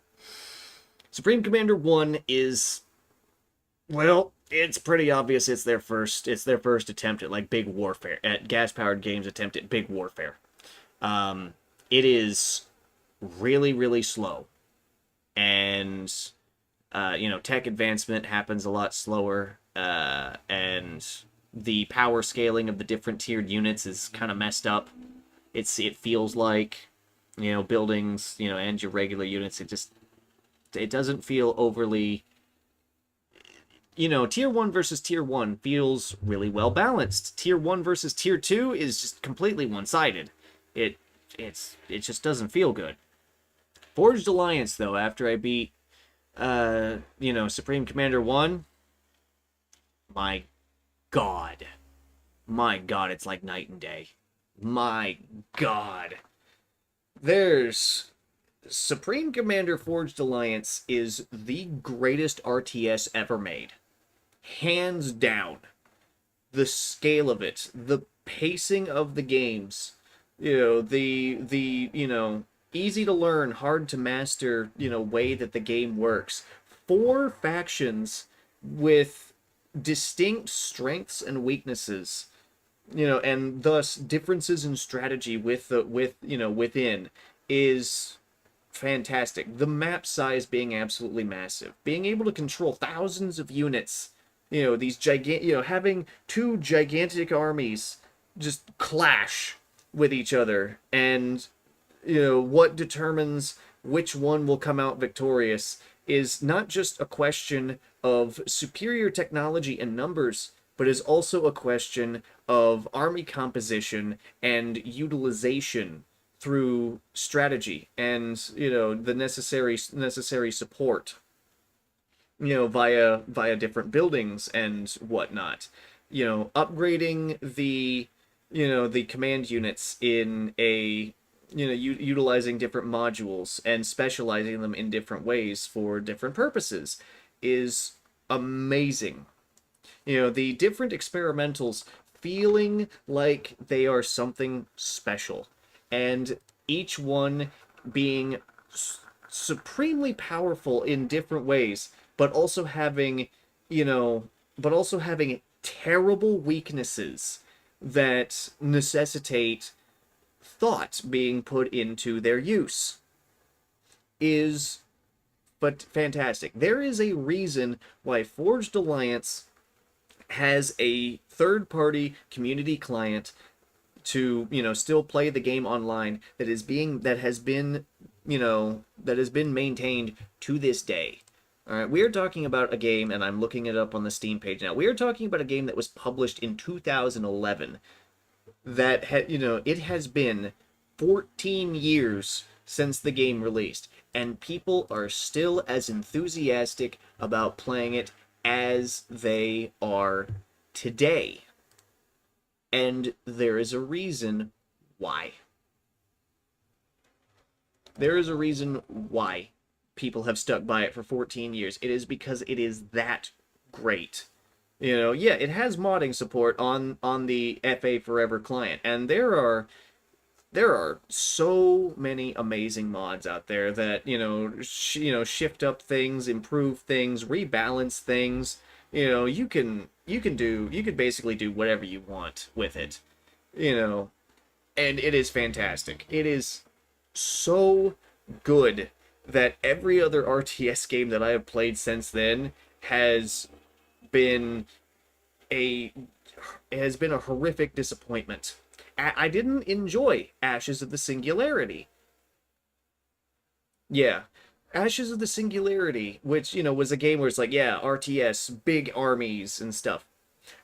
Supreme Commander 1 is, well, it's pretty obvious it's their first attempt at like big warfare, at gas-powered games attempt at big warfare. It is really, really slow. And tech advancement happens a lot slower, and the power scaling of the different tiered units is kind of messed up. It feels like, buildings, and your regular units, it doesn't feel overly, tier 1 versus tier 1 feels really well balanced. Tier 1 versus tier 2 is just completely one-sided. It just doesn't feel good. Forged Alliance, though, after I beat, Supreme Commander 1, my God, it's like night and day. My God. Supreme Commander Forged Alliance is the greatest RTS ever made. Hands down. The scale of it, the pacing of the games, the easy to learn, hard to master, way that the game works. 4 factions with distinct strengths and weaknesses, and thus differences in strategy within is fantastic. The map size being absolutely massive, being able to control thousands of units, these having 2 gigantic armies just clash with each other, and what determines which one will come out victorious is not just a question of superior technology and numbers, but is also a question of army composition and utilization through strategy and, the necessary support, via different buildings and whatnot. Upgrading the command units in a, utilizing different modules and specializing them in different ways for different purposes is amazing. The different experimentals feeling like they are something special, and each one being supremely powerful in different ways, but also having terrible weaknesses that necessitate thought being put into their use is but fantastic. There is a reason why Forged Alliance has a third-party community client to, still play the game online that has been maintained to this day. All right, we are talking about a game, and I'm looking it up on the Steam page now. We are talking about a game that was published in 2011. That it has been 14 years since the game released, and people are still as enthusiastic about playing it as they are today. And there is a reason why. There is a reason why people have stuck by it for 14 years. It is because it is that great. Yeah, it has modding support on the FA Forever client, and there are so many amazing mods out there that shift up things, improve things, rebalance things, You know, you can basically do whatever you want with it. You know, and it is fantastic. It is so good that every other RTS game that I have played since then has been a horrific disappointment. I didn't enjoy Ashes of the Singularity. Yeah. Ashes of the Singularity, which, you know, was a game where it's like, yeah, RTS, big armies and stuff.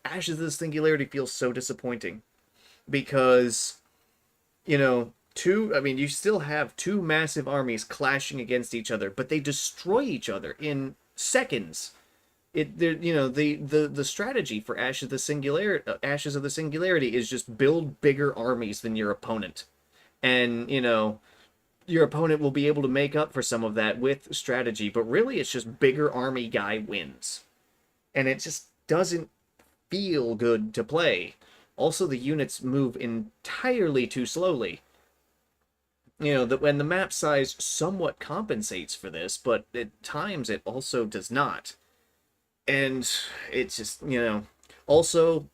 Ashes of the Singularity feels so disappointing because, you know, you still have two massive armies clashing against each other, but they destroy each other in seconds. You know, the strategy for Ashes of the Singularity is just build bigger armies than your opponent. And, you know, your opponent will be able to make up for some of that with strategy, but really it's just bigger army guy wins. And it just doesn't feel good to play. Also, the units move entirely too slowly. You know, when the map size somewhat compensates for this, but at times it also does not. And it's just, you know, also,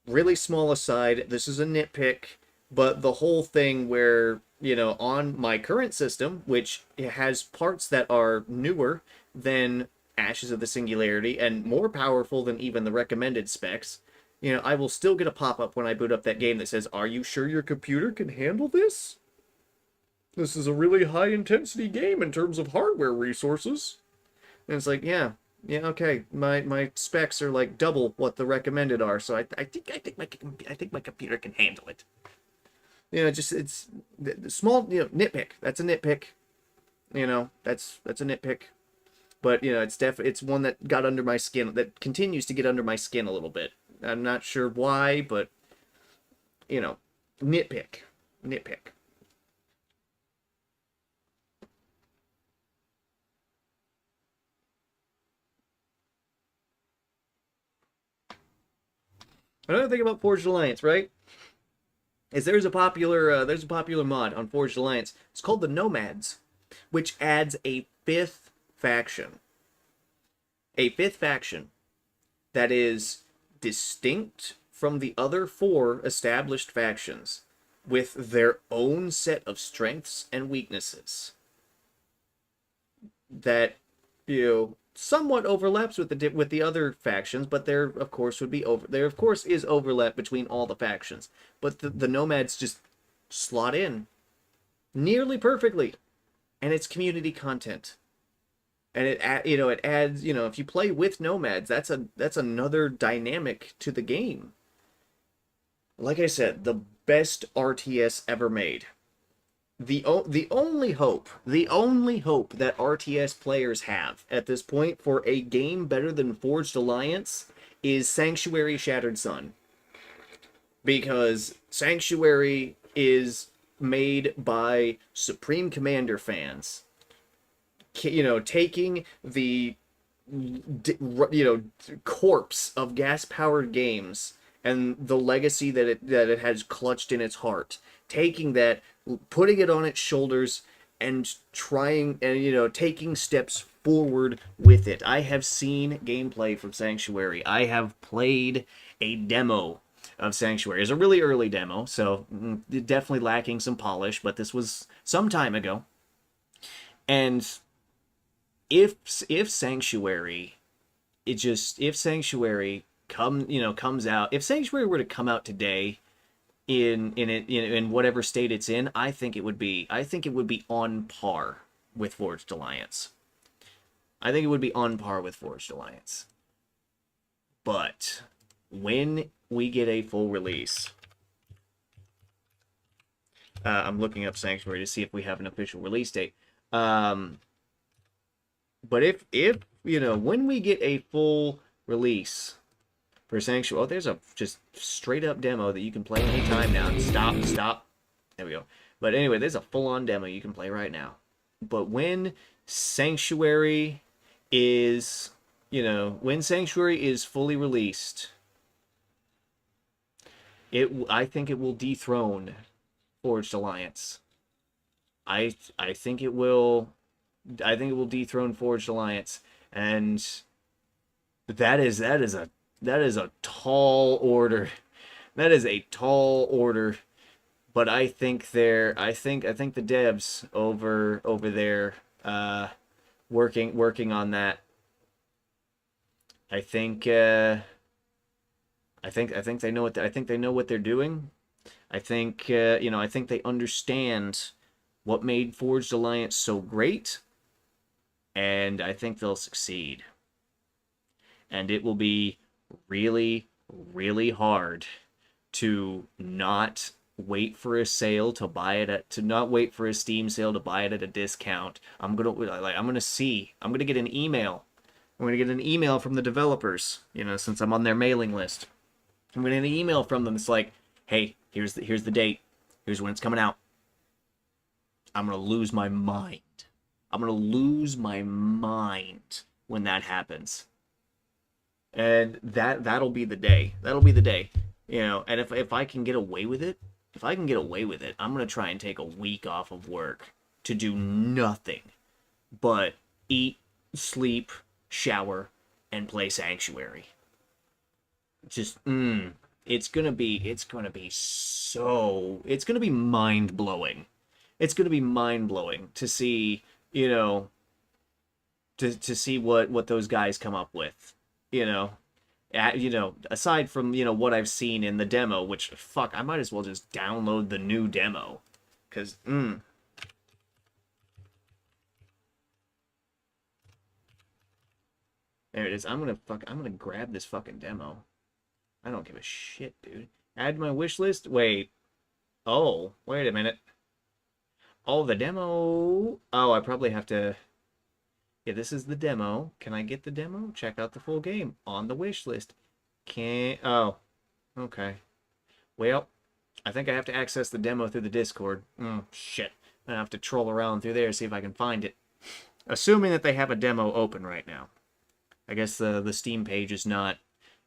really small aside, this is a nitpick, but the whole thing where, you know, on my current system, which has parts that are newer than Ashes of the Singularity and more powerful than even the recommended specs, you know, I will still get a pop-up when I boot up that game that says, "Are you sure your computer can handle this? This is a really high-intensity game in terms of hardware resources." And it's like, yeah, okay. My specs are like double what the recommended are, so I think my computer can handle it. You know, just it's the small, you know, nitpick. That's a nitpick. You know, that's a nitpick. But you know, it's one that got under my skin, that continues to get under my skin a little bit. I'm not sure why, but you know, nitpick. Another thing about Forged Alliance, right? Is there's a popular mod on Forged Alliance. It's called the Nomads, which adds a fifth faction. A fifth faction that is distinct from the other four established factions, with their own set of strengths and weaknesses that, you know, somewhat overlaps with the other factions, but there of course is overlap between all the factions, but the nomads just slot in nearly perfectly, and it's community content. And it adds, you know, if you play with nomads, that's another dynamic to the game. Like I said, the best RTS ever made. The only hope that RTS players have at this point for a game better than Forged Alliance is Sanctuary Shattered Sun. Because Sanctuary is made by Supreme Commander fans. You know, taking the, you know, corpse of gas-powered games and the legacy that it has clutched in its heart, taking that, putting it on its shoulders, and trying, and you know, taking steps forward with it. I have seen gameplay from Sanctuary. I have played a demo of Sanctuary. It's a really early demo, so definitely lacking some polish, but this was some time ago. And if Sanctuary, if Sanctuary comes out, if Sanctuary were to come out today in whatever state it's in, I think it would be on par with Forged Alliance. I think it would be on par with Forged Alliance. But when we get a full release, I'm looking up Sanctuary to see if we have an official release date. But if you know, when we get a full release for Sanctuary, oh, there's a just straight up demo that you can play anytime now. Stop. There we go. But anyway, there's a full on demo you can play right now. But when Sanctuary is, you know, when Sanctuary is fully released, I think it will dethrone Forged Alliance. I think it will. I think it will dethrone Forged Alliance, and that is a tall order. That is a tall order. But I think the devs over there working on that. I think I think they know what they're doing. I think I think they understand what made Forged Alliance so great, and I think they'll succeed. And it will be really, really hard to not wait for a sale to buy it at to not wait for a Steam sale to buy it at a discount. I'm gonna get an email. I'm gonna get an email from the developers, since I'm on their mailing list. I'm gonna get an email from them. It's like, hey, here's the date. Here's when it's coming out. I'm gonna lose my mind. I'm gonna lose my mind when that happens. And that'll be the day. That'll be the day. And if I can get away with it, I'm gonna try and take a week off of work to do nothing but eat, sleep, shower, and play Sanctuary. Just it's gonna be mind blowing. It's gonna be mind blowing to see, to see what those guys come up with. Aside from what I've seen in the demo, which fuck, I might as well just download the new demo, cause there it is. I'm gonna grab this fucking demo. I don't give a shit, dude. Add to my wish list. Wait. Oh, wait a minute. Oh, the demo. Oh, I probably have to. Yeah, this is the demo. Can I get the demo? Check out the full game on the wish list. Can't. Oh, okay. Well, I think I have to access the demo through the Discord. Shit. I have to troll around through there, see if I can find it. Assuming that they have a demo open right now. I guess the Steam page is not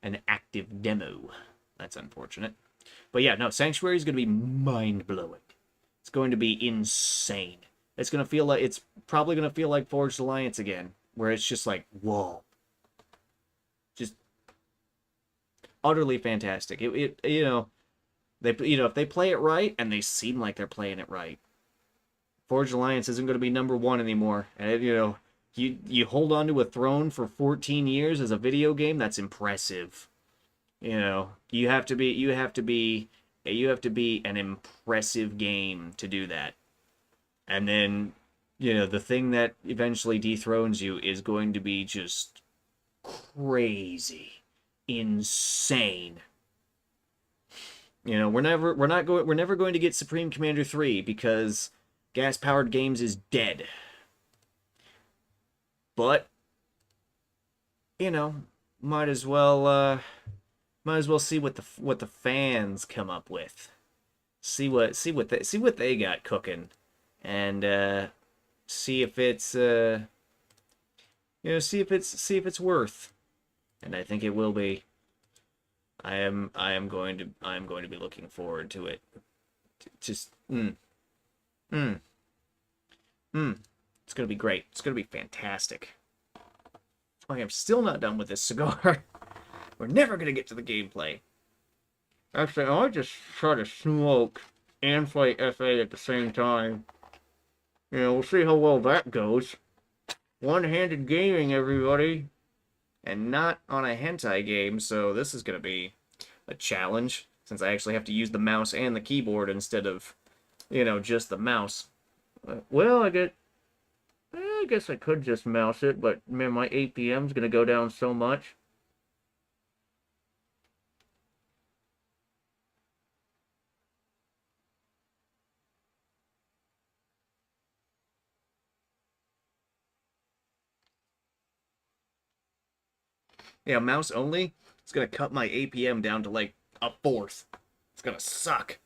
an active demo. That's unfortunate. But yeah, no, Sanctuary is going to be mind-blowing. It's going to be insane. It's probably going to feel like Forged Alliance again, where it's just like, whoa. Just utterly fantastic. If they play it right, and they seem like they're playing it right, Forged Alliance isn't going to be #1 anymore. And you hold on to a throne for 14 years as a video game, that's impressive. You have to be an impressive game to do that. And then, the thing that eventually dethrones you is going to be just crazy, insane. We're never going to get Supreme Commander 3 because gas-powered games is dead. But might as well see what the fans come up with. See what they got cooking, and see if it's see if it's worth. And I think it will be. I am going to be looking forward to it. Just it's gonna be great. It's gonna be fantastic. I am still not done with this cigar. We're never gonna get to the gameplay. Actually, I might just try to smoke and play FA at the same time. We'll see how well that goes. One-handed gaming, everybody. And not on a hentai game, so this is gonna be a challenge, since I actually have to use the mouse and the keyboard instead of, just the mouse. Well, I guess I could just mouse it, but man, my APM's gonna go down so much. Yeah, mouse only, it's gonna cut my APM down to like a fourth. It's gonna suck.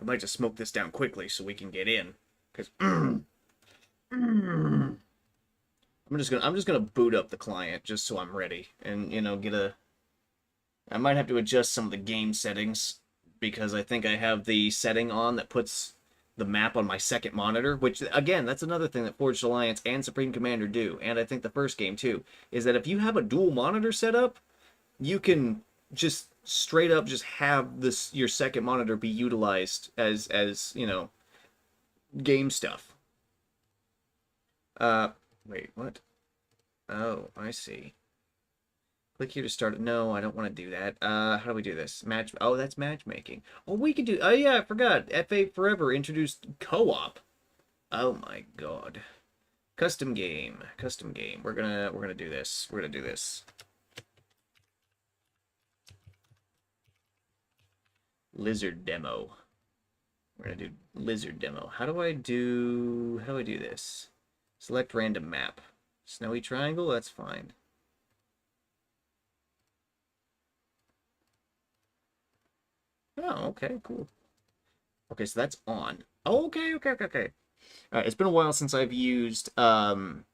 I might just smoke this down quickly so we can get in, because I'm just gonna boot up the client just so I'm ready, and I might have to adjust some of the game settings, because I think I have the setting on that puts the map on my second monitor, which again, that's another thing that Forged Alliance and Supreme Commander do, and I think the first game too, is that if you have a dual monitor set up, you can just straight up just have this your second monitor be utilized as you know, game stuff. Wait, what? Oh, I see. Click here to start it. No, I don't want to do that. How do we do this? Match. Oh, that's matchmaking. Oh, we could do. Oh yeah, I forgot. F8 Forever introduced co-op. Oh my god. Custom game. Custom game. We're gonna do this. We're gonna do this. Lizard demo. We're gonna do lizard demo. How do I do this? Select random map. Snowy triangle. That's fine. Oh, okay, cool. Okay, so that's on. Oh, okay. It's been a while since I've used the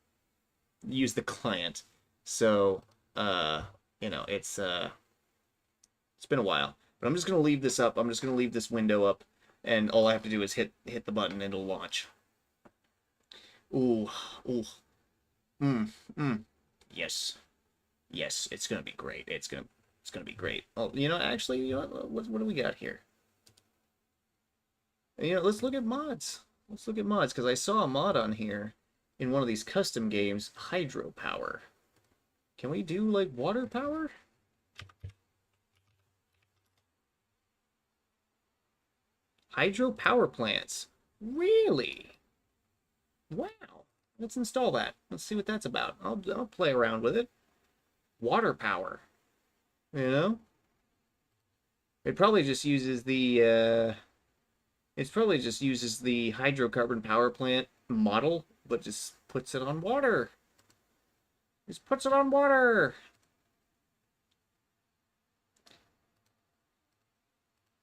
client, so you know, it's been a while. But I'm just gonna leave this up. I'm just gonna leave this window up, and all I have to do is hit the button, and it'll launch. Ooh, ooh, yes, yes, it's gonna be great. It's gonna be great. Oh, you know, actually, you know what do we got here? You know, let's look at mods. Let's look at mods, because I saw a mod on here in one of these custom games, hydropower. Can we do, like, water power? Hydro power plants. Really? Wow. Let's install that. Let's see what that's about. I'll play around with it. Water power. You know? It probably just uses the, hydrocarbon power plant model, but just puts it on water. Just puts it on water.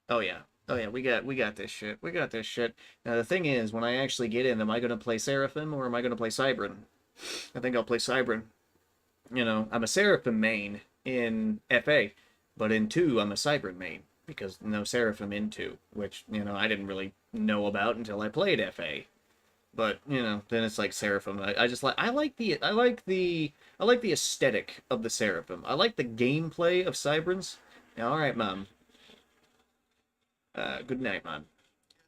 Oh yeah. Oh yeah, we got this shit. We got this shit. Now the thing is, when I actually get in, am I gonna play Seraphim or am I gonna play Cybran? I think I'll play Cybran. You know, I'm a Seraphim main in FA, but in 2 I'm a Cybran main because no Seraphim in 2, which, you know, I didn't really know about until I played FA. But, you know, then it's like Seraphim. I just like I like the aesthetic of the Seraphim. I like the gameplay of Cybrans. Yeah, all right, Mom. Good night, Mom.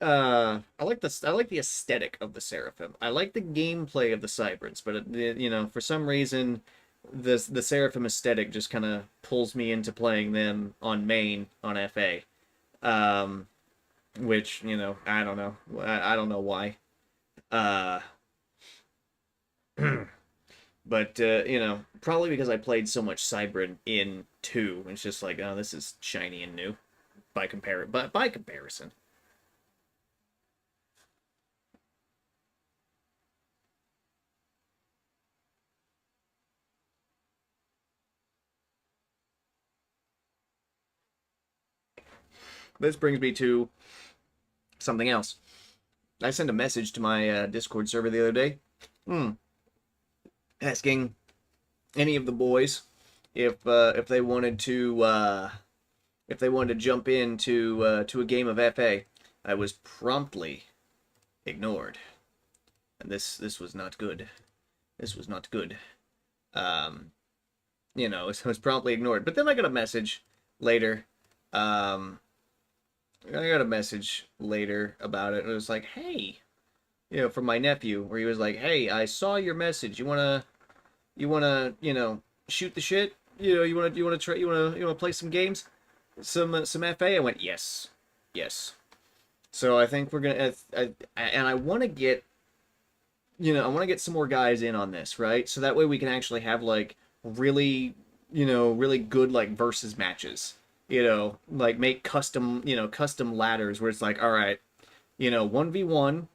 I like the aesthetic of the Seraphim. I like the gameplay of the Cybrans, but you know, for some reason, the Seraphim aesthetic just kind of pulls me into playing them on main on FA. Which, you know, I don't know. I don't know why. But you know, probably because I played so much Cybran in 2, it's just like, oh, this is shiny and new by comparison. This brings me to something else. I sent a message to my Discord server the other day, asking any of the boys if they wanted to jump into to a game of FA. I was promptly ignored, and this was not good. This was not good. You know, it was promptly ignored. But then I got a message later. I got a message later about it. It was like, hey, you know, from my nephew, where he was like, hey, I saw your message. You wanna, you know, shoot the shit? You know, you wanna play some games, some FA? I went, yes. So I think we're gonna, and I want to get, you know, I want to get some more guys in on this, right? So that way we can actually have like really, you know, really good like versus matches. You know, like make custom ladders where it's like, all right, you know, 1v1,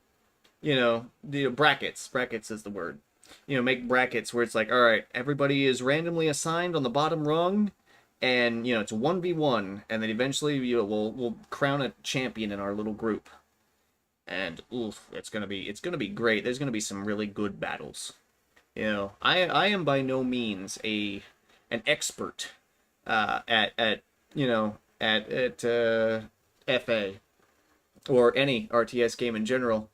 you know, the brackets is the word. You know, make brackets where it's like, all right, everybody is randomly assigned on the bottom rung, and you know, it's 1v1, and then eventually we'll crown a champion in our little group. And oof, it's gonna be great. There's gonna be some really good battles. You know, I am by no means an expert at you know, at FA. or any RTS game in general.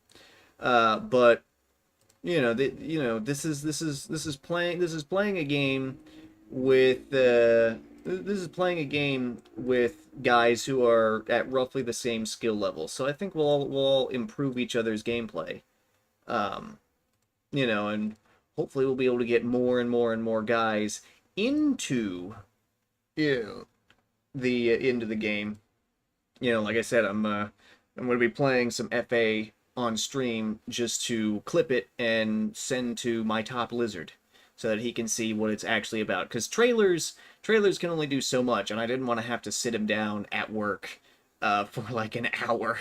But this is playing a game with this is playing a game with guys who are at roughly the same skill level. So I think we'll all improve each other's gameplay. Um, and hopefully we'll be able to get more and more and more guys into into the game. Like I said, I'm going to be playing some FA on stream just to clip it and send to my top lizard so that he can see what it's actually about. Because trailers can only do so much, and I didn't want to have to sit him down at work for like an hour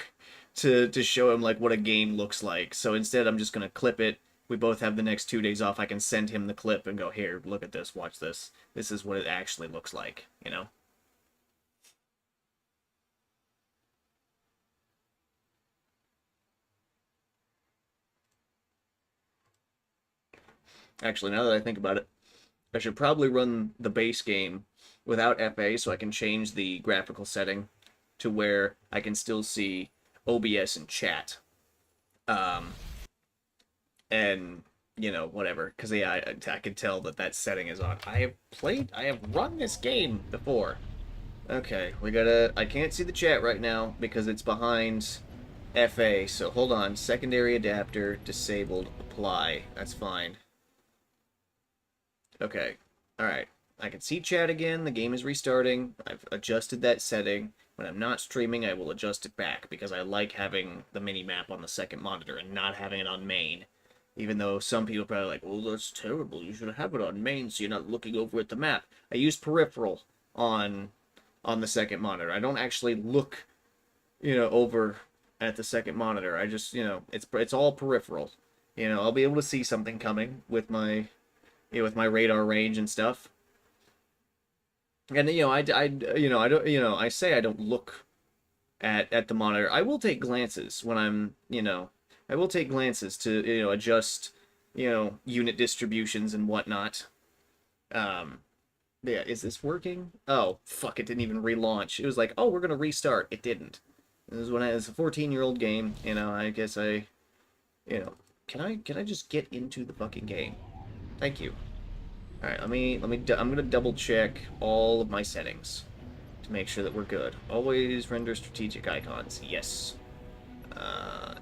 to show him like what a game looks like. So instead, I'm just going to clip it. We both have the next 2 days off. I can send him the clip and go, here, look at this, watch this. This is what it actually looks like, Actually, now that I think about it, I should probably run the base game without FA so I can change the graphical setting to where I can still see OBS and chat. Um, and, whatever. Because, yeah, I can tell that setting is on. I have run this game before. Okay, I can't see the chat right now because it's behind FA. So hold on. Secondary adapter disabled. Apply. That's fine. Okay. Alright. I can see chat again. The game is restarting. I've adjusted that setting. When I'm not streaming, I will adjust it back because I like having the mini-map on the second monitor and not having it on main. Even though some people are probably like, well, that's terrible. You should have it on main so you're not looking over at the map. I use peripheral on the second monitor. I don't actually look, over at the second monitor. I just, it's all peripheral. I'll be able to see something coming with my radar range and stuff. And I don't, I say I don't look at the monitor. I will take glances when I'm, I will take glances to adjust, unit distributions and whatnot. Yeah, is this working? Oh, fuck, it didn't even relaunch. It was like, oh, we're gonna restart. It didn't. This is when it's a 14-year-old game, I guess can I just get into the fucking game? Thank you. Alright, I'm gonna double check all of my settings to make sure that we're good. Always render strategic icons. Yes.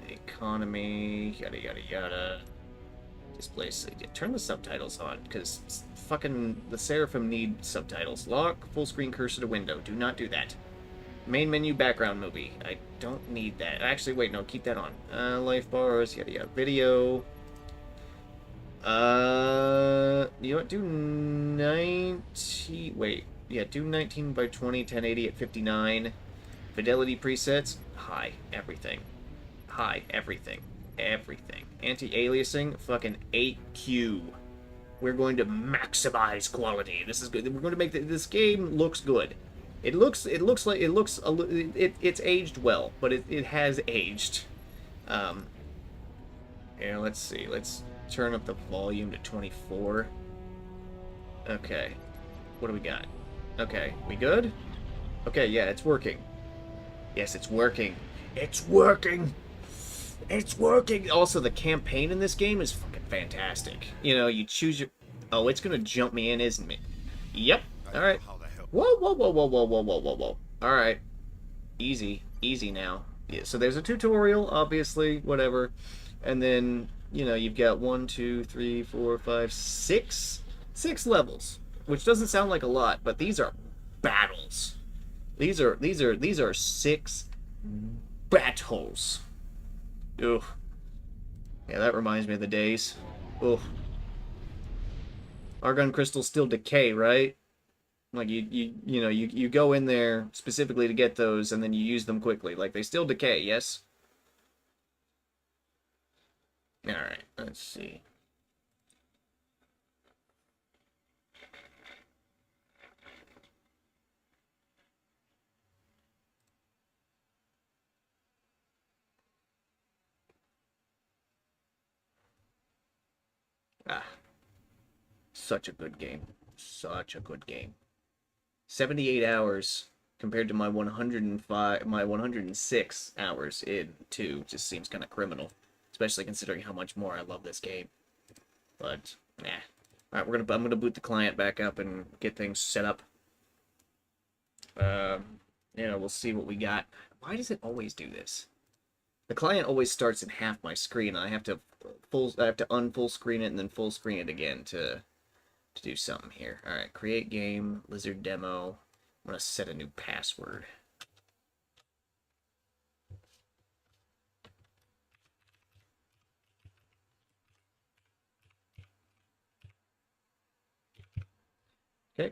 Economy, yada yada yada. Display, turn the subtitles on, because fucking the Seraphim need subtitles. Lock full screen cursor to window. Do not do that. Main menu background movie. I don't need that. Actually, wait, no, keep that on. Life bars, yada yada. Video. You know what? Do 90. Wait, yeah, do 19 by 20, 1080 at 59. Fidelity presets. High, everything. High, everything. Everything. Anti-aliasing, fucking 8Q. We're going to maximize quality. This is good. We're going to make this game looks good. It's aged well, but it has aged. Yeah, let's see. Let's turn up the volume to 24. Okay. What do we got? Okay, we good? Okay, yeah, it's working. Yes, it's working. It's working! It's working! Also, the campaign in this game is fucking fantastic. You choose your... Oh, it's gonna jump me in, isn't it? Yep. Alright. Whoa, whoa, whoa, whoa, whoa, whoa, whoa, whoa, whoa. Alright. Easy. Easy now. Yeah, so there's a tutorial, obviously, whatever. And then, you've got 1, 2, 3, 4, 5, 6 levels. Which doesn't sound like a lot, but these are battles. These are 6 battles. Ugh. Yeah, that reminds me of the days. Ugh. Argon crystals still decay, right? Like you go in there specifically to get those, and then you use them quickly. Like they still decay, yes. All right, let's see. Ah, such a good game. Such a good game. 78 hours compared to my 106 hours in 2 just seems kind of criminal, especially considering how much more I love this game. But nah. All right, I'm gonna boot the client back up and get things set up. We'll see what we got. Why does it always do this? The client always starts in half my screen, and I have to unfull screen it and then full screen it again to do something here. All right, create game, lizard demo. I'm gonna set a new password. Okay.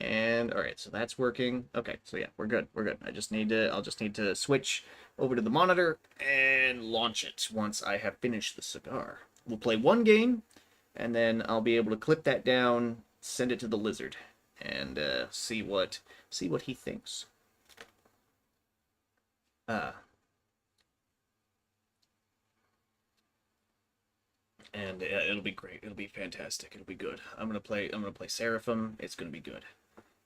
And all right, so that's working. Okay, so yeah, we're good. We're good. I'll just need to switch over to the monitor and launch it once I have finished the cigar. We'll play one game, and then I'll be able to clip that down, send it to the lizard, and see what he thinks. And it'll be great. It'll be fantastic. It'll be good. I'm gonna play Seraphim. It's gonna be good.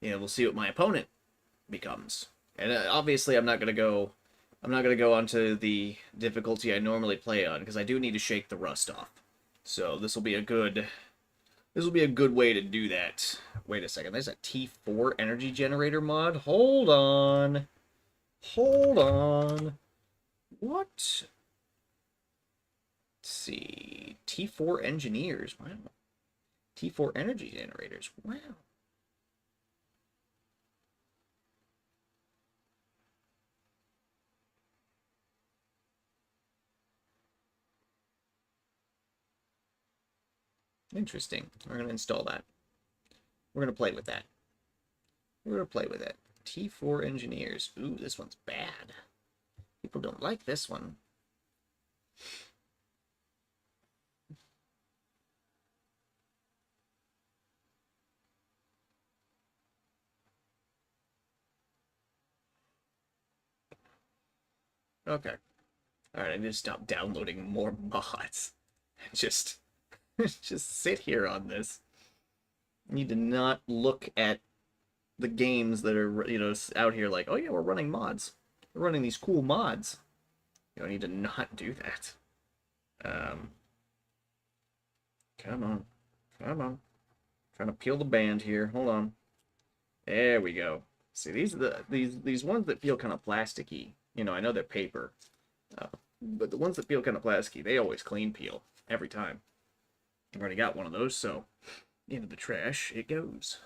We'll see what my opponent becomes. And obviously, I'm not gonna go onto the difficulty I normally play on because I do need to shake the rust off. So this will be a good way to do that. Wait a second. There's a T4 energy generator mod. Hold on. What? Let's see. T4 engineers. Wow. T4 energy generators. Wow. Interesting. We're going to install that. We're going to play with that. T4 engineers. Ooh, this one's bad. People don't like this one. Okay. Alright, I need to stop downloading more mods. Just sit here on this. I need to not look at the games that are, out here like, oh yeah, we're running mods. We're running these cool mods. I need to not do that. Come on. Trying to peel the band here. Hold on. There we go. See, these are these ones that feel kind of plasticky. I know they're paper, but the ones that feel kind of plasticky, they always clean peel every time. I've already got one of those, so into the trash it goes.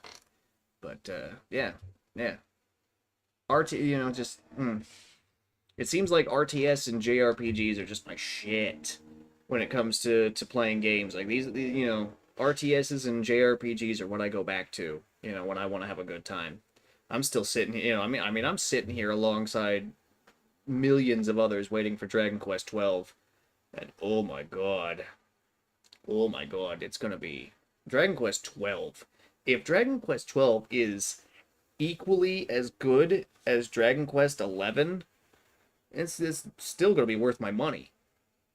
But yeah. It seems like RTS and JRPGs are just my shit when it comes to playing games. Like these, RTSs and JRPGs are what I go back to, when I want to have a good time. I'm still sitting here, I'm sitting here alongside millions of others waiting for Dragon Quest 12. And oh my god, it's gonna be Dragon Quest 12. If Dragon Quest 12 is equally as good as Dragon Quest 11, it's still gonna be worth my money,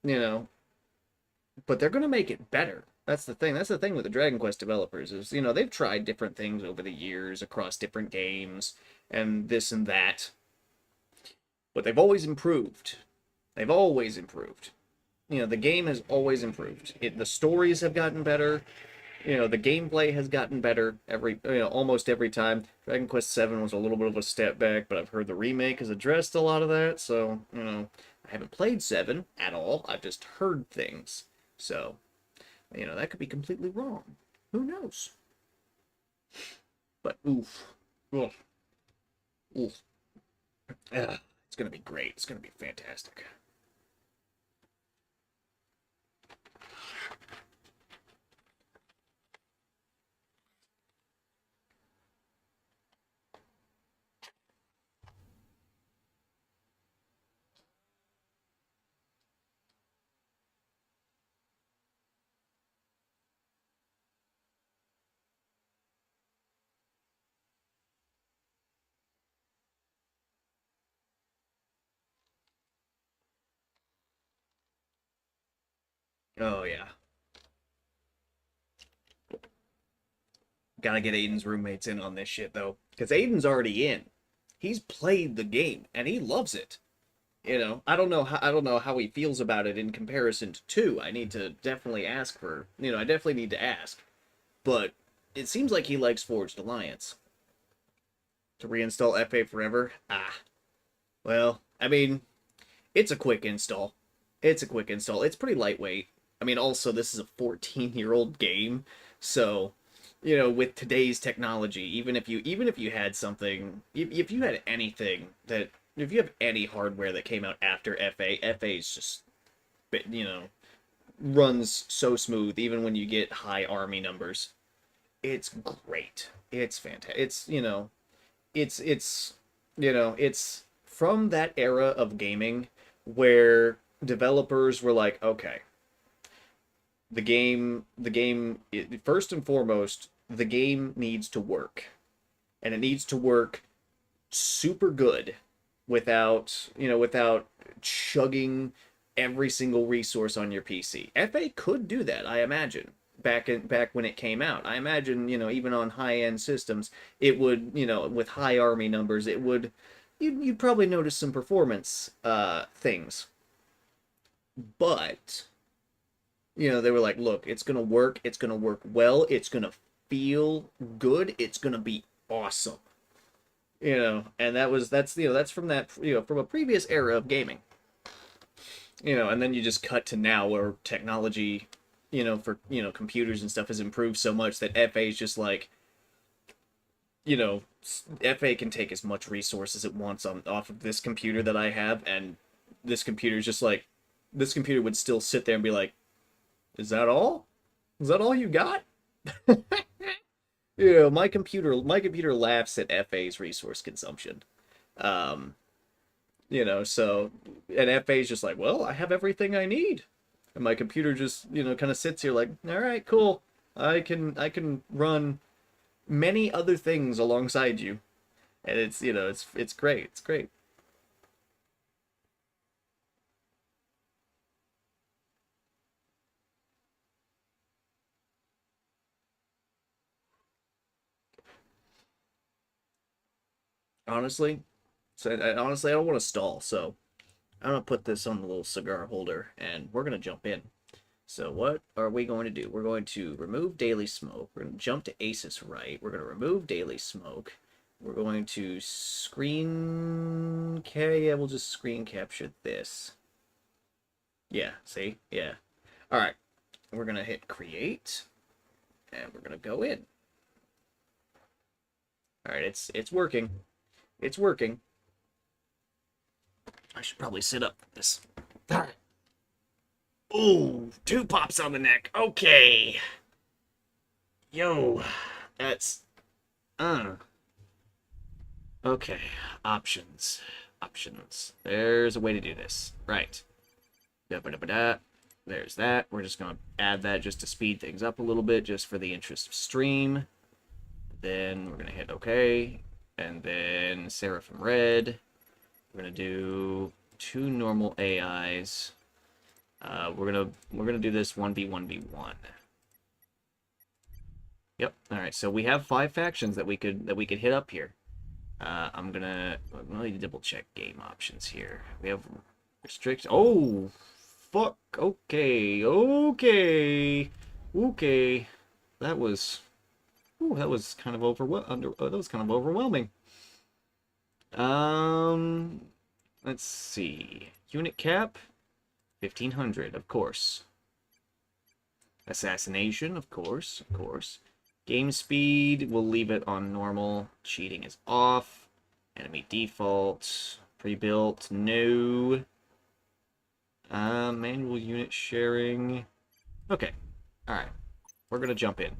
But they're gonna make it better. That's the thing. That's the thing with the Dragon Quest developers is, they've tried different things over the years across different games and this and that. But they've always improved. The game has always improved. The stories have gotten better. The gameplay has gotten better almost every time. Dragon Quest 7 was a little bit of a step back, but I've heard the remake has addressed a lot of that. So, I haven't played 7 at all. I've just heard things. So, that could be completely wrong. Who knows? But oof. It's gonna be great. It's gonna be fantastic. Oh yeah. Gotta get Aiden's roommates in on this shit though, because Aiden's already in. he's played the game and he loves it. You know, I don't know how he feels about it in comparison to 2. I need to definitely ask for, I definitely need to ask. But it seems like he likes Forged Alliance. To reinstall FA Forever? Ah. Well, I mean, it's a quick install. It's a quick install. It's pretty lightweight. I mean, also, this is a 14-year-old game, so, with today's technology, even if you had something, if you had anything that, if you have any hardware that came out after FA is just, runs so smooth, even when you get high army numbers. It's great. It's fantastic. It's from that era of gaming where developers were like, okay, first and foremost, the game needs to work, and it needs to work super good without chugging every single resource on your PC. FA could do that, I imagine. Back when it came out, I imagine, even on high-end systems, it would, with high army numbers, it would, you'd probably notice some performance things. But they were like, look, it's gonna work well, it's gonna feel good, it's gonna be awesome. And that's from that, from a previous era of gaming. And then you just cut to now where technology, for, computers and stuff has improved so much that FA is just like, FA can take as much resource as it wants off of this computer that I have, and this computer's just like, this computer would still sit there and be like, is that all? Is that all you got? My computer laughs at FA's resource consumption. So, and FA's just like, well, I have everything I need. And my computer just, kind of sits here like, all right, cool. I can run many other things alongside you. And it's great. It's great. Honestly, I don't want to stall, so I'm gonna put this on the little cigar holder, and we're gonna jump in. So what are we going to do? We're going to remove daily smoke. We're going to jump to Asus right. We're going to remove daily smoke. We're going to yeah, we'll just screen capture this. Yeah, see? Yeah. All right. We're going to hit create, and we're going to go in. All right, it's working. It's working. I should probably sit up for this. All right. Ooh, 2 pops on the neck. Okay. Yo, that's okay. Options. There's a way to do this. Right. Da-ba-da-ba-da. There's that. We're just gonna add that just to speed things up a little bit, just for the interest of stream. Then we're gonna hit OK, and then Seraphim Red. We're gonna do 2 normal AIs. We're gonna do this 1v1v1. Yep. All right. So we have 5 factions that we could hit up here. I'm gonna need to double check game options here. We have restrict. Oh, fuck. Okay. That was. Ooh, that was kind of overwhelming. Let's see. Unit cap. 1500, of course. Assassination, of course. Game speed, we'll leave it on normal. Cheating is off. Enemy default. Pre-built, no. Manual unit sharing. Okay. Alright. We're gonna jump in.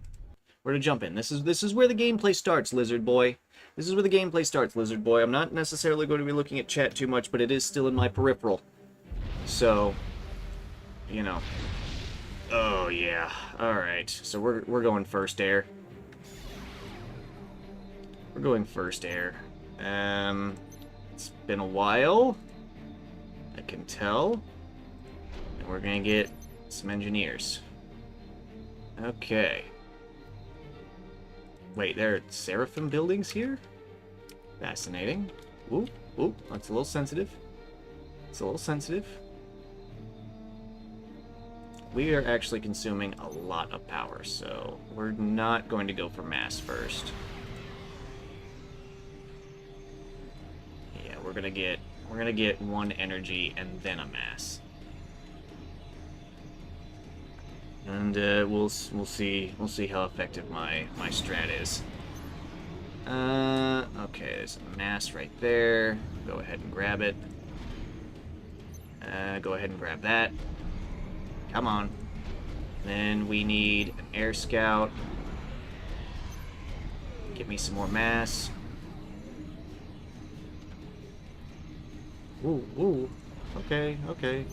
This is where the gameplay starts, Lizard Boy. I'm not necessarily going to be looking at chat too much, but it is still in my peripheral. So, Oh yeah. All right. So we're going first air. It's been a while. I can tell. And we're gonna get some engineers. Okay. Wait, there are Seraphim buildings here? Fascinating. Ooh, ooh, that's a little sensitive. It's a little sensitive. We are actually consuming a lot of power, so we're not going to go for mass first. Yeah, we're gonna get one energy and then a mass. And we'll see how effective my strat is. Okay, there's a mass right there. Go ahead and grab it. Go ahead and grab that. Come on. Then we need an air scout. Get me some more mass. Ooh, ooh. Okay, okay.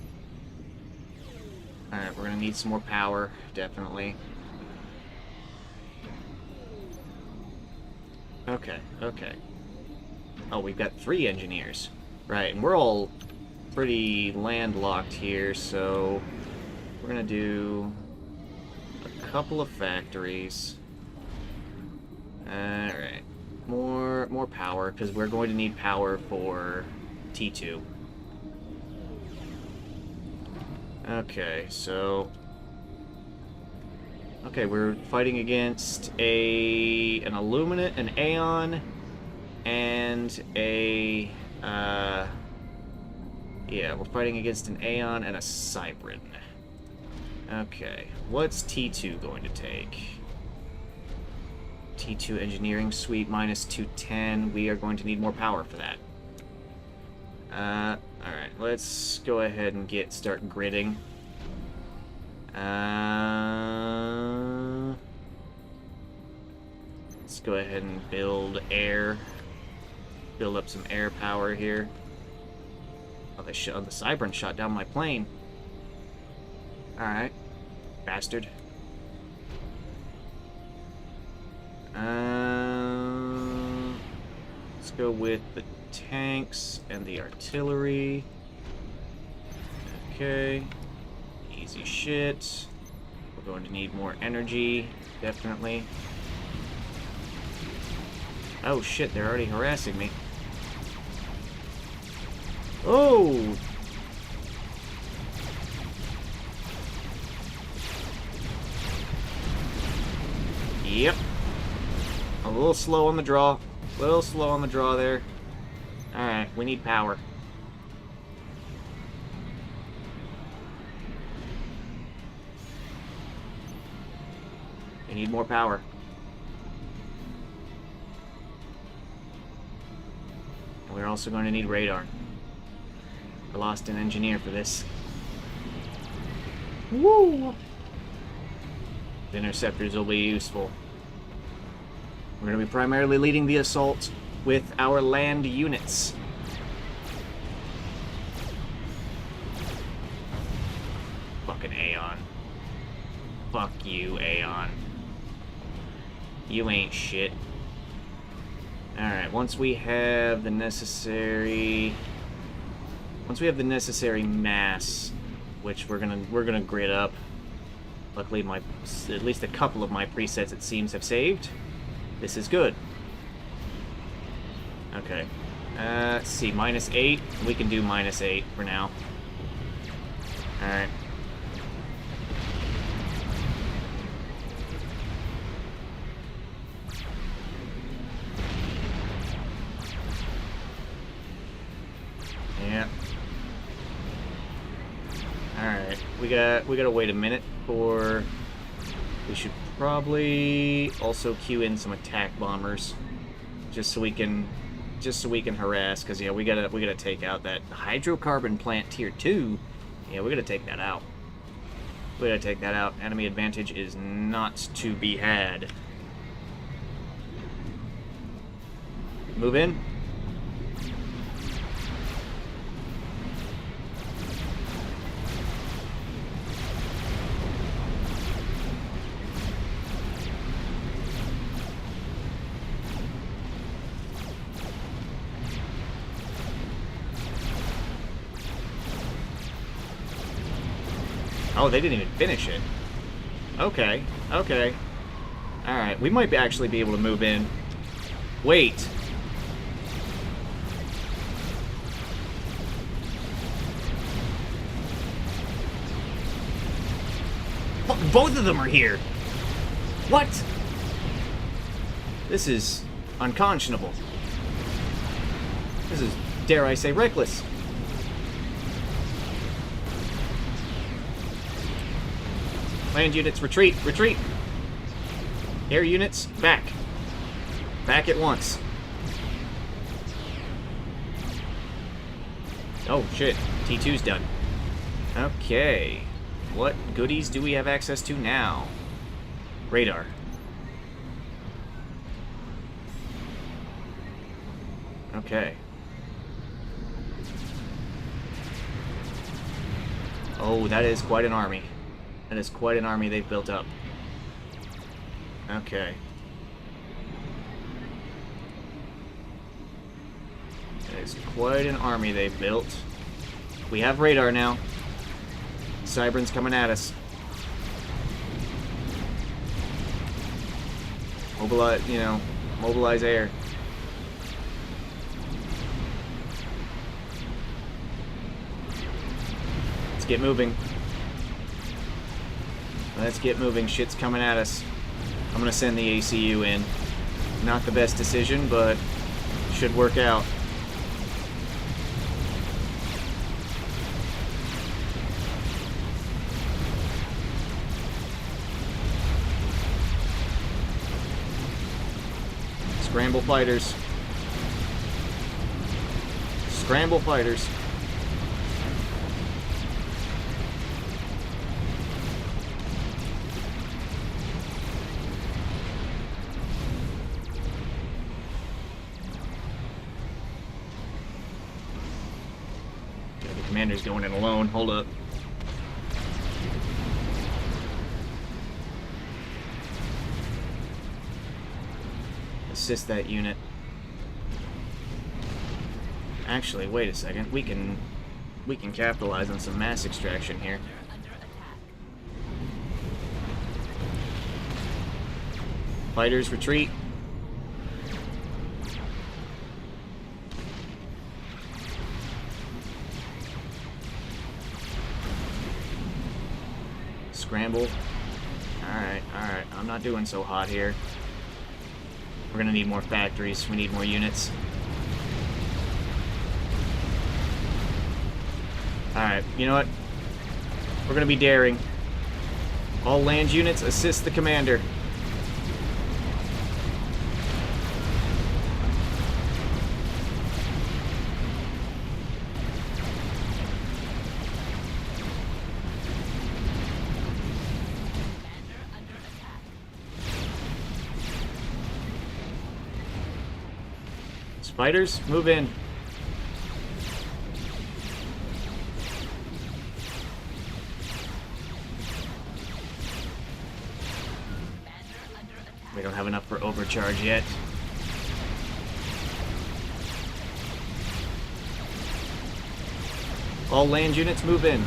Alright, we're gonna need some more power, definitely. Okay, okay. Oh, we've got 3 engineers. Right, and we're all pretty landlocked here, so we're gonna do a couple of factories. Alright. More power, because we're going to need power for T2. Okay, so... Okay, we're fighting against an Illuminate, an Aeon, and a... yeah, we're fighting against an Aeon and a Cybrid. Okay, what's T2 going to take? T2 Engineering Suite minus 210. We are going to need more power for that. Alright, let's go ahead and start gridding. Let's go ahead and build up some air power here. Oh, the Cybern shot down my plane. Alright. Bastard. Let's go with the tanks and the artillery. Okay. Easy shit. We're going to need more energy, definitely. Oh shit, they're already harassing me. Oh! Yep. A little slow on the draw. A little slow on the draw there. Alright, we need power. We need more power. And we're also going to need radar. I lost an engineer for this. Woo! The interceptors will be useful. We're going to be primarily leading the assault with our land units. Fucking Aeon. Fuck you, Aeon. You ain't shit. Alright, once we have the necessary mass, which we're gonna grid up. Luckily at least a couple of my presets, it seems, have saved. This is good. Okay. Let's see, -8. We can do -8 for now. Alright. Yeah. Alright. We gotta wait a minute for... We should probably also queue in some attack bombers, just so we can harass. Because yeah, we gotta take out that hydrocarbon plant tier 2. Yeah, we gotta take that out. We gotta take that out. Enemy advantage is not to be had. Move in. Oh, they didn't even finish it. Okay, okay. Alright, we might actually be able to move in. Wait. Both of them are here! What? This is unconscionable. This is, dare I say, reckless. Land units, retreat, retreat! Air units, back. Back at once. Oh, shit. T2's done. Okay. What goodies do we have access to now? Radar. Okay. Oh, that is quite an army. That is quite an army they've built up. Okay. That is quite an army they've built. We have radar now. Cybern's coming at us. Mobilize, you know, mobilize air. Let's get moving. Let's get moving. Shit's coming at us. I'm gonna send the ACU in. Not the best decision, but should work out. Scramble fighters. Scramble fighters. The commander's going in alone. Hold up. Assist that unit. Actually, wait a second. We can capitalize on some mass extraction here. Fighters retreat. Scramble. Alright, alright. I'm not doing so hot here. We're gonna need more factories. We need more units. Alright, you know what? We're gonna be daring. All land units, assist the commander. Spiders, move in. We don't have enough for overcharge yet. All land units move in.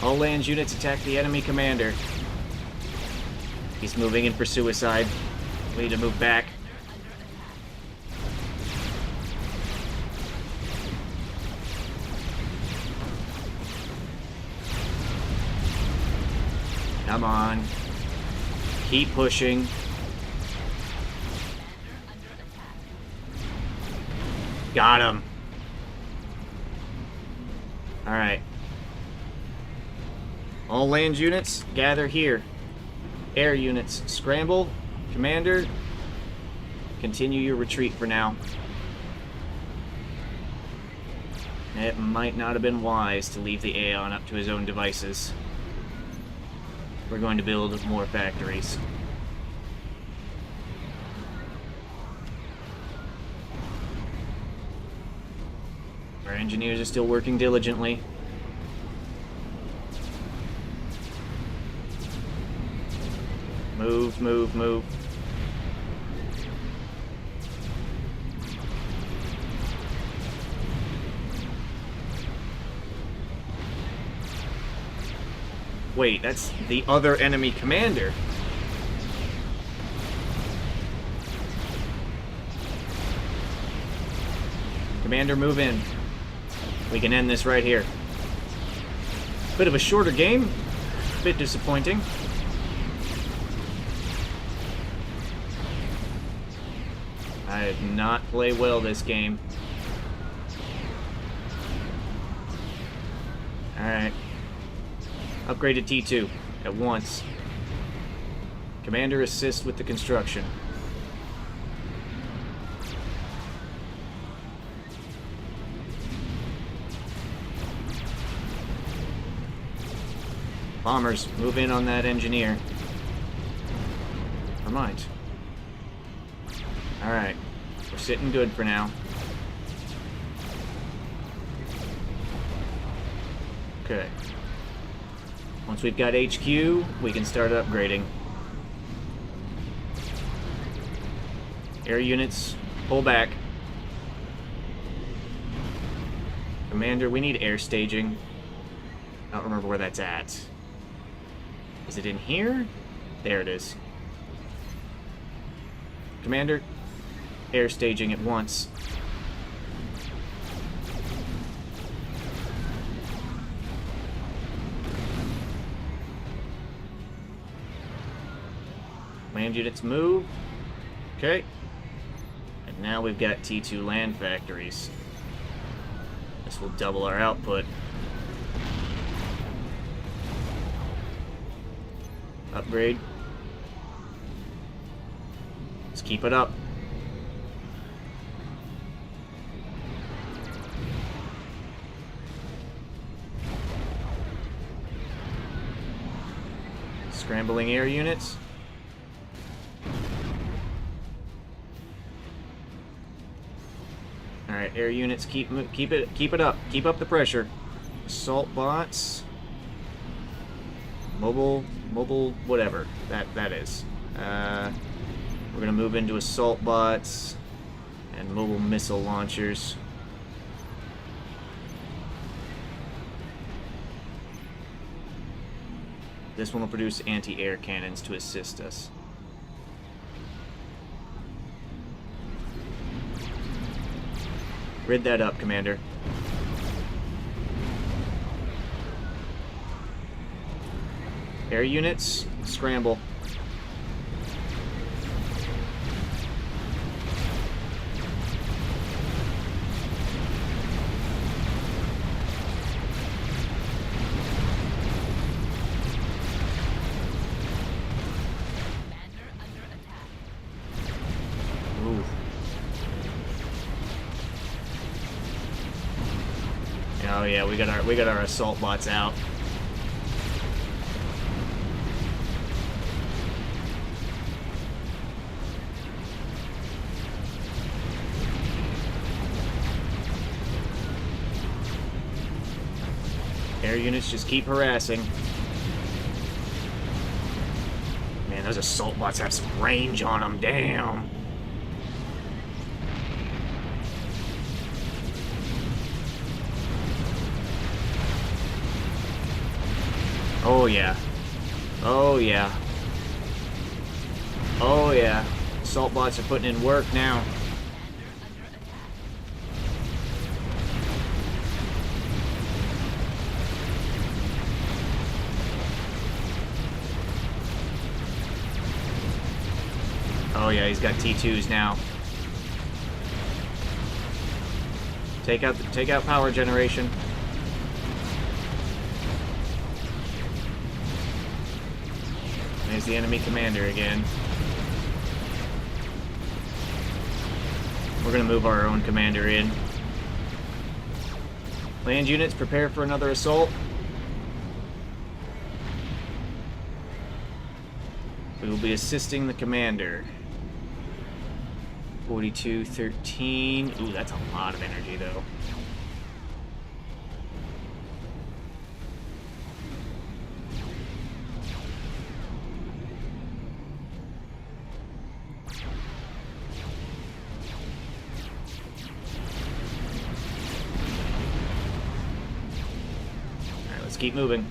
All land units attack the enemy commander. He's moving in for suicide. We need to move back. Come on. Keep pushing. Got him. Alright. All land units, gather here. Air units, scramble. Commander, continue your retreat for now. It might not have been wise to leave the Aeon up to his own devices. We're going to build more factories. Our engineers are still working diligently. Move, move, move. Wait, that's the other enemy commander. Commander, move in. We can end this right here. Bit of a shorter game. Bit disappointing. I did not play well this game. Alright. Upgrade to T2 at once. Commander, assist with the construction. Bombers, move in on that engineer. Never mind. Alright. We're sitting good for now. Okay. Once we've got HQ, we can start upgrading. Air units, pull back. Commander, we need air staging. I don't remember where that's at. Is it in here? There it is. Commander, air staging at once. Land units move. Okay. And now we've got T2 land factories. This will double our output. Upgrade. Let's keep it up. Scrambling air units. All right, air units, keep it up. Keep up the pressure. Assault bots. Mobile, whatever that is. We're gonna move into assault bots and mobile missile launchers. This one will produce anti-air cannons to assist us. Rid that up, Commander. Air units, scramble. Ooh. Oh yeah, we got our assault bots out. Air units just keep harassing. Man, those assault bots have some range on them. Damn. Oh yeah. Oh yeah. Oh yeah. Assault bots are putting in work now. Oh yeah, he's got T2s now. Take out power generation. There's the enemy commander again. We're gonna move our own commander in. Land units, prepare for another assault. We will be assisting the commander. 4213. Ooh, that's a lot of energy, though. Alright, let's keep moving.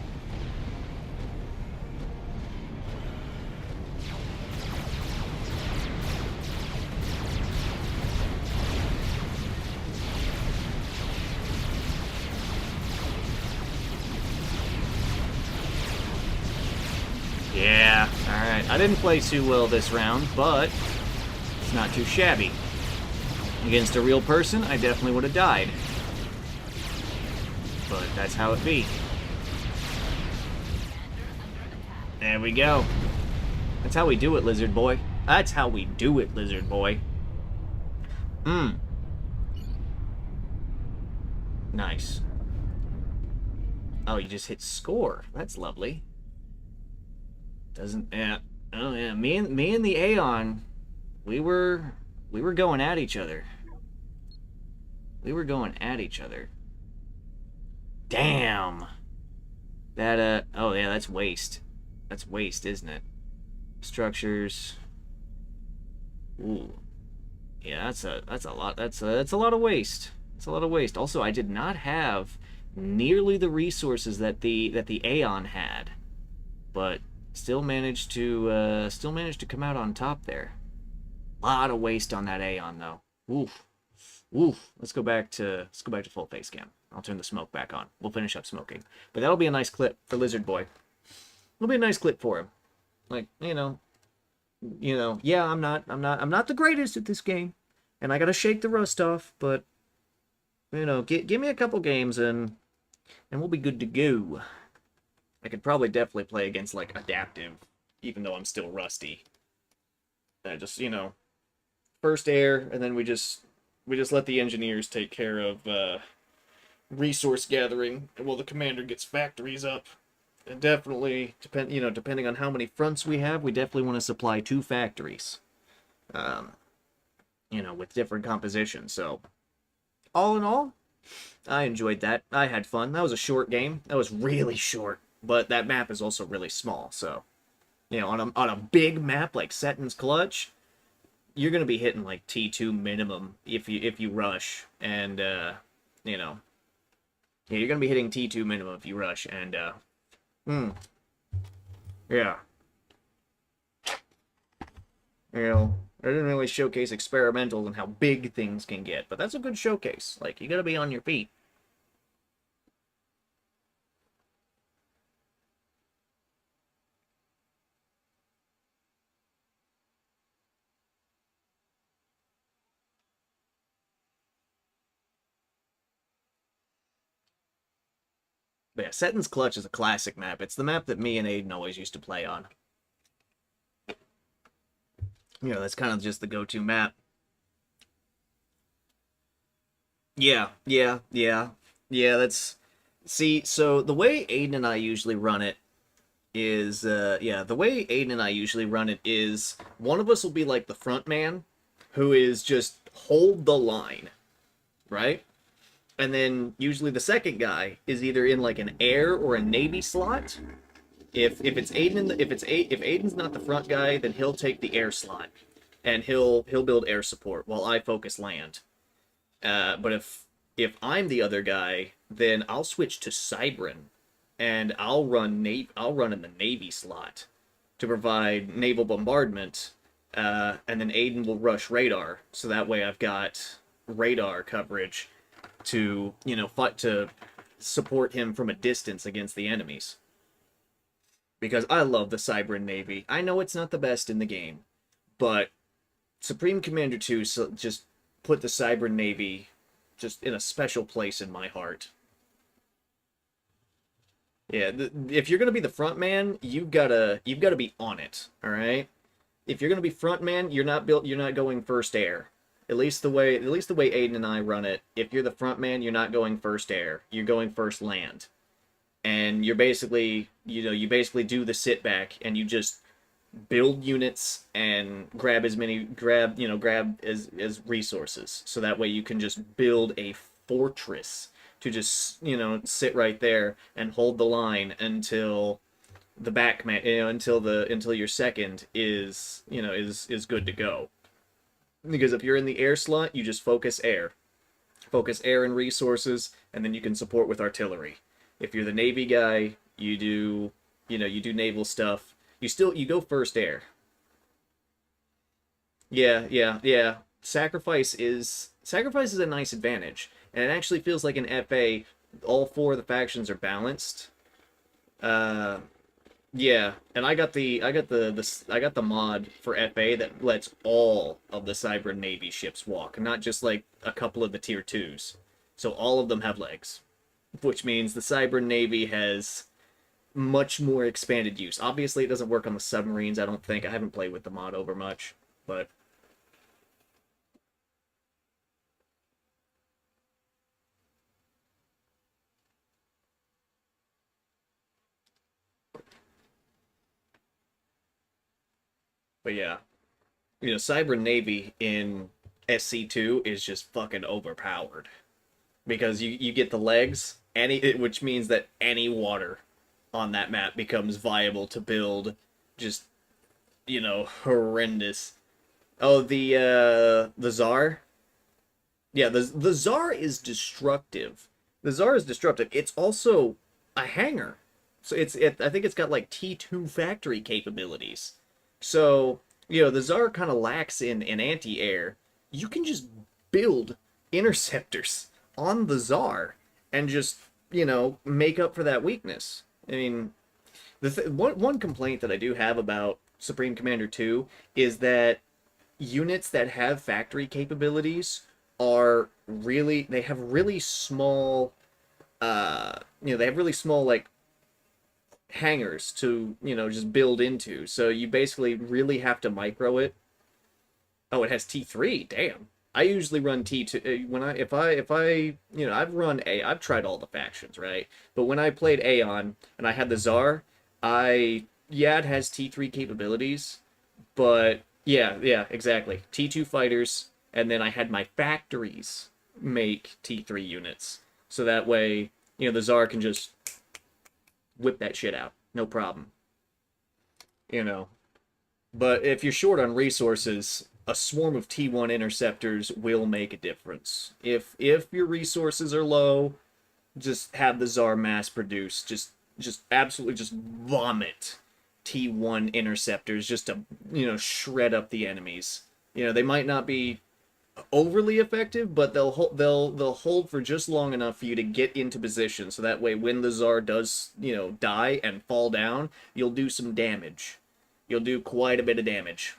I didn't play too well this round, but it's not too shabby. Against a real person, I definitely would have died. But that's how it be. There we go. That's how we do it, Lizard Boy. That's how we do it, Lizard Boy. Nice. Oh, you just hit score. That's lovely. Doesn't... Yeah. Oh, yeah. Me and the Aeon, we were going at each other. We were going at each other. Damn. That, oh, yeah, that's waste. That's waste, isn't it? Structures. Ooh. Yeah, that's a lot. That's a lot of waste. It's a lot of waste. Also, I did not have nearly the resources that the Aeon had, but still managed to come out on top there. A lot of waste on that Aeon though. Oof. Oof. Let's go back to full face cam. I'll turn the smoke back on. We'll finish up smoking. But that'll be a nice clip for Lizard Boy. It'll be a nice clip for him. Like, you know, yeah, I'm not the greatest at this game, and I gotta shake the rust off, but you know, give me a couple games and we'll be good to go. I could probably definitely play against like adaptive, even though I'm still rusty. I just, you know, first air, and then we just let the engineers take care of resource gathering while the commander gets factories up. And definitely, depending on how many fronts we have, we definitely want to supply 2 factories. You know, with different compositions. So, all in all, I enjoyed that. I had fun. That was a short game. That was really short. But that map is also really small. So, you know, on a big map like Setton's Clutch, you're gonna be hitting like T2 minimum if you rush. And you know, yeah, you're gonna be hitting T2 minimum if you rush. And yeah. You know, I didn't really showcase experimentals and how big things can get, but that's a good showcase. Like, you gotta be on your feet. But yeah, Setton's Clutch is a classic map. It's the map that me and Aiden always used to play on. You know, that's kind of just the go-to map. Yeah, that's... See, so the way Aiden and I usually run it is, the way Aiden and I usually run it is one of us will be like the front man who is just hold the line, right? And then usually the second guy is either in like an air or a navy slot. If it's Aiden if Aiden's not the front guy, then he'll take the air slot, and he'll build air support while I focus land. But if I'm the other guy, then I'll switch to Cybran, and I'll run in the navy slot to provide naval bombardment, and then Aiden will rush radar, so that way I've got radar coverage to, you know, fight to support him from a distance against the enemies. Because I love the Cybran Navy. I know it's not the best in the game, but Supreme Commander 2 just put the Cybran Navy just in a special place in my heart. Yeah, if you're gonna be the front man, you've gotta be on it. All right. If you're gonna be front man, you're not going first air. At least the way Aiden and I run it. If you're the front man, you're not going first air. You're going first land. And you're basically, you basically do the sit back and you just build units and grab as resources. So that way you can just build a fortress to just, sit right there and hold the line until the back man, until your second is good to go. Because if you're in the air slot, you just focus air and resources, and then you can support with artillery. If you're the Navy guy, you do naval stuff. You go first air. Yeah. Sacrifice is a nice advantage, and it actually feels like in FA, all 4 of the factions are balanced. Yeah, and I got the mod for FA that lets all of the Cyber Navy ships walk, not just like a couple of the tier 2s. So all of them have legs, which means the Cyber Navy has much more expanded use. Obviously, it doesn't work on the submarines, I don't think. I haven't played with the mod over much, but yeah. Cyber Navy in SC2 is just fucking overpowered because you get the legs, which means that any water on that map becomes viable to build just, horrendous. Oh, the Czar? Yeah, the Czar is destructive. The Czar is destructive. It's also a hangar. So I think it's got like T2 factory capabilities. So, the Czar kind of lacks in anti-air. You can just build interceptors on the Czar and just, make up for that weakness. I mean, one complaint that I do have about Supreme Commander 2 is that units that have factory capabilities they have really small they have really small like hangars to, just build into. So you basically really have to micro it. Oh, it has T3. Damn. I usually run T2 when I've tried all the factions, right? But when I played Aeon and I had the Czar, it has T3 capabilities, but yeah, exactly. T2 fighters, and then I had my factories make T3 units. So that way, the Czar can just whip that shit out. No problem. You know. But if you're short on resources, a swarm of T1 interceptors will make a difference. If your resources are low, just have the Czar mass produce. Just absolutely just vomit T1 interceptors just to, shred up the enemies. They might not be overly effective, but they'll hold for just long enough for you to get into position. So that way, when the Czar does, die and fall down, you'll do some damage. You'll do quite a bit of damage.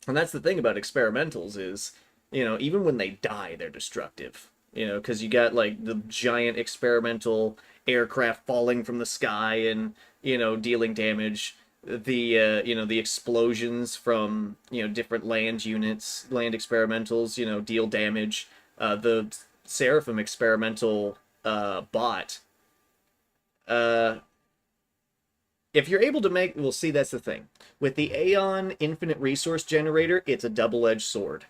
And that's the thing about experimentals is, even when they die, they're destructive. Because you got like the giant experimental aircraft falling from the sky and, dealing damage. The explosions from, different land units, land experimentals, deal damage. The Seraphim experimental bot. If you're able to we'll see, that's the thing. With the Aeon Infinite Resource Generator, it's a double-edged sword.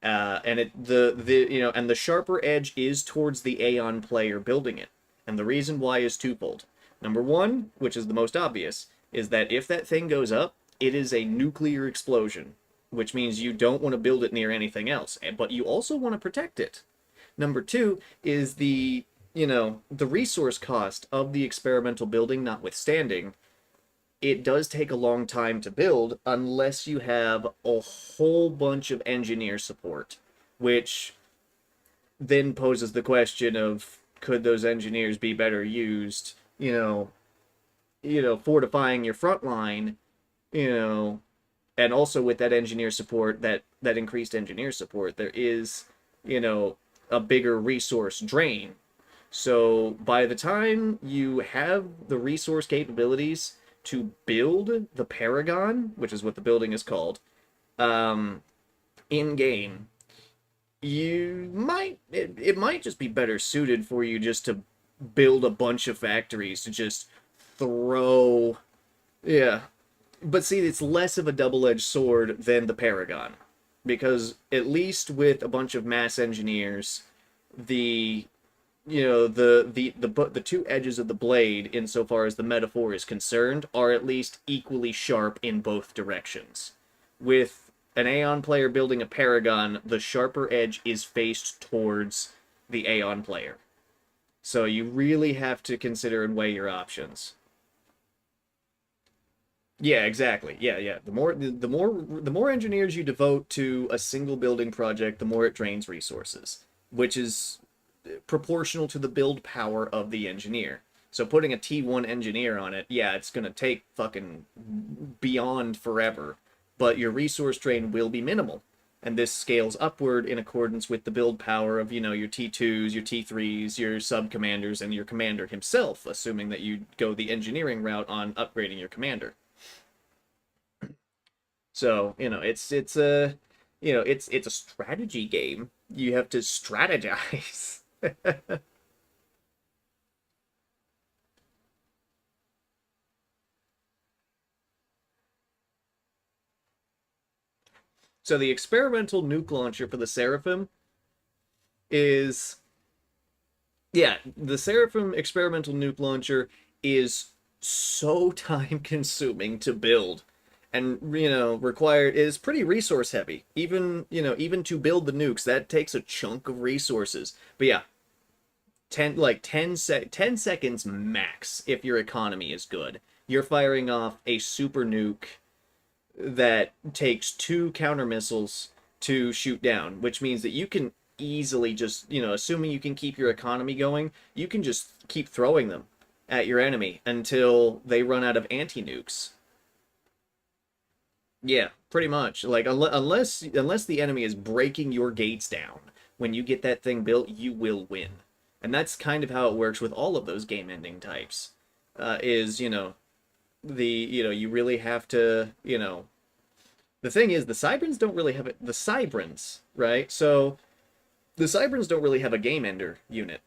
And the sharper edge is towards the Aeon player building it. And the reason why is twofold. Number one, which is the most obvious, is that if that thing goes up, it is a nuclear explosion, which means you don't want to build it near anything else, but you also want to protect it. Number two is the resource cost of the experimental building notwithstanding, it does take a long time to build unless you have a whole bunch of engineer support, which then poses the question of, could those engineers be better used, fortifying your front line, and also with that engineer support, that increased engineer support, there is, a bigger resource drain. So by the time you have the resource capabilities to build the Paragon, which is what the building is called, in game, it might just be better suited for you just to build a bunch of factories to just throw. Yeah. But see, it's less of a double-edged sword than the Paragon, because at least with a bunch of mass engineers, the two edges of the blade, insofar as the metaphor is concerned, are at least equally sharp in both directions. With an Aeon player building a Paragon, the sharper edge is faced towards the Aeon player. So you really have to consider and weigh your options. Yeah, exactly. Yeah. The more engineers you devote to a single building project, the more it drains resources, which is proportional to the build power of the engineer. So putting a T1 engineer on it, yeah, it's gonna take fucking beyond forever, but your resource drain will be minimal. And this scales upward in accordance with the build power of, your T2s, your T3s, your sub-commanders, and your commander himself, assuming that you go the engineering route on upgrading your commander. So, it's a strategy game. You have to strategize. So the experimental nuke launcher for the Seraphim is, yeah, the Seraphim experimental nuke launcher is so time consuming to build, and required is pretty resource heavy. Even to build the nukes, that takes a chunk of resources. But yeah, 10 seconds max if your economy is good. You're firing off a super nuke that takes 2 counter missiles to shoot down, which means that you can easily just, assuming you can keep your economy going, you can just keep throwing them at your enemy until they run out of anti-nukes. Yeah, pretty much. Like, unless the enemy is breaking your gates down, when you get that thing built, you will win. And that's kind of how it works with all of those game-ending types. You really have to, the thing is, the Cybrans don't really have it. The Cybrans, right? So, the Cybrans don't really have a game ender unit.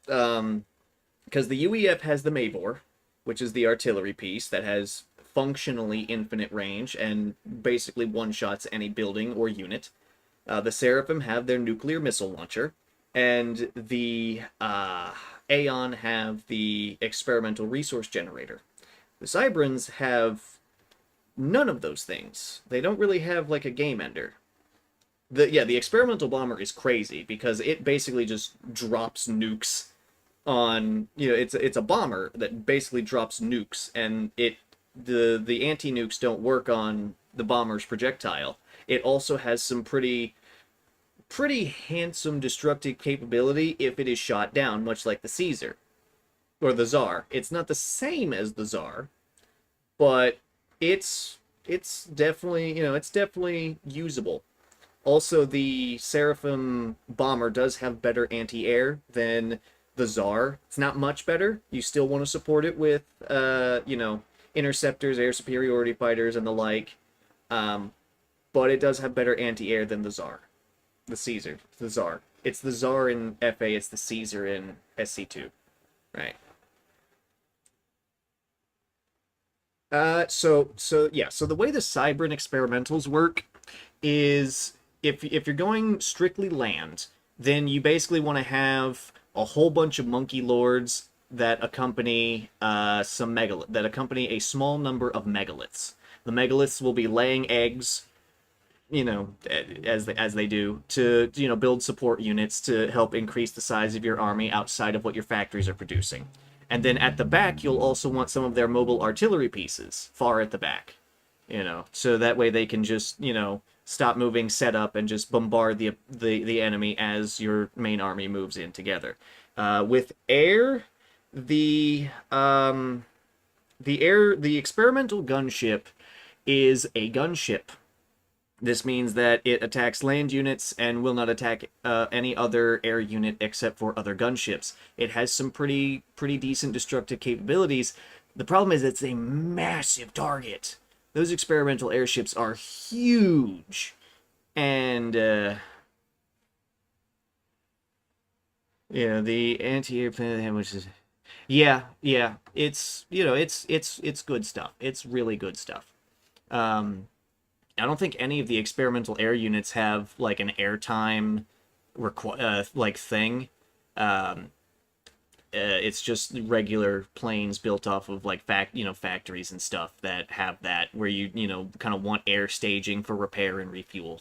Because the UEF has the Maybor, which is the artillery piece that has functionally infinite range and basically one-shots any building or unit. The Seraphim have their nuclear missile launcher, and the Aeon have the experimental resource generator. The Cybrans have none of those things. They don't really have like a game ender. The experimental bomber is crazy because it basically just drops nukes on, it's a bomber that basically drops nukes, and the anti-nukes don't work on the bomber's projectile. It also has some pretty handsome destructive capability if it is shot down, much like the Caesar or the Tsar. It's not the same as the Tsar, but it's definitely, it's definitely usable. Also, the Seraphim bomber does have better anti-air than the Tsar. It's not much better. You still want to support it with, interceptors, air superiority fighters, and the like. But it does have better anti-air than the Tsar. The Caesar. The Tsar. It's the Tsar in FA, it's the Caesar in SC2. Right. So the way the Cybran experimentals work is if you're going strictly land, then you basically want to have a whole bunch of monkey lords that accompany a small number of megaliths. The megaliths will be laying eggs, as they do, to build support units to help increase the size of your army outside of what your factories are producing. And then at the back, you'll also want some of their mobile artillery pieces far at the back, so that way they can just, stop moving, set up, and just bombard the enemy as your main army moves in together. With air, the experimental gunship is a gunship. This means that it attacks land units and will not attack any other air unit except for other gunships. It has some pretty decent destructive capabilities. The problem is it's a massive target. Those experimental airships are huge. And the anti-air, which is, yeah, it's good stuff. It's really good stuff. I don't think any of the experimental air units have like an airtime thing. It's just regular planes built off of like factories and stuff that have that, where you kind of want air staging for repair and refuel.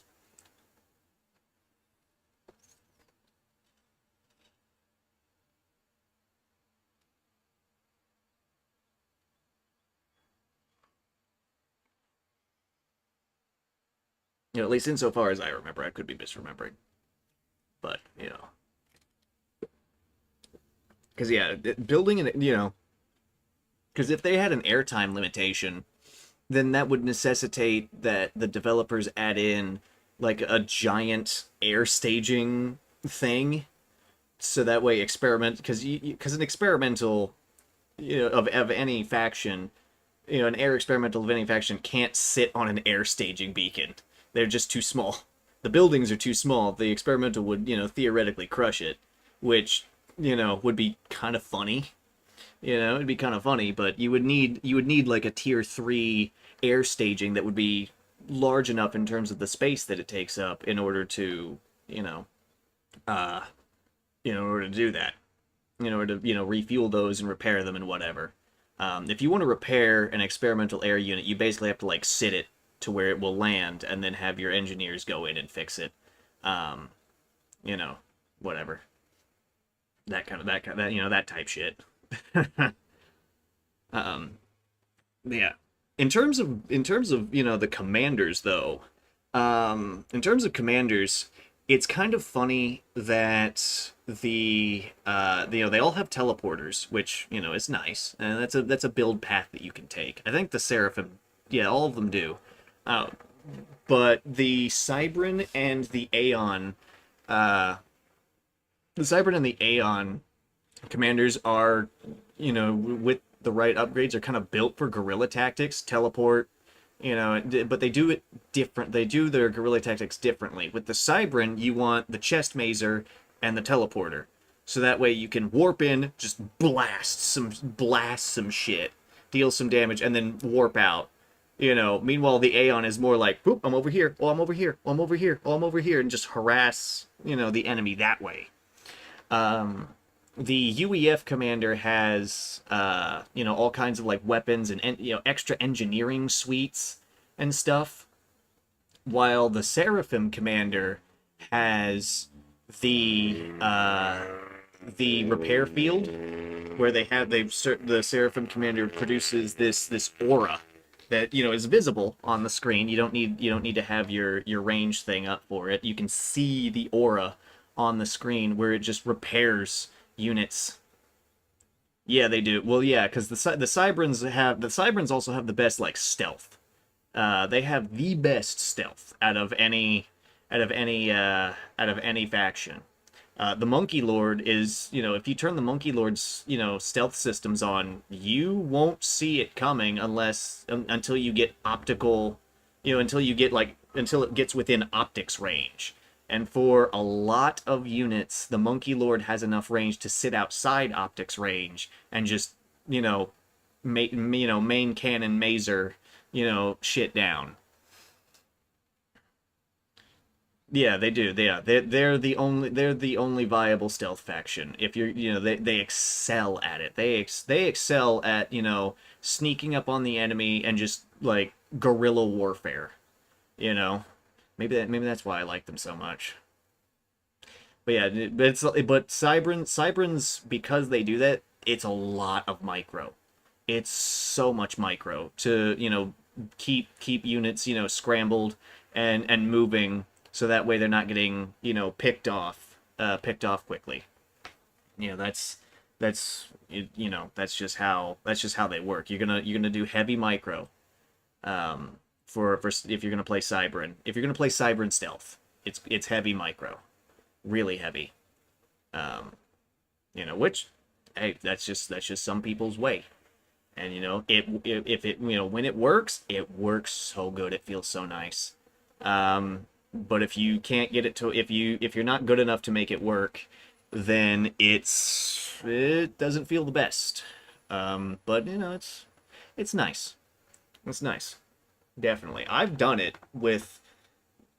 At least insofar as I remember. I could be misremembering. But, because, yeah, building an, Because if they had an airtime limitation, then that would necessitate that the developers add in like a giant air staging thing, so that way experiment because an experimental, of any faction, an air experimental of any faction can't sit on an air staging beacon. They're just too small. The buildings are too small. The experimental would, theoretically crush it, which, would be kind of funny. It'd be kind of funny, but you would need like a tier 3 air staging that would be large enough in terms of the space that it takes up in order to, in order to do that. In order to, refuel those and repair them and whatever. If you want to repair an experimental air unit, you basically have to like sit it to where it will land and then have your engineers go in and fix it. Whatever. That type shit. Yeah. In terms of the commanders though, in terms of commanders, it's kind of funny that they all have teleporters, which is nice, and that's a build path that you can take. I think the Seraphim, yeah, all of them do, but the Cybran and the Aeon, commanders are, with the right upgrades, are kind of built for guerrilla tactics, teleport, but they do it different. They do their guerrilla tactics differently. With the Cybran, you want the chest mazer and the teleporter, so that way you can warp in, just blast some shit, deal some damage, and then warp out. Meanwhile, the Aeon is more like, boop, I'm over here, oh, I'm over here, oh, I'm over here, oh, I'm over here, and just harass, the enemy that way. The UEF commander has, all kinds of like weapons and extra engineering suites and stuff, while the Seraphim commander has the repair field, where the Seraphim commander produces this aura that is visible on the screen. You don't need to have your range thing up for it. You can see the aura on the screen where it just repairs units. Yeah, they do. Well, yeah, because the Cybrans also have the best like stealth. They have the best stealth out of any faction. The Monkey Lord is, if you turn the Monkey Lord's, stealth systems on, you won't see it coming until you get optical, until it gets within optics range. And for a lot of units, the Monkey Lord has enough range to sit outside optics range and just, main cannon mazer, shit down. Yeah, they do. They're the only viable stealth faction. If you're, they excel at it. They excel at, sneaking up on the enemy and just like guerrilla warfare. Maybe that's why I like them so much. But yeah, but Cybrans, because they do that, it's a lot of micro. It's so much micro to, keep units, scrambled and moving, so that way they're not getting, picked off quickly. That's just how they work. You're gonna do heavy micro. For if you're gonna play Cybran. If you're gonna play Cybran stealth, it's heavy micro, really heavy. Which, hey, that's just some people's way. And if it when it works so good, it feels so nice. But if you can't get it to, if you're not good enough to make it work, then it doesn't feel the best. But it's nice. It's nice. Definitely. I've done it with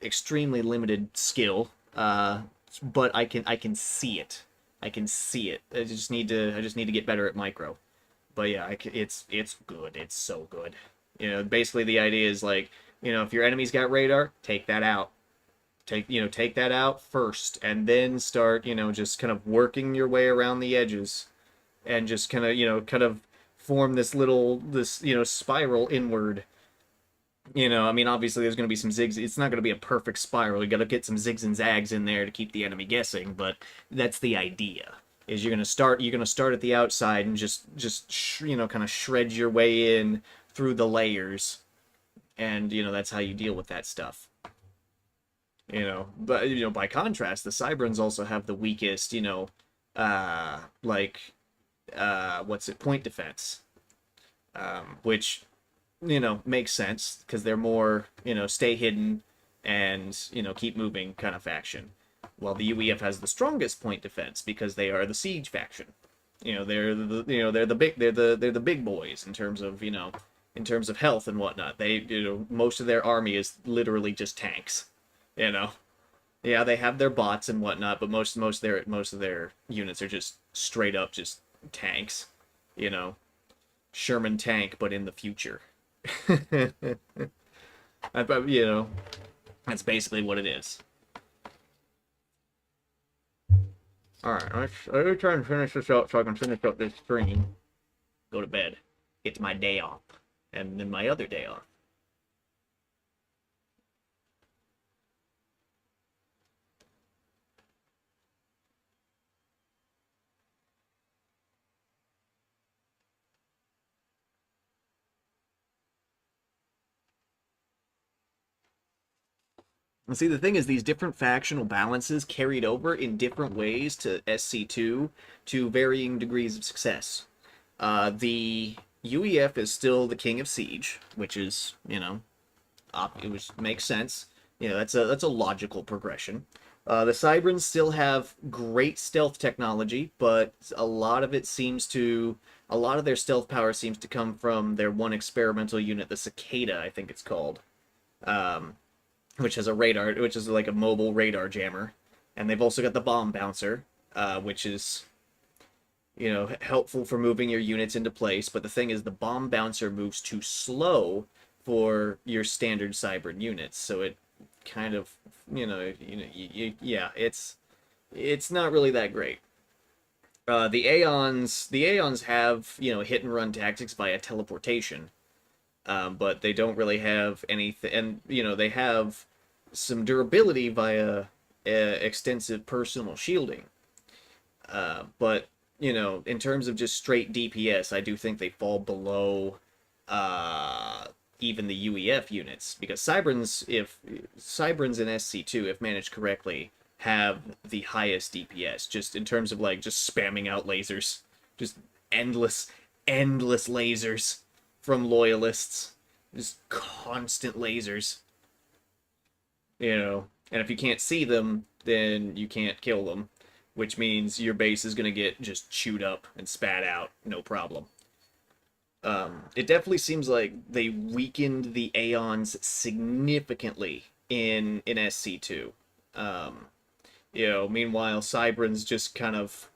extremely limited skill, but I can see it. I can see it. I just need to get better at micro. But yeah, it's good. It's so good. Basically the idea is like, if your enemy's got radar, take that out. Take that out first, and then start, just kind of working your way around the edges, and just kind of form this spiral inward. Obviously there's going to be some zigs. It's not going to be a perfect spiral. You got to get some zigs and zags in there to keep the enemy guessing, but that's the idea. is you're gonna start at the outside and kind of shred your way in through the layers, and that's how you deal with that stuff. But by contrast, the Cyberns also have the weakest, like point defense, which makes sense because they're more stay hidden and keep moving kind of faction, while the UEF has the strongest point defense because they are the siege faction. They're the big boys in terms of health and whatnot. Most of their army is literally just tanks. Yeah, they have their bots and whatnot, but most of their units are just straight up just tanks. Sherman tank, but in the future. That's basically what it is. Alright, let's try and finish this up so I can finish up this stream. Go to bed. It's my day off. And then my other day off. And see, the thing is, these different factional balances carried over in different ways to SC2 to varying degrees of success. The UEF is still the king of siege, which is, it makes sense. That's a logical progression. The Cyberns still have great stealth technology, but a lot of their stealth power seems to come from their one experimental unit, the Cicada, I think it's called. Which has a radar, which is like a mobile radar jammer. And they've also got the bomb bouncer, which is, helpful for moving your units into place. But the thing is, the bomb bouncer moves too slow for your standard Cybern units. So it kind of, yeah, it's not really that great. The Aeons have, hit and run tactics via teleportation. But they don't really have anything, and they have some durability via extensive personal shielding. But in terms of just straight DPS, I do think they fall below even the UEF units, because Cyberns in SC2, if managed correctly, have the highest DPS, just in terms of just spamming out lasers, just endless lasers from loyalists, just constant lasers. And if you can't see them, then you can't kill them, which means your base is gonna get just chewed up and spat out, no problem. It definitely seems like they weakened the Aeons significantly in SC2. Meanwhile, Cyberns just kind of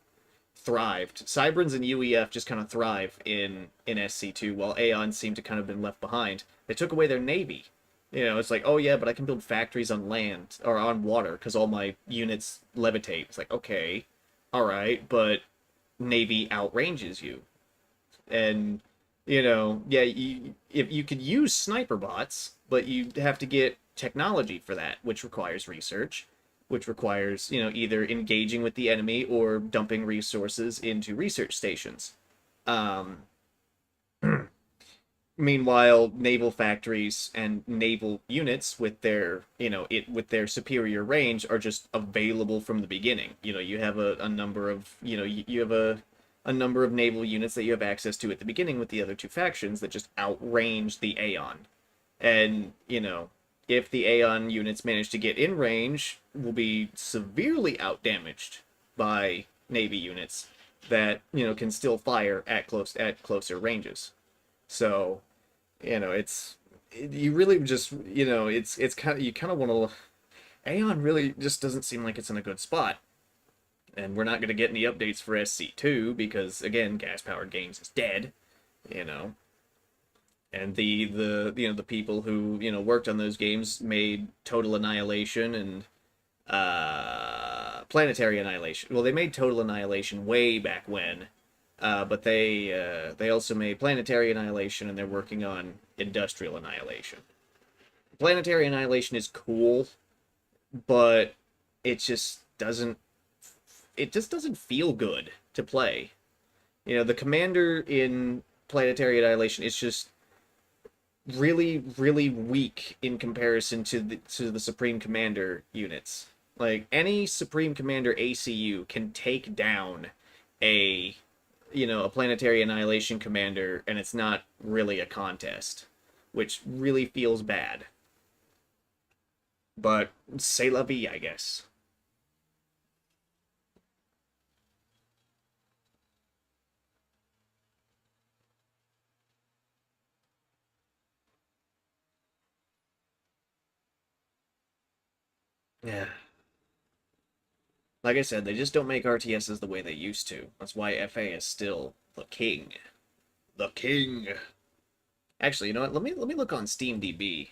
thrived. Cyberns and UEF just kind of thrive in SC2, while Aeons seem to kind of been left behind. They took away their navy. It's like, oh yeah, but I can build factories on land or on water because all my units levitate. It's like, okay, all right, but navy outranges you, and yeah, if you could use sniper bots, but you have to get technology for that, which requires research, which requires, either engaging with the enemy or dumping resources into research stations. Meanwhile, naval factories and naval units with their, with their superior range are just available from the beginning. You have a number of, you have a number of naval units that you have access to at the beginning with the other two factions that just outrange the Aeon. And, if the Aeon units manage to get in range, will be severely outdamaged by Navy units that, can still fire at closer ranges. So, you really just, it's kind of, you kind of want to, Aeon really just doesn't seem like it's in a good spot. And we're not going to get any updates for SC2 because, again, gas-powered games is dead, And the people who, worked on those games made Total Annihilation and Planetary Annihilation. Well, they made Total Annihilation way back when, but they also made Planetary Annihilation, and they're working on Industrial Annihilation. Planetary Annihilation is cool, but it just doesn't it just doesn't feel good to play. The commander in Planetary Annihilation is just really, really weak in comparison to the Supreme Commander units. Like any Supreme Commander ACU can take down a a Planetary Annihilation commander, and it's not really a contest, which really feels bad. But c'est la vie, I guess. Yeah. Like I said, they just don't make RTSs the way they used to. That's why FA is still the king. The king. Actually, you know what? Let me look on SteamDB.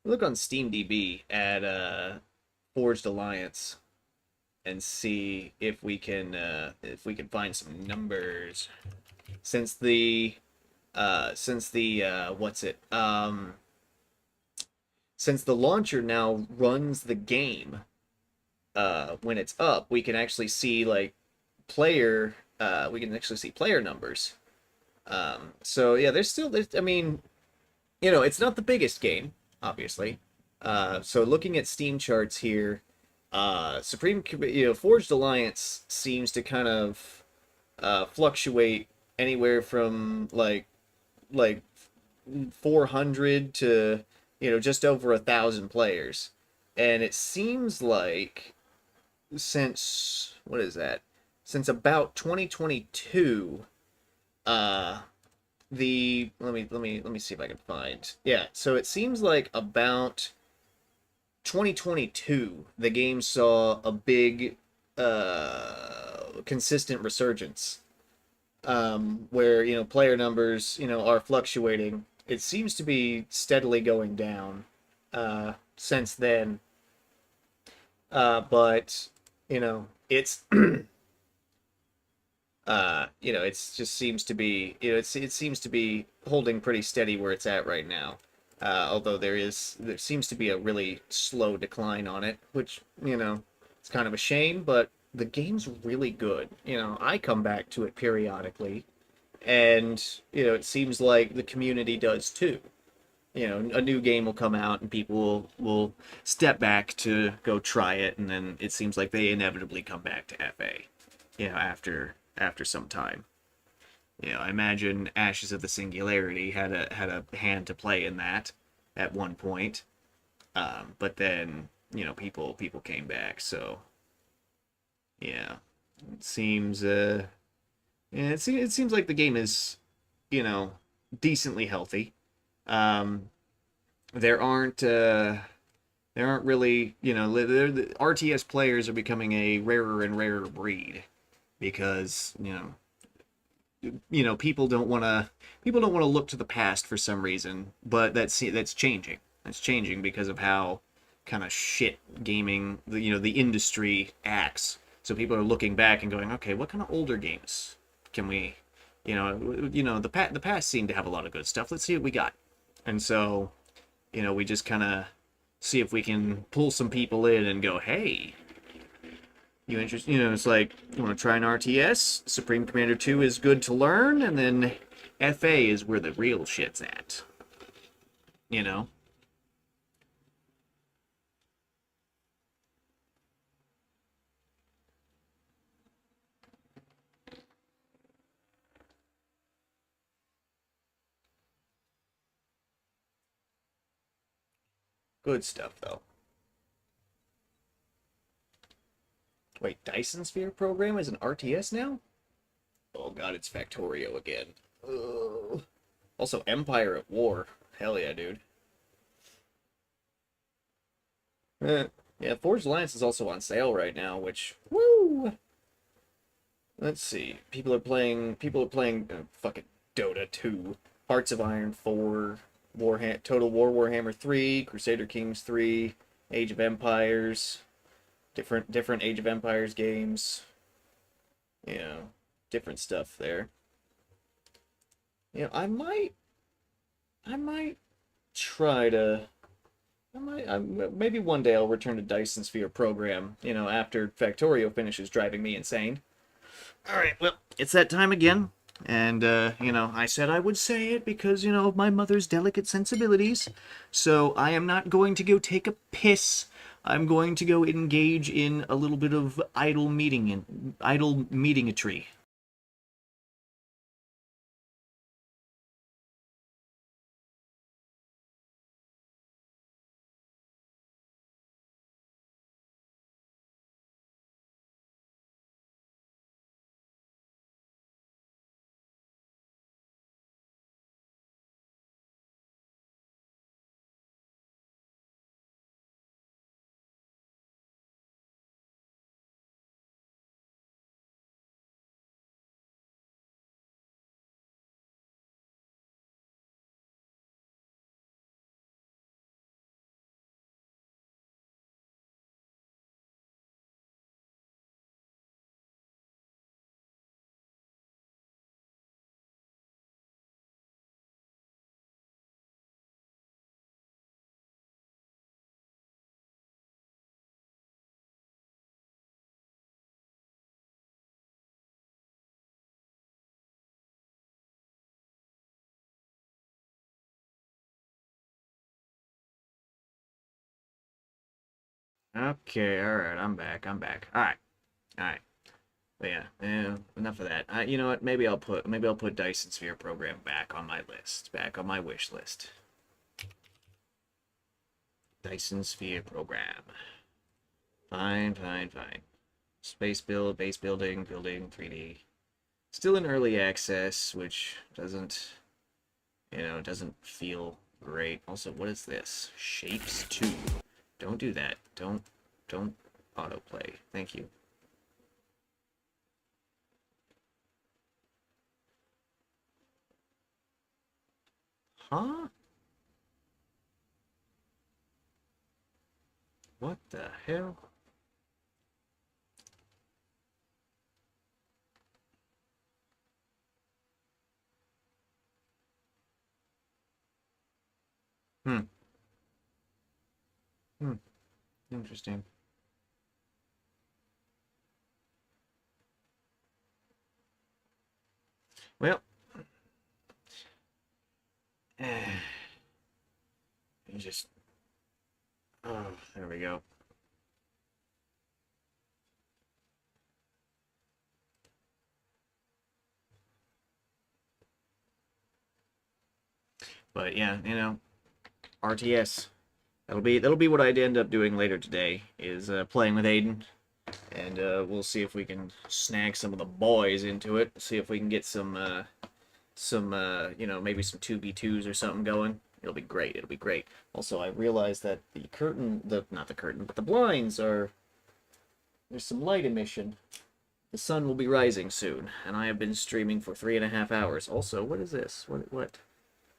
Look on SteamDB at Forged Alliance and see if we can find some numbers. Since the launcher now runs the game when it's up, we can actually see like player numbers. So yeah, I mean, it's not the biggest game, obviously. So looking at Steam charts here, Forged Alliance seems to kind of fluctuate anywhere from like 400 to just over 1,000 players, and it seems like since what is that? Since about 2022, the let me see if I can find. Yeah, so it seems like about 2022, the game saw a big consistent resurgence, where player numbers are fluctuating. It seems to be steadily going down since then, but it's it's just seems to be it seems to be holding pretty steady where it's at right now. Although there seems to be a really slow decline on it, which it's kind of a shame, but the game's really good. I come back to it periodically, and it seems like the community does too. A new game will come out and people will step back to go try it, and then it seems like they inevitably come back to FA, after some time. I imagine Ashes of the Singularity had a hand to play in that at one point, but then people came back. So yeah, it seems it seems like the game is decently healthy. There aren't really the RTS players are becoming a rarer and rarer breed because people don't want to look to the past for some reason, but that's changing. That's changing because of how kind of shit gaming the industry acts. So people are looking back and going, okay, what kind of older games can we, the past seemed to have a lot of good stuff. Let's see what we got. And so, we just kind of see if we can pull some people in and go, hey, you interested? It's like, you want to try an RTS? Supreme Commander 2 is good to learn, and then FA is where the real shit's at. Good stuff, though. Wait, Dyson Sphere program is an RTS now? Oh god, it's Factorio again. Ugh. Also, Empire at War. Hell yeah, dude. Yeah, Forged Alliance is also on sale right now, which, woo! Let's see. People are playing fucking Dota 2, Hearts of Iron 4, Total War Warhammer 3, Crusader Kings 3, Age of Empires, different Age of Empires games. Different stuff there. I might try to Maybe one day I'll return to Dyson Sphere program, after Factorio finishes driving me insane. All right, well, it's that time again. And, I said I would say it because, of my mother's delicate sensibilities. So I am not going to go take a piss. I'm going to go engage in a little bit of idle meeting-a-tree. Okay, all right, I'm back. All right, all right. But yeah, enough of that. You know what? Maybe I'll put Dyson Sphere program back on my list, back on my wish list. Dyson Sphere program. Fine, fine, fine. Space build, base building 3D. Still in early access, which doesn't feel great. Also, what is this? Shapes 2. Don't do that. Don't autoplay. Thank you. Huh? What the hell? Hmm. Hmm. Interesting. Well, you just. Oh, there we go. But yeah, RTS. That'll be what I'd end up doing later today. Is playing with Aiden, and we'll see if we can snag some of the boys into it. See if we can get maybe some 2v2s or something going. It'll be great. It'll be great. Also, I realized that not the curtain, but the blinds there's some light emission. The sun will be rising soon, and I have been streaming for 3.5 hours. Also, what is this? What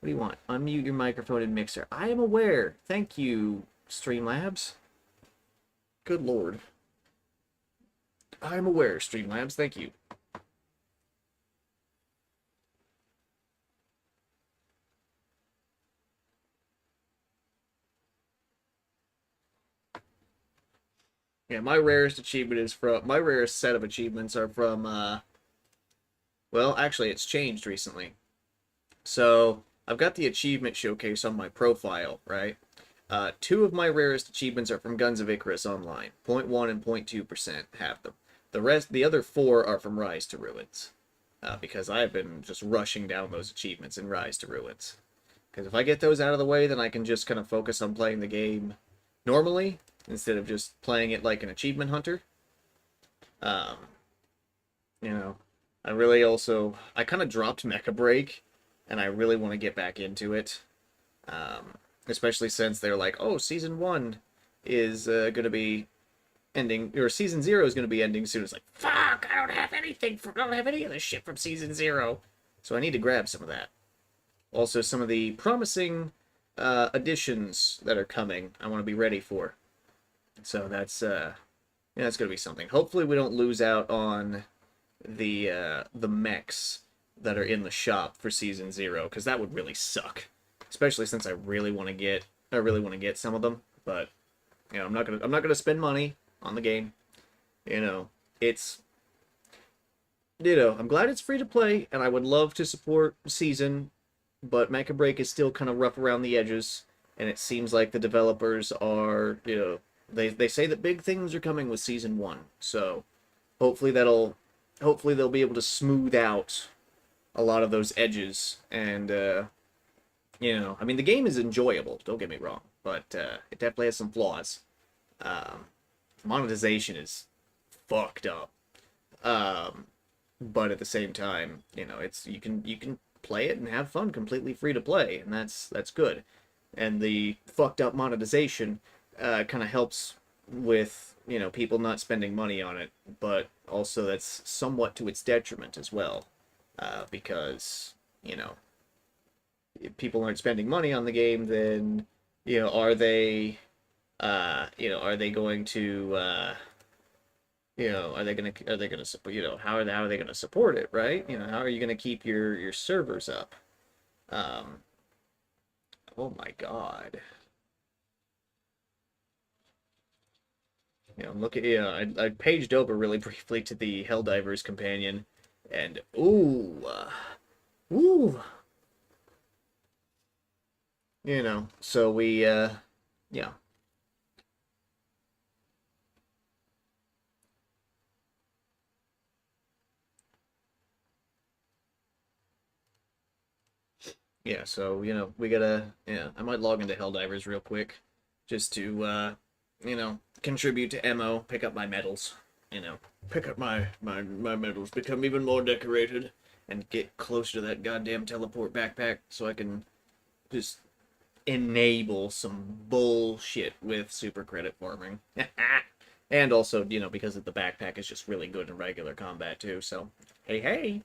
do you want? Unmute your microphone and mixer. I am aware. Thank you, Streamlabs. Good lord. I am aware, Streamlabs. Thank you. Yeah, my rarest set of achievements are from well, actually it's changed recently. So, I've got the achievement showcase on my profile, right? 2 of my rarest achievements are from Guns of Icarus Online. 0.1 and 0.2% have them. The other 4 are from Rise to Ruins. Because I've been just rushing down those achievements in Rise to Ruins. Because if I get those out of the way, then I can just kind of focus on playing the game normally, instead of just playing it like an achievement hunter. Um, I kind of dropped Mecha Break, and I really want to get back into it. Especially since they're like, oh, Season 1 is going to be ending, or Season 0 is going to be ending soon. It's like, fuck, I don't have any of this shit from Season 0. So I need to grab some of that. Also, some of the promising additions that are coming, I want to be ready for. So that's going to be something. Hopefully we don't lose out on the mechs that are in the shop for Season 0, because that would really suck. Especially since I really want to get I really want to get some of them, but I'm not gonna spend money on the game. You know, it's I'm glad it's free to play, and I would love to support Season, but Mecha Break is still kind of rough around the edges, and it seems like the developers are, they say that big things are coming with Season 1, so hopefully they'll be able to smooth out a lot of those edges, and, I mean, the game is enjoyable, don't get me wrong, but it definitely has some flaws. Monetization is fucked up. But at the same time, it's you can play it and have fun completely free to play, and that's good. And the fucked up monetization kind of helps with people not spending money on it, but also that's somewhat to its detriment as well, because if people aren't spending money on the game, then are they are they going to are they gonna support, how are they gonna support it, right? How are you gonna keep your servers up? Oh my God. Look at I paged over really briefly to the Helldivers companion, and ooh, so we yeah. Yeah, so, we gotta, I might log into Helldivers real quick just to, contribute to MO, pick up my medals, pick up my medals, become even more decorated, and get closer to that goddamn teleport backpack so I can just enable some bullshit with super credit farming. And also, because the backpack is just really good in regular combat too, so, hey, hey!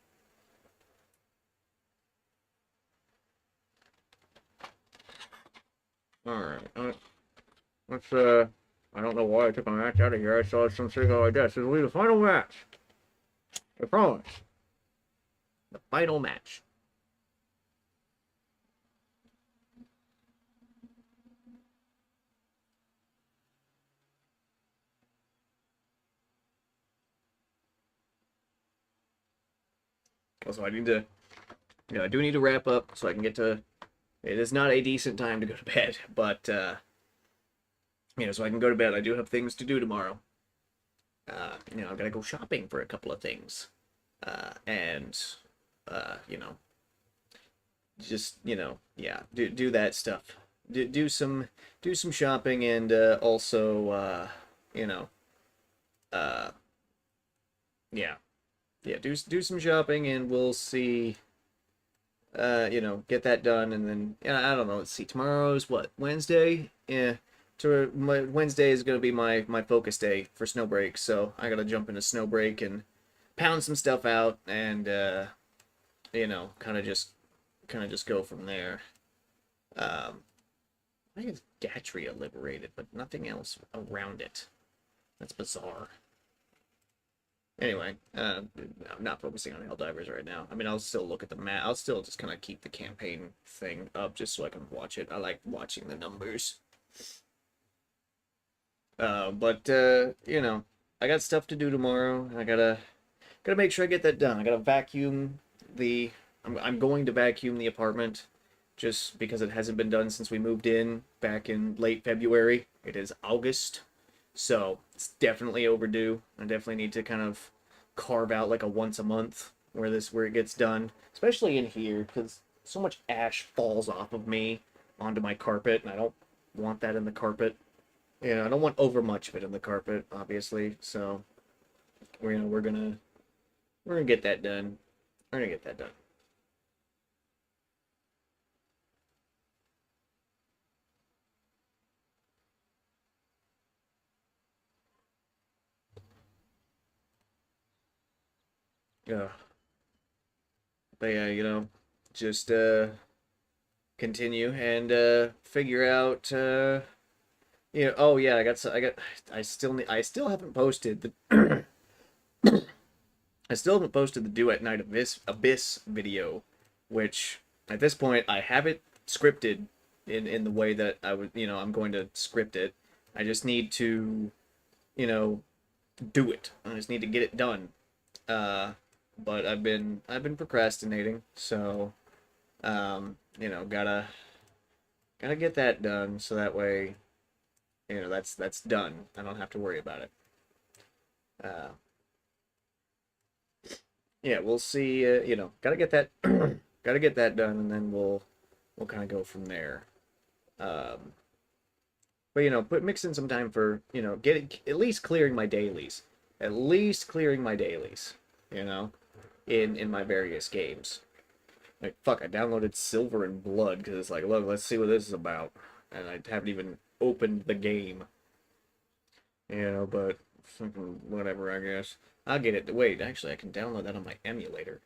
Alright, let's, I don't know why I took my match out of here. I saw some shit like that. This will be the final match. I promise. The final match. Also, I need to, I do need to wrap up so I can get to, it is not a decent time to go to bed, but, so I can go to bed. I do have things to do tomorrow. I've got to go shopping for a couple of things. And, just, yeah, do that stuff. Do some shopping, and, also, yeah. Yeah, do some shopping, and we'll see, get that done, and then, I don't know, let's see, tomorrow's what, Wednesday? Yeah, Wednesday is going to be my focus day for snow break, so I gotta jump into snow break and pound some stuff out, and, kind of just go from there. I think it's Gatria liberated, but nothing else around it. That's bizarre. Anyway, I'm not focusing on Helldivers right now. I mean, I'll still look at the map. I'll still just kind of keep the campaign thing up just so I can watch it. I like watching the numbers. But I got stuff to do tomorrow. I gotta make sure I get that done. I gotta vacuum the. I'm going to vacuum the apartment, just because it hasn't been done since we moved in back in late February. It is August. So it's definitely overdue. I definitely need to kind of carve out like a once a month where it gets done, especially in here, because so much ash falls off of me onto my carpet, and I don't want that in the carpet. I don't want over much of it in the carpet, obviously. So we're gonna get that done. We're gonna get that done. Yeah. But yeah, just continue and figure out oh yeah, I still haven't posted the I still haven't posted the Duet Night Abyss video, which at this point I have it scripted in the way that I would, I'm going to script it. I just need to, you know, do it. I just need to get it done. Uh, but I've been procrastinating, so gotta get that done so that way, that's done. I don't have to worry about it. Uh, yeah, we'll see. Gotta get that, gotta get that done, and then we'll kind of go from there. Um, but put mix in some time for getting at least clearing my dailies, at least clearing my dailies. You know, in my various games. Like fuck, I downloaded Silver and Blood because it's like, look, let's see what this is about, and I haven't even opened the game. But whatever, I guess. I'll get it. Wait, actually, I can download that on my emulator.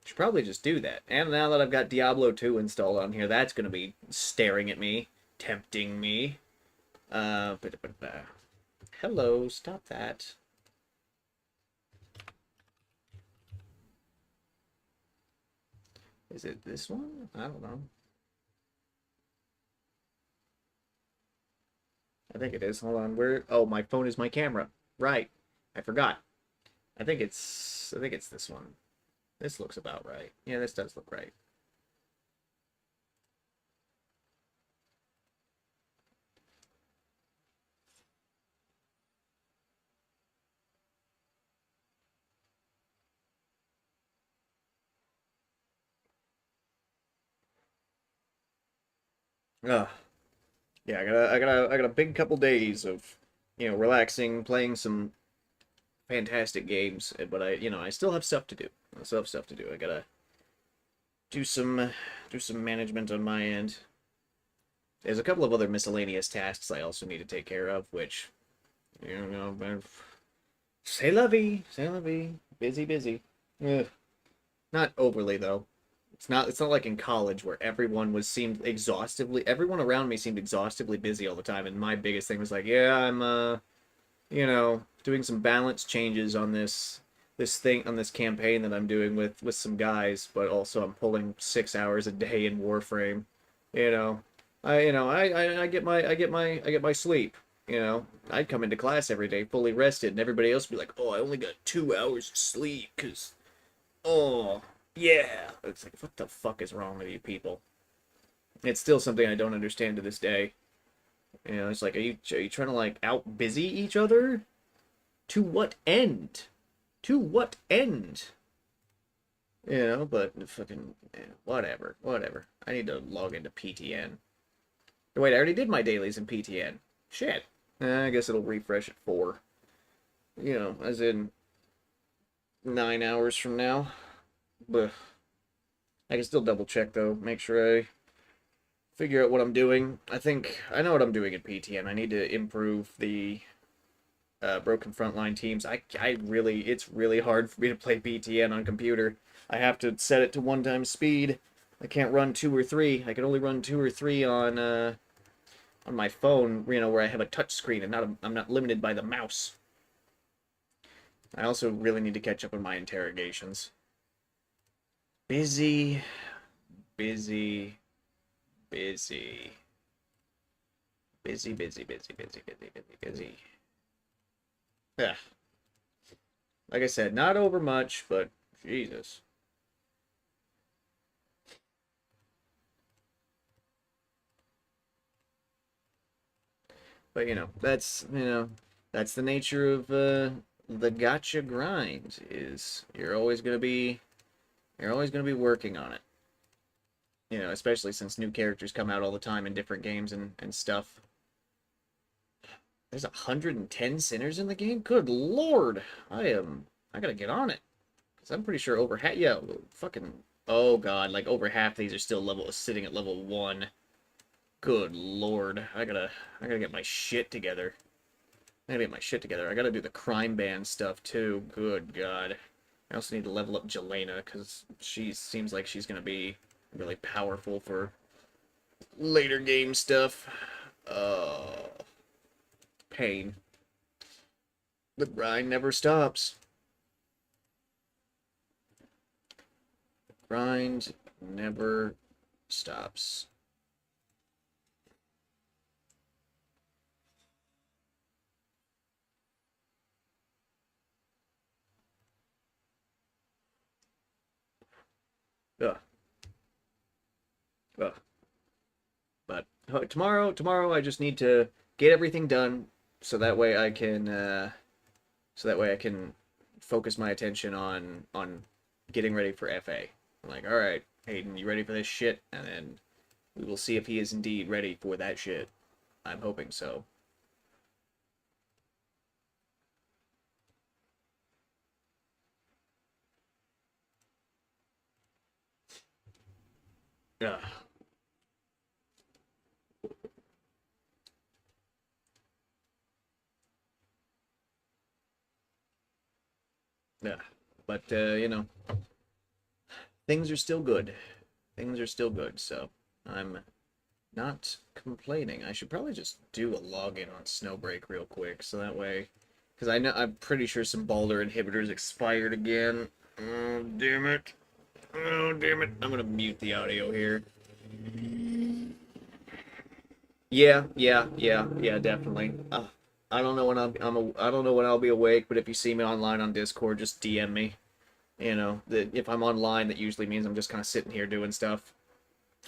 Should probably just do that. And now that I've got Diablo 2 installed on here, that's gonna be staring at me, tempting me. Hello, stop that. Is it this one? I don't know. I think it is. Hold on. Where? Oh, my phone is my camera. Right. I forgot. I think it's this one. This looks about right. Yeah, this does look right. Ugh. Yeah, I got a big couple days of, relaxing, playing some fantastic games, but I still have stuff to do. I still have stuff to do. I gotta do some do some management on my end. There's a couple of other miscellaneous tasks I also need to take care of, which, c'est la vie, busy, busy. Ugh. Not overly though. It's not like in college where everyone around me seemed exhaustively busy all the time, and my biggest thing was like, yeah, I'm doing some balance changes on this campaign that I'm doing with some guys, but also I'm pulling 6 hours a day in Warframe. You know, I get my sleep. I'd come into class every day fully rested, and everybody else would be like, "Oh, I only got 2 hours of sleep, cause oh yeah." It's like, what the fuck is wrong with you people? It's still something I don't understand to this day. It's like, are you trying to like out busy each other? To what end? To what end? But fucking whatever, whatever. I need to log into PTN. Wait, I already did my dailies in PTN. Shit. I guess it'll refresh at 4. As in 9 hours from now. But I can still double check though. Make sure I figure out what I'm doing. I think I know what I'm doing in PTN. I need to improve the broken frontline teams. It's really hard for me to play PTN on computer. I have to set it to 1x speed. I can't run 2 or 3. I can only run 2 or 3 on my phone, where I have a touch screen and I'm not limited by the mouse. I also really need to catch up on my interrogations. Busy, busy, busy. Busy, busy, busy, busy, busy, busy, busy. Yeah. Like I said, not over much, but Jesus. But that's the nature of the gotcha grind. Is you're always gonna be working on it. Especially since new characters come out all the time in different games and stuff. There's 110 sinners in the game? Good lord! I gotta get on it. Because I'm pretty sure over half, yeah, fucking, oh god, like over half these are still sitting at level 1. Good lord. I gotta get my shit together. I gotta get my shit together. I gotta do the crime ban stuff too. Good god. I also need to level up Jelena, because she seems like she's gonna be really powerful for later game stuff. Pain. The grind never stops. Grind never stops. Ugh. Ugh. But tomorrow I just need to get everything done so that way I can focus my attention on getting ready for FA. I'm like, all right, Hayden, you ready for this shit? And then we will see if he is indeed ready for that shit. I'm hoping so. Ugh. Yeah. But things are still good. Things are still good, so I'm not complaining. I should probably just do a login on Snowbreak real quick, so that way, because I'm pretty sure some Balder inhibitors expired again. Oh damn it! Oh damn it! I'm gonna mute the audio here. Yeah, definitely. I don't know when I don't know when I'll be awake, but if you see me online on Discord, just DM me. If I'm online, that usually means I'm just kind of sitting here doing stuff.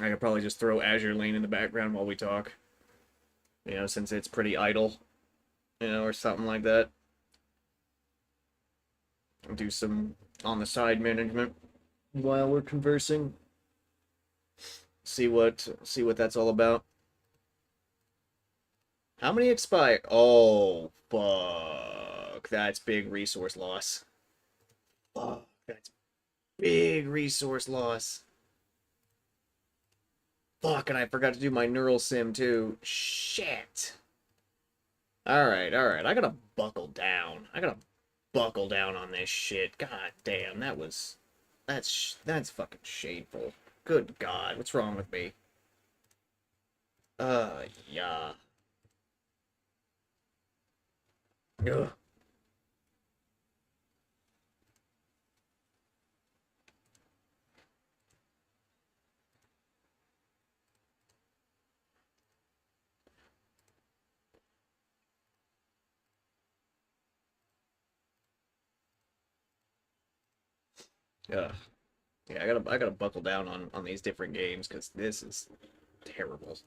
I could probably just throw Azure Lane in the background while we talk. Since it's pretty idle, or something like that. Do some on the side management while we're conversing. See what that's all about. How many expire? Oh, fuck. That's big resource loss. Fuck, that's big resource loss. Fuck, and I forgot to do my neural sim too. Shit. Alright. I gotta buckle down. I gotta buckle down on this shit. God damn, that's fucking shameful. Good God, what's wrong with me? Yeah. Ugh. Ugh. Yeah, I gotta buckle down on these different games because this is terrible.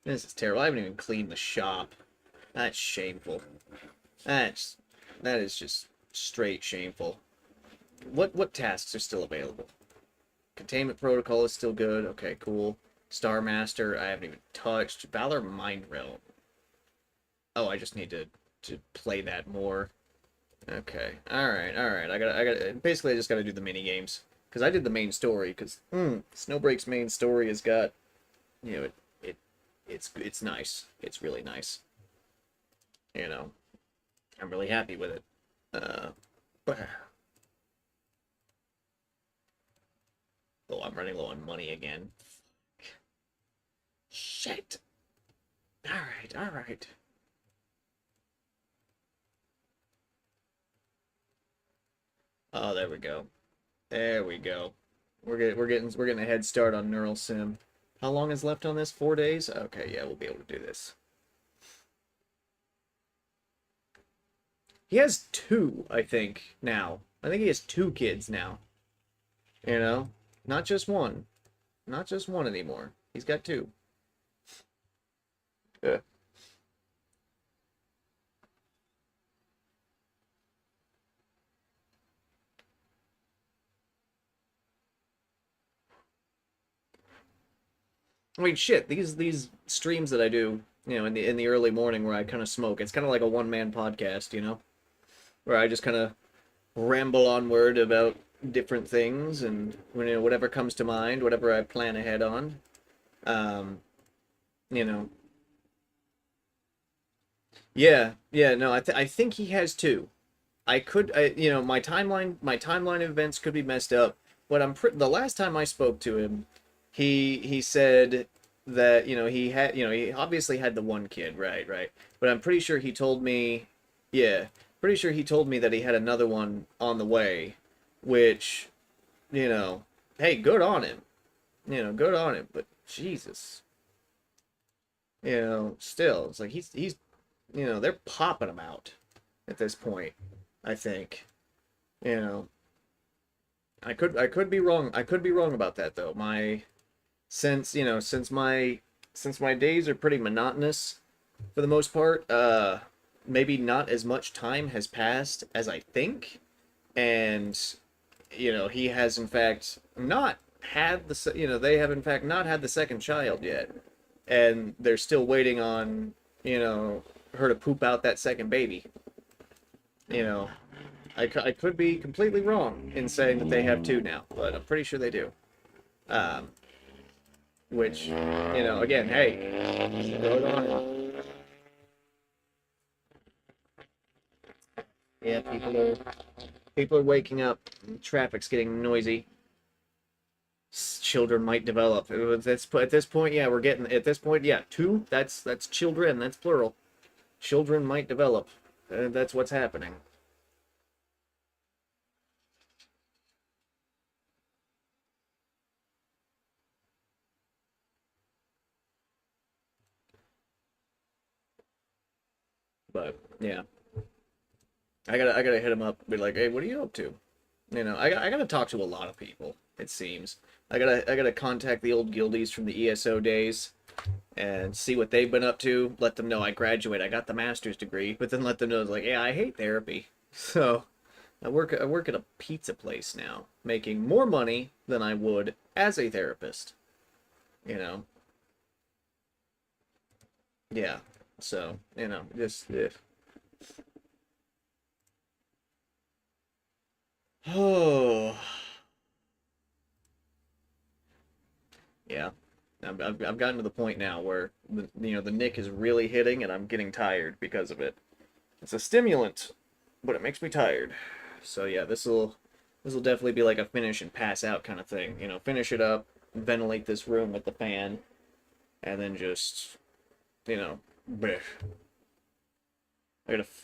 This is terrible. I haven't even cleaned the shop. That's shameful. That's that is just straight shameful. What tasks are still available? Containment protocol is still good. Okay, cool. Star Master, I haven't even touched. Valor Mind Realm. Oh, I just need to play that more. Okay. All right. Basically I just gotta do the mini games. Because I did the main story, because Snowbreak's main story has got it it's nice. It's really nice. I'm really happy with it. But oh, I'm running low on money again. Shit. All right. Oh, there we go. There we go. We're getting a head start on Neural Sim. How long is left on this? 4 days? Okay, yeah, we'll be able to do this. He has two, I think, now. I think he has two kids now. You know? Not just one. Not just one anymore. He's got two. Yeah. I mean, shit. These streams that I do, in the early morning where I kind of smoke, it's kind of like a one-man podcast, where I just kind of ramble onward about different things and whatever comes to mind, whatever I plan ahead on. Um, you know, yeah, no, I think he has two. My timeline events could be messed up, but the last time I spoke to him, he said that he obviously had the one kid, right, but I'm pretty sure he told me, yeah, pretty sure he told me that he had another one on the way, which, hey, good on him, good on him, but Jesus, still, it's like he's they're popping him out at this point, I think. You know, I could be wrong. I could be wrong about that though. Since my days are pretty monotonous for the most part, maybe not as much time has passed as I think, and he has in fact not had they have in fact not had the second child yet, and they're still waiting on her to poop out that second baby. You know, I could be completely wrong in saying that they have two now, but I'm pretty sure they do. Um, which, again, hey, throw it on. Yeah, people are waking up. Traffic's getting noisy. Children might develop. At this point, yeah, we're getting at this point, yeah, two. That's children. That's plural. Children might develop. That's what's happening. But yeah, I gotta hit him up. Be like, hey, what are you up to? I gotta talk to a lot of people. It seems I gotta contact the old guildies from the ESO days and see what they've been up to. Let them know I graduate. I got the master's degree, but then let them know it's like, yeah, I hate therapy. So I work at a pizza place now, making more money than I would as a therapist. You know, yeah. So just oh yeah. I've gotten to the point now where the Nick is really hitting, and I'm getting tired because of it. It's a stimulant, but it makes me tired. So yeah, this will definitely be like a finish and pass out kind of thing. Finish it up, ventilate this room with the fan, and then just bleh.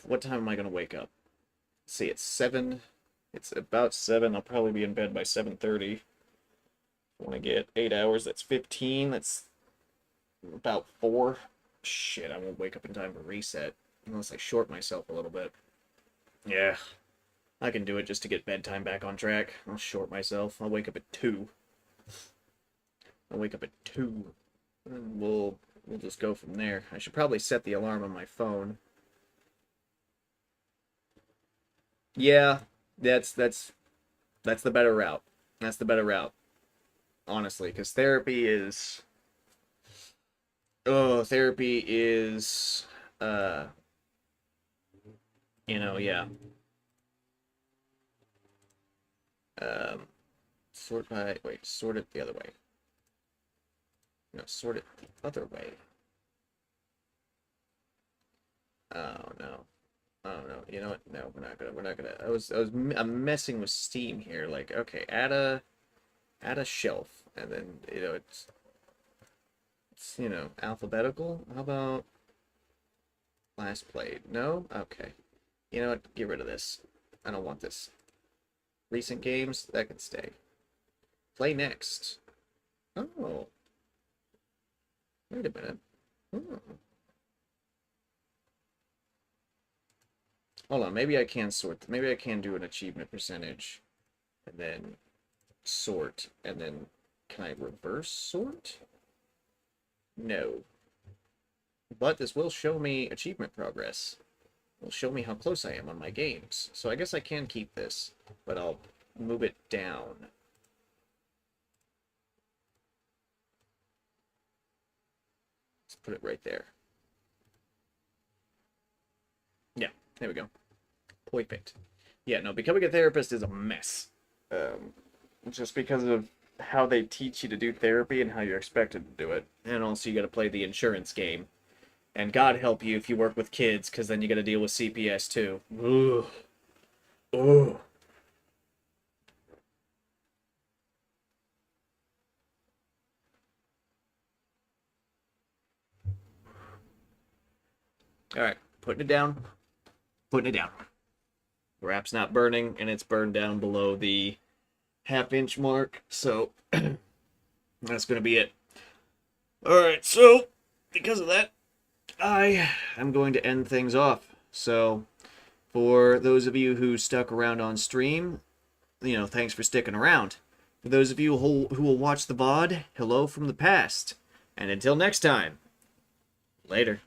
What time am I gonna wake up? Let's see, it's 7. It's about 7. I'll probably be in bed by 7:30. I want to get 8 hours. That's 15. That's about 4. Shit, I won't wake up in time for reset unless I short myself a little bit. Yeah, I can do it just to get bedtime back on track. I'll short myself. I'll wake up at 2. I'll wake up at 2. And we'll just go from there. I should probably set the alarm on my phone. Yeah, that's the better route. That's the better route, honestly, because therapy is yeah. Sort it the other way. No, sort it the other way. Oh no. Oh no. You know what? No, we're not gonna. I'm messing with Steam here. Like, okay, add a shelf, and then it's alphabetical. How about last played? No? Okay. You know what? Get rid of this. I don't want this. Recent games, that can stay. Play next. Oh. Wait a minute. Oh. Hold on, maybe I can sort. Maybe I can do an achievement percentage, and then sort, and then can I reverse sort? No. But this will show me achievement progress. It will show me how close I am on my games. So I guess I can keep this, but I'll move it down. Let's put it right there. Yeah, there we go. Perfect. Yeah, no, becoming a therapist is a mess. Just because of how they teach you to do therapy and how you're expected to do it. And also you got to play the insurance game. And God help you if you work with kids, because then you got to deal with CPS too. Ooh. Ooh. All right, putting it down. Putting it down. The wrap's not burning, and it's burned down below the half-inch mark, so that's going to be it. Alright, so because of that, I am going to end things off. So, for those of you who stuck around on stream, thanks for sticking around. For those of you who will watch the VOD, hello from the past. And until next time, later.